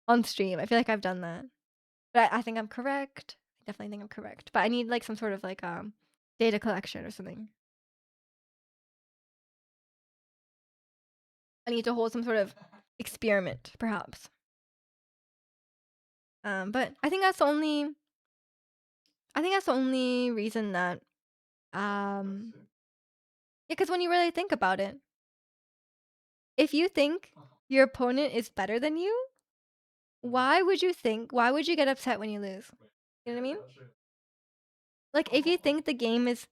on stream. I feel like I've done that. But I think I'm correct. I definitely think I'm correct. But I need like some sort of like data collection or something. I need to hold some sort of experiment, perhaps. But I think that's the only reason that yeah, because when you really think about it, if you think your opponent is better than you, why would you get upset when you lose? You know what I mean? Like if you think the game is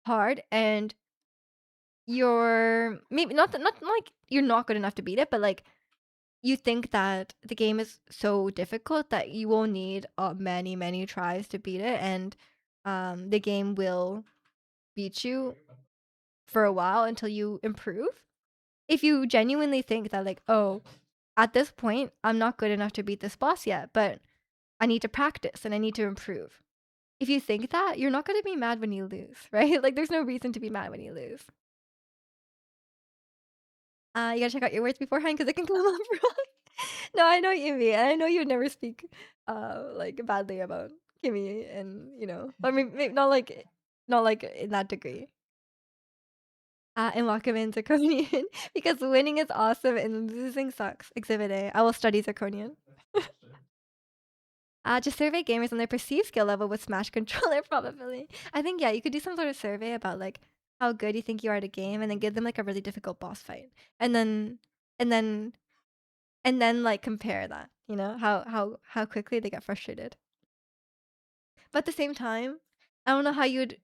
hard and you're maybe not like you're not good enough to beat it, but like you think that the game is so difficult that you will need many tries to beat it, and the game will beat you for a while until you improve. If you genuinely think that like, oh, at this point I'm not good enough to beat this boss yet, but I need to practice and I need to improve. If you think that, you're not going to be mad when you lose, right? Like there's no reason to be mad when you lose. You gotta check out your words beforehand because it can come up wrong. No, I know what you mean. And I know you would never speak like badly about Kimmy, and I mean maybe not like in that degree. And welcome in Zirconian because winning is awesome and losing sucks. Exhibit A. I will study Zirconian. Just survey gamers on their perceived skill level with Smash controller probability. I think yeah, you could do some sort of survey about like how good you think you are at a game, and then give them like a really difficult boss fight, and then and then and then like compare that. You know how quickly they get frustrated. But at the same time, I don't know how you'd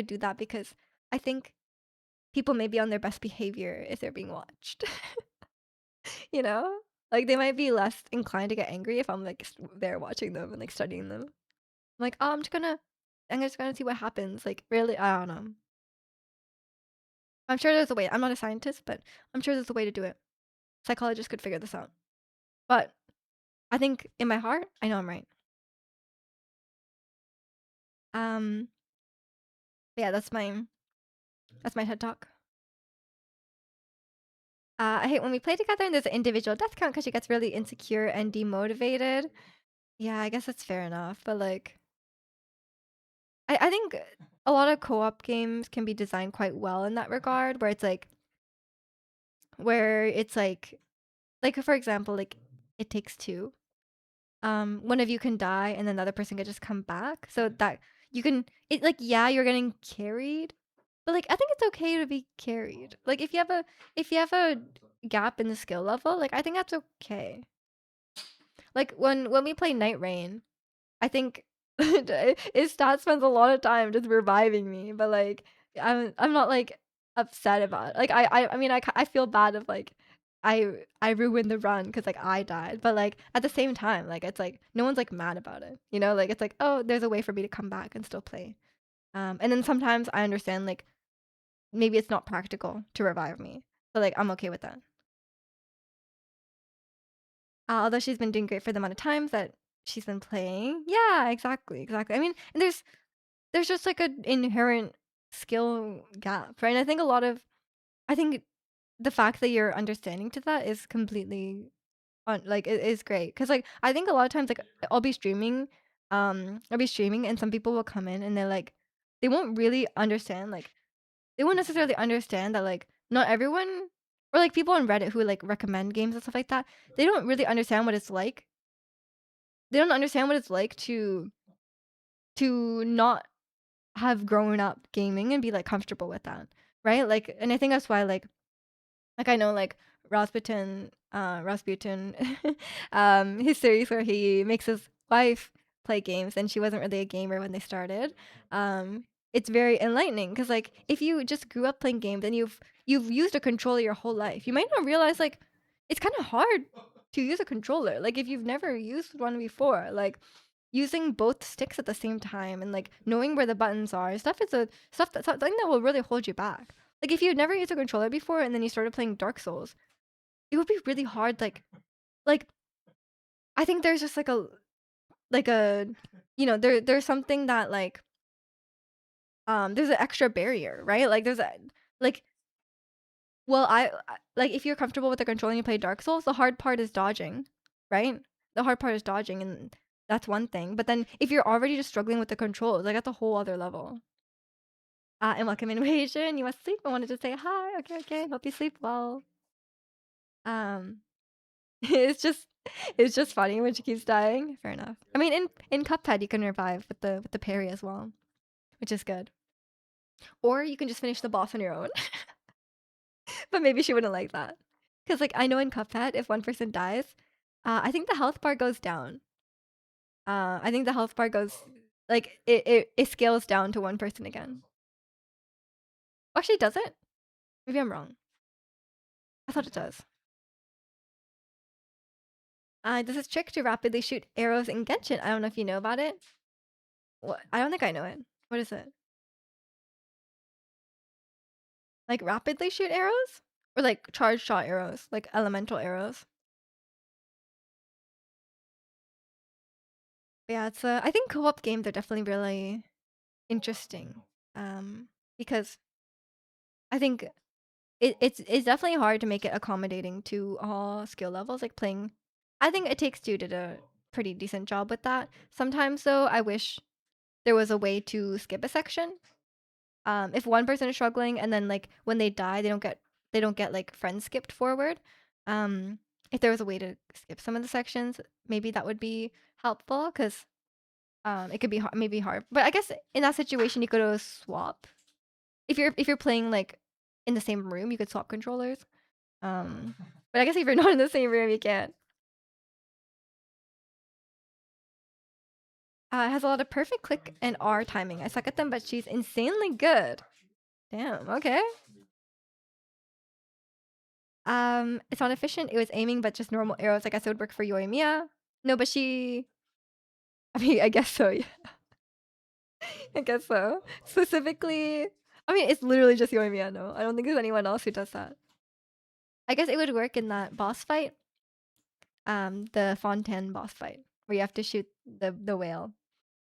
do that because I think people may be on their best behavior if they're being watched. You know? Like they might be less inclined to get angry if I'm like there watching them and like studying them. I'm like, oh, I'm just gonna see what happens. Like really, I don't know. I'm sure there's a way. I'm not a scientist, but I'm sure there's a way to do it. Psychologists could figure this out. But I think in my heart, I know I'm right. Um, yeah, that's my TED talk. I hate when we play together and there's an individual death count because she gets really insecure and demotivated. Yeah, I guess that's fair enough. But like, I think a lot of co-op games can be designed quite well in that regard, where it's like for example, like It Takes Two. One of you can die and then the other person can just come back, so that you can it like yeah, you're getting carried, but like I think it's okay to be carried. Like if you have a gap in the skill level, like I think that's okay. Like when we play Night Rain, I think his stat spends a lot of time just reviving me, but like I'm not like upset about it. Like I mean I feel bad if like I ruined the run because like I died, but like at the same time like it's like no one's like mad about it, you know? Like it's like oh there's a way for me to come back and still play. And then sometimes I understand like maybe it's not practical to revive me, but like I'm okay with that. Although she's been doing great for the amount of times that she's been playing. Yeah, exactly. I mean, and there's just like an inherent skill gap, right? And I think the fact that you're understanding to that is completely on like it is great because like I think a lot of times like I'll be streaming and some people will come in and they're like they won't really understand like they won't necessarily understand that like not everyone or like people on Reddit who like recommend games and stuff like that, they don't really understand what it's like. They don't understand what it's like to not have grown up gaming and be like comfortable with that, right? Like, and I think that's why like I know like Rasputin, his series where he makes his wife play games and she wasn't really a gamer when they started. It's very enlightening because like if you just grew up playing games and you've used a controller your whole life, you might not realize like it's kind of hard to use a controller. Like if you've never used one before, like using both sticks at the same time and like knowing where the buttons are stuff that's something that will really hold you back. Like if you've never used a controller before and then you started playing Dark Souls, it would be really hard. Like I think there's just like a there's something that like there's an extra barrier, right? Like there's a like Well, like, if you're comfortable with the control and you play Dark Souls, the hard part is dodging, right? The hard part is dodging, and that's one thing. But then if you're already just struggling with the controls, like, that's a whole other level. And welcome invasion. You must sleep. I wanted to say hi. Okay, okay. Hope you sleep well. Um, it's just it's just funny when she keeps dying. Fair enough. I mean, in Cuphead, you can revive with the parry as well, which is good. Or you can just finish the boss on your own. But maybe she wouldn't like that. Because, like, I know in Cuphead, if one person dies, I think the health bar goes down. I think the health bar goes, like, it scales down to one person again. Actually, does it? Maybe I'm wrong. I thought it does. This is trick to rapidly shoot arrows in Genshin. I don't know if you know about it. What? I don't think I know it. What is it? Like rapidly shoot arrows? Or like charge shot arrows, like elemental arrows. But yeah, I think co-op games are definitely really interesting. Because I think it's definitely hard to make it accommodating to all skill levels. Like playing, I think It Takes Two did a pretty decent job with that. Sometimes though, I wish there was a way to skip a section. If one person is struggling and then like when they die, they don't get like friends skipped forward. Um, if there was a way to skip some of the sections, maybe that would be helpful because it could be maybe hard. But I guess in that situation, you could swap. If you're playing like in the same room, you could swap controllers. Um, but I guess if you're not in the same room, you can't. It has a lot of perfect click and R timing. I suck at them, but she's insanely good. Damn. Okay. It's not efficient. It was aiming, but just normal arrows. I guess it would work for Yoimiya. No, but she. I mean, I guess so. Yeah, I guess so. Specifically, I mean, it's literally just Yoimiya. No, I don't think there's anyone else who does that. I guess it would work in that boss fight. The Fontaine boss fight where you have to shoot the whale,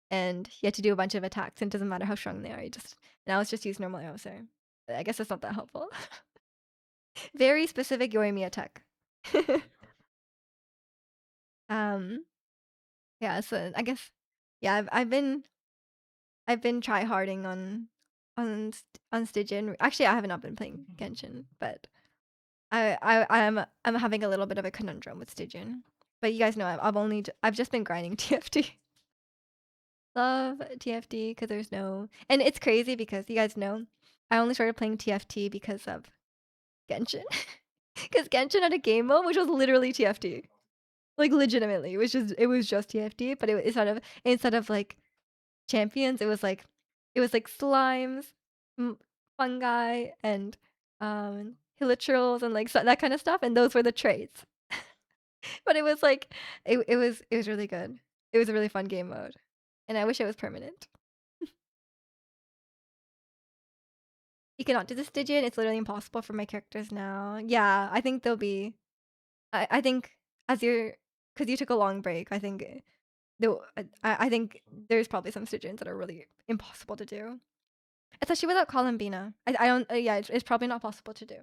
and you have to do a bunch of attacks, and it doesn't matter how strong they are. You just now let's just use normal arrows there. I guess it's not that helpful. Very specific Yoimiya tech. um, yeah. So I guess yeah, I've been try harding on Stygian. Actually, I have not been playing Genshin, but I'm having a little bit of a conundrum with Stygian. But you guys know I've just been grinding TFT. Love TFT because there's no, and it's crazy because you guys know I only started playing TFT because of Genshin. Because Genshin had a game mode which was literally TFT, like legitimately, it was just TFT, but instead of like champions, it was like slimes, fungi, and hilichurls, and like that kind of stuff, and those were the traits. But it was like it was really good. It was a really fun game mode, and I wish it was permanent. You cannot do this Stygian. It's literally impossible for my characters now. Yeah, I think they'll be. I think as you're because you took a long break. I think I think there's probably some Stygians that are really impossible to do. Especially without Columbina. I don't yeah, it's probably not possible to do.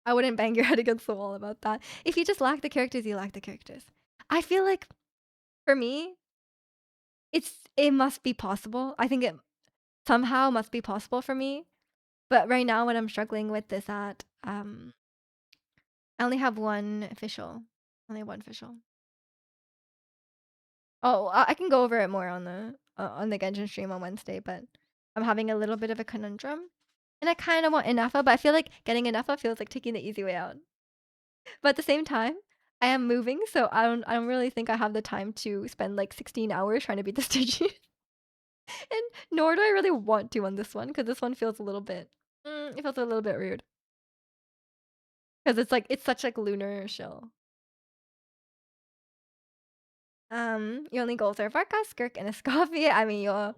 I wouldn't bang your head against the wall about that. If you just lack the characters, you lack the characters. I feel like for me, it must be possible. I think it somehow must be possible for me. But right now what I'm struggling with is that I only have one official. Only one official. Oh, I can go over it more on the Genshin stream on Wednesday, but I'm having a little bit of a conundrum. And I kind of want Inafa, but I feel like getting Inafa feels like taking the easy way out. But at the same time, I am moving, so I don't really think I have the time to spend like 16 hours trying to beat the Stygian. And nor do I really want to on this one, because this one feels a little bit it feels a little bit rude. Because it's such like lunar shell. Your only goals are Varka, Skirk, and Escoffier. I mean,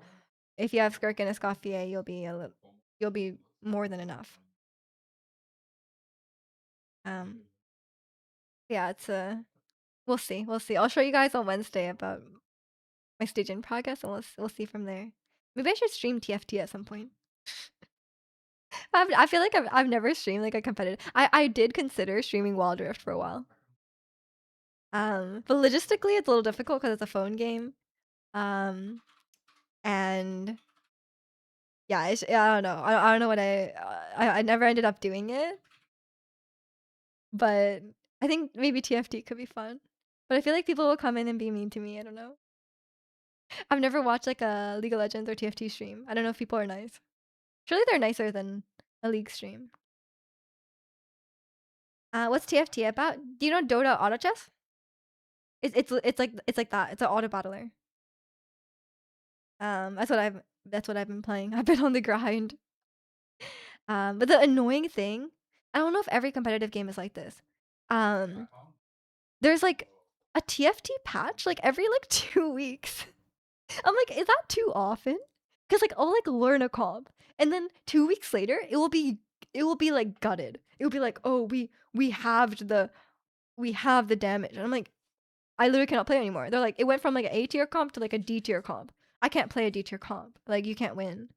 if you have Skirk and Escoffier, you'll be more than enough. Um, yeah, it's a we'll see, we'll see. I'll show you guys on Wednesday about my Stygian progress, and we'll see from there. Maybe I should stream TFT at some point. I feel like I've never streamed like a competitive. I did consider streaming Wild Rift for a while. But logistically it's a little difficult because it's a phone game. Um, and yeah, I don't know. I don't know what I never ended up doing it, but I think maybe TFT could be fun. But I feel like people will come in and be mean to me. I don't know. I've never watched like a League of Legends or TFT stream. I don't know if people are nice. Surely they're nicer than a League stream. What's TFT about? Do you know Dota Auto Chess? It's like that. It's an auto battler. That's what I've been playing. I've been on the grind. But the annoying thing, I don't know if every competitive game is like this. Um, there's like a TFT patch like every like 2 weeks. I'm like, is that too often? Because like I'll like learn a comp, and then 2 weeks later it will be like gutted. It will be like, oh, we have the damage, and I'm like, I literally cannot play anymore. They're like, it went from like an A tier comp to like a D tier comp. I can't play a D tier comp. Like you can't win.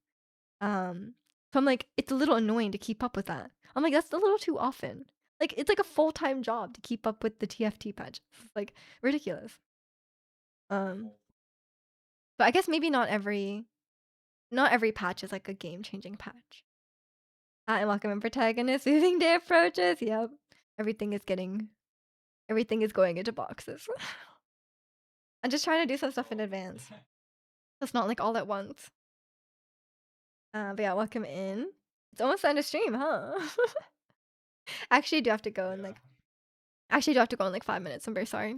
So I'm like, it's a little annoying to keep up with that. I'm like, that's a little too often. Like it's like a full-time job to keep up with the TFT patch. It's like ridiculous. Um, but I guess maybe not every patch is like a game-changing patch. And welcome in protagonist, moving day approaches. Yep. Everything is going into boxes. I'm just trying to do some stuff in advance. It's not like all at once. But yeah, welcome in. It's almost the end of stream, huh? Actually, I do have to go in like 5 minutes. I'm very sorry.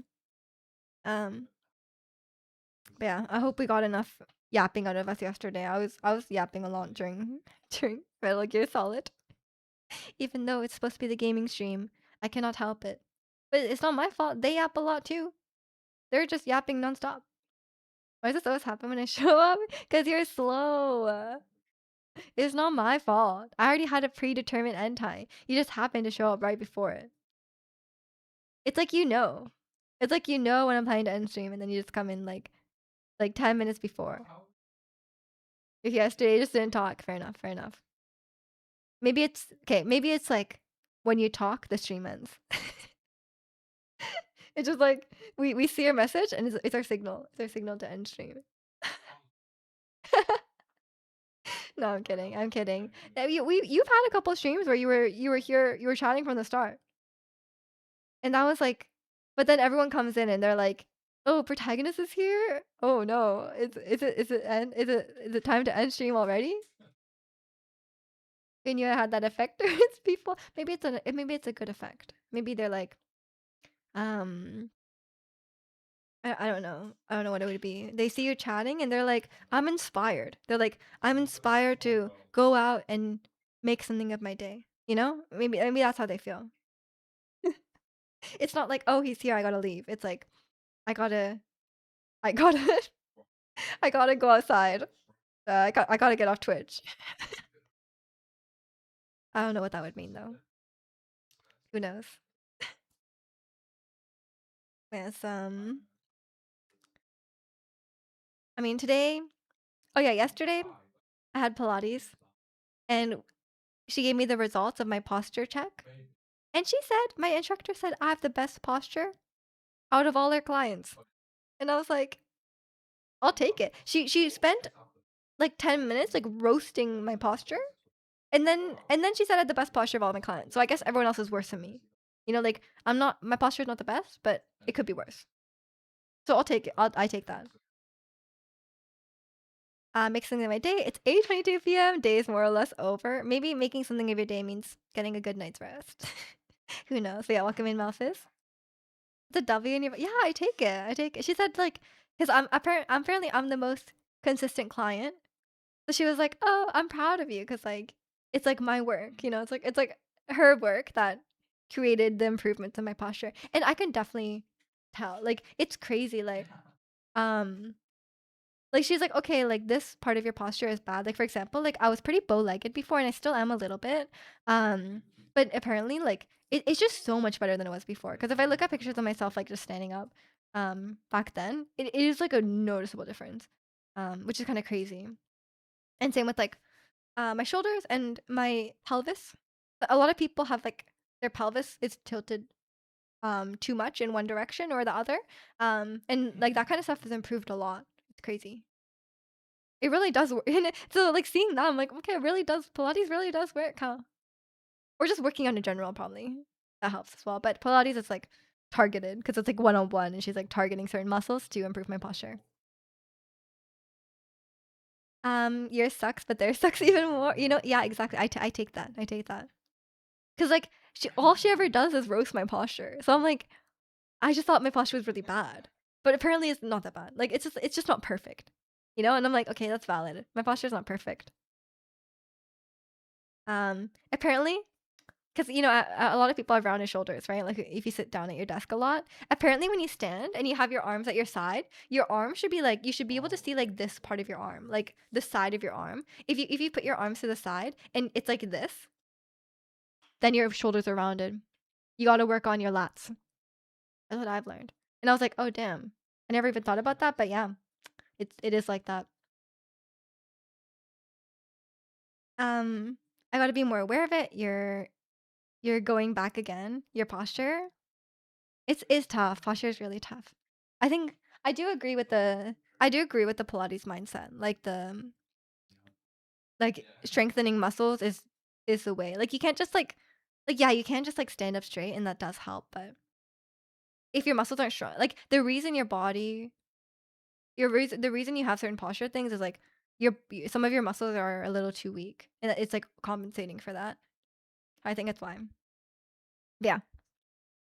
Um, but yeah, I hope we got enough yapping out of us yesterday. I was yapping a lot during during Metal Gear Solid. Even though it's supposed to be the gaming stream, I cannot help it. But it's not my fault. They yap a lot too. They're just yapping nonstop. Why does this always happen when I show up? Because you're slow. It's not my fault. I already had a predetermined end time. You just happened to show up right before it. It's like you know. It's like you know when I'm planning to end stream, and then you just come in like 10 minutes before. If yesterday you just didn't talk, fair enough, fair enough. Maybe it's okay. Maybe it's like when you talk, the stream ends. It's just like we see your message, and it's our signal. It's our signal to end stream. No, I'm kidding. I'm kidding. You've had a couple streams where you were here, you were chatting from the start, and that was like, but then everyone comes in and they're like, "Oh, protagonist is here. Oh no, is it time to end stream already?" And you had that effect towards people. Maybe it's a good effect. Maybe they're like, um, I don't know. I don't know what it would be. They see you chatting and they're like, I'm inspired. They're like, I'm inspired to go out and make something of my day. You know? Maybe that's how they feel. It's not like, oh, he's here, I gotta leave. It's like, I gotta, I gotta, I gotta go outside. I gotta get off Twitch. I don't know what that would mean though. Who knows? Yes. I mean, today. Oh yeah, yesterday I had Pilates, and she gave me the results of my posture check. And my instructor said I have the best posture out of all her clients. And I was like, I'll take it. She spent like 10 minutes like roasting my posture. And then she said I had the best posture of all my clients. So I guess everyone else is worse than me. You know, like my posture is not the best, but it could be worse. So I'll take it. I take that. Make something of my day. It's 8:22 p.m. Day is more or less over. Maybe making something of your day means getting a good night's rest. Who knows? But yeah, welcome in, Malphus. The W in your yeah, I take it. I take it. She said like, because apparently I'm the most consistent client. So she was like, "Oh, I'm proud of you," because like it's like my work, you know. It's like her work that created the improvements in my posture, and I can definitely tell. Like it's crazy. Um, like she's like, okay, like this part of your posture is bad. Like for example, like I was pretty bow-legged before, and I still am a little bit. But apparently, like it's just so much better than it was before. Because if I look at pictures of myself like just standing up, back then, it is like a noticeable difference, which is kind of crazy. And same with like My shoulders and my pelvis. A lot of people have, like, their pelvis is tilted, too much in one direction or the other, and, like, that kinda stuff has improved a lot. It's crazy. It really does work, and so, like, seeing that, I'm like, "Okay, it really does Pilates really does work, huh?" Or just working out in general probably. That helps as well, but Pilates is, like, targeted because it's, like, one-on-one, and she's, like, targeting certain muscles to improve my posture. Yours sucks, but theirs sucks even more, yeah, exactly, I take that, I take that. 'Cause, like, she ever does is roast my posture, so I'm like, I just thought my posture was really bad, but apparently it's not that bad, like, it's just not perfect, and I'm like, "Okay, that's valid. My posture's not perfect." Apparently 'cause, a lot of people have rounded shoulders, right? Like, if you sit down at your desk a lot. Apparently, when you stand and you have your arms at your side, your arm should be, like you should be able to see, like, this part of your arm, like, the side of your arm. If you put your arms to the side and it's like this, then your shoulders are rounded. You gotta work on your lats. That's what I've learned. And I was like, "Oh, damn. I never even thought about that," but yeah, it is like that. I gotta be more aware of it. You're going back again. Your posture, it's tough. Posture is really tough. I think I do agree with the Pilates mindset. Like strengthening muscles is the way. Like you can't just yeah, you can't just like stand up straight and that does help, but if your muscles aren't strong, like the reason you have certain posture things is like some of your muscles are a little too weak and it's like compensating for that. I think that's why. Yeah.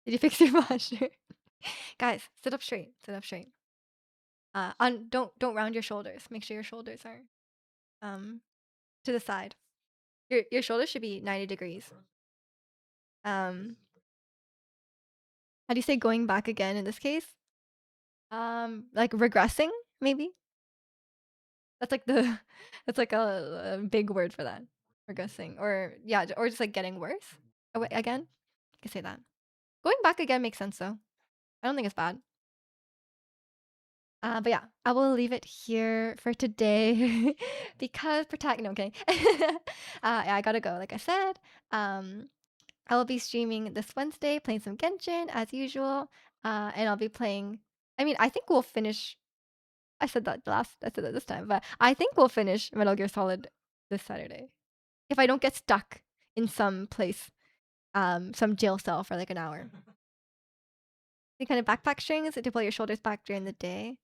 Did you fix your posture? Guys, sit up straight. Sit up straight. Don't round your shoulders. Make sure your shoulders are um to the side. Your shoulders should be 90 degrees. Um, how do you say going back again in this case? Like regressing, maybe? That's like the that's like a big word for that. Regressing. Or yeah, or just like getting worse. Oh, wait, again? You can say that. Going back again makes sense though. I don't think it's bad. But yeah, I will leave it here for today because protect. No, okay. Yeah, I gotta go. Like I said, um, I will be streaming this Wednesday, playing some Genshin as usual. And I'll be playing. I mean, I think we'll finish. I said that this time, but I think we'll finish Metal Gear Solid this Saturday if I don't get stuck in some place, some jail cell for like an hour. The kind of backpack strings to pull your shoulders back during the day.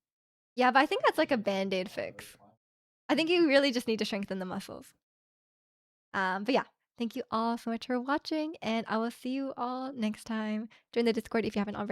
Yeah, but I think that's like a band-aid fix. I think you really just need to strengthen the muscles. But yeah, thank you all so much for watching, and I will see you all next time. Join the Discord if you haven't already.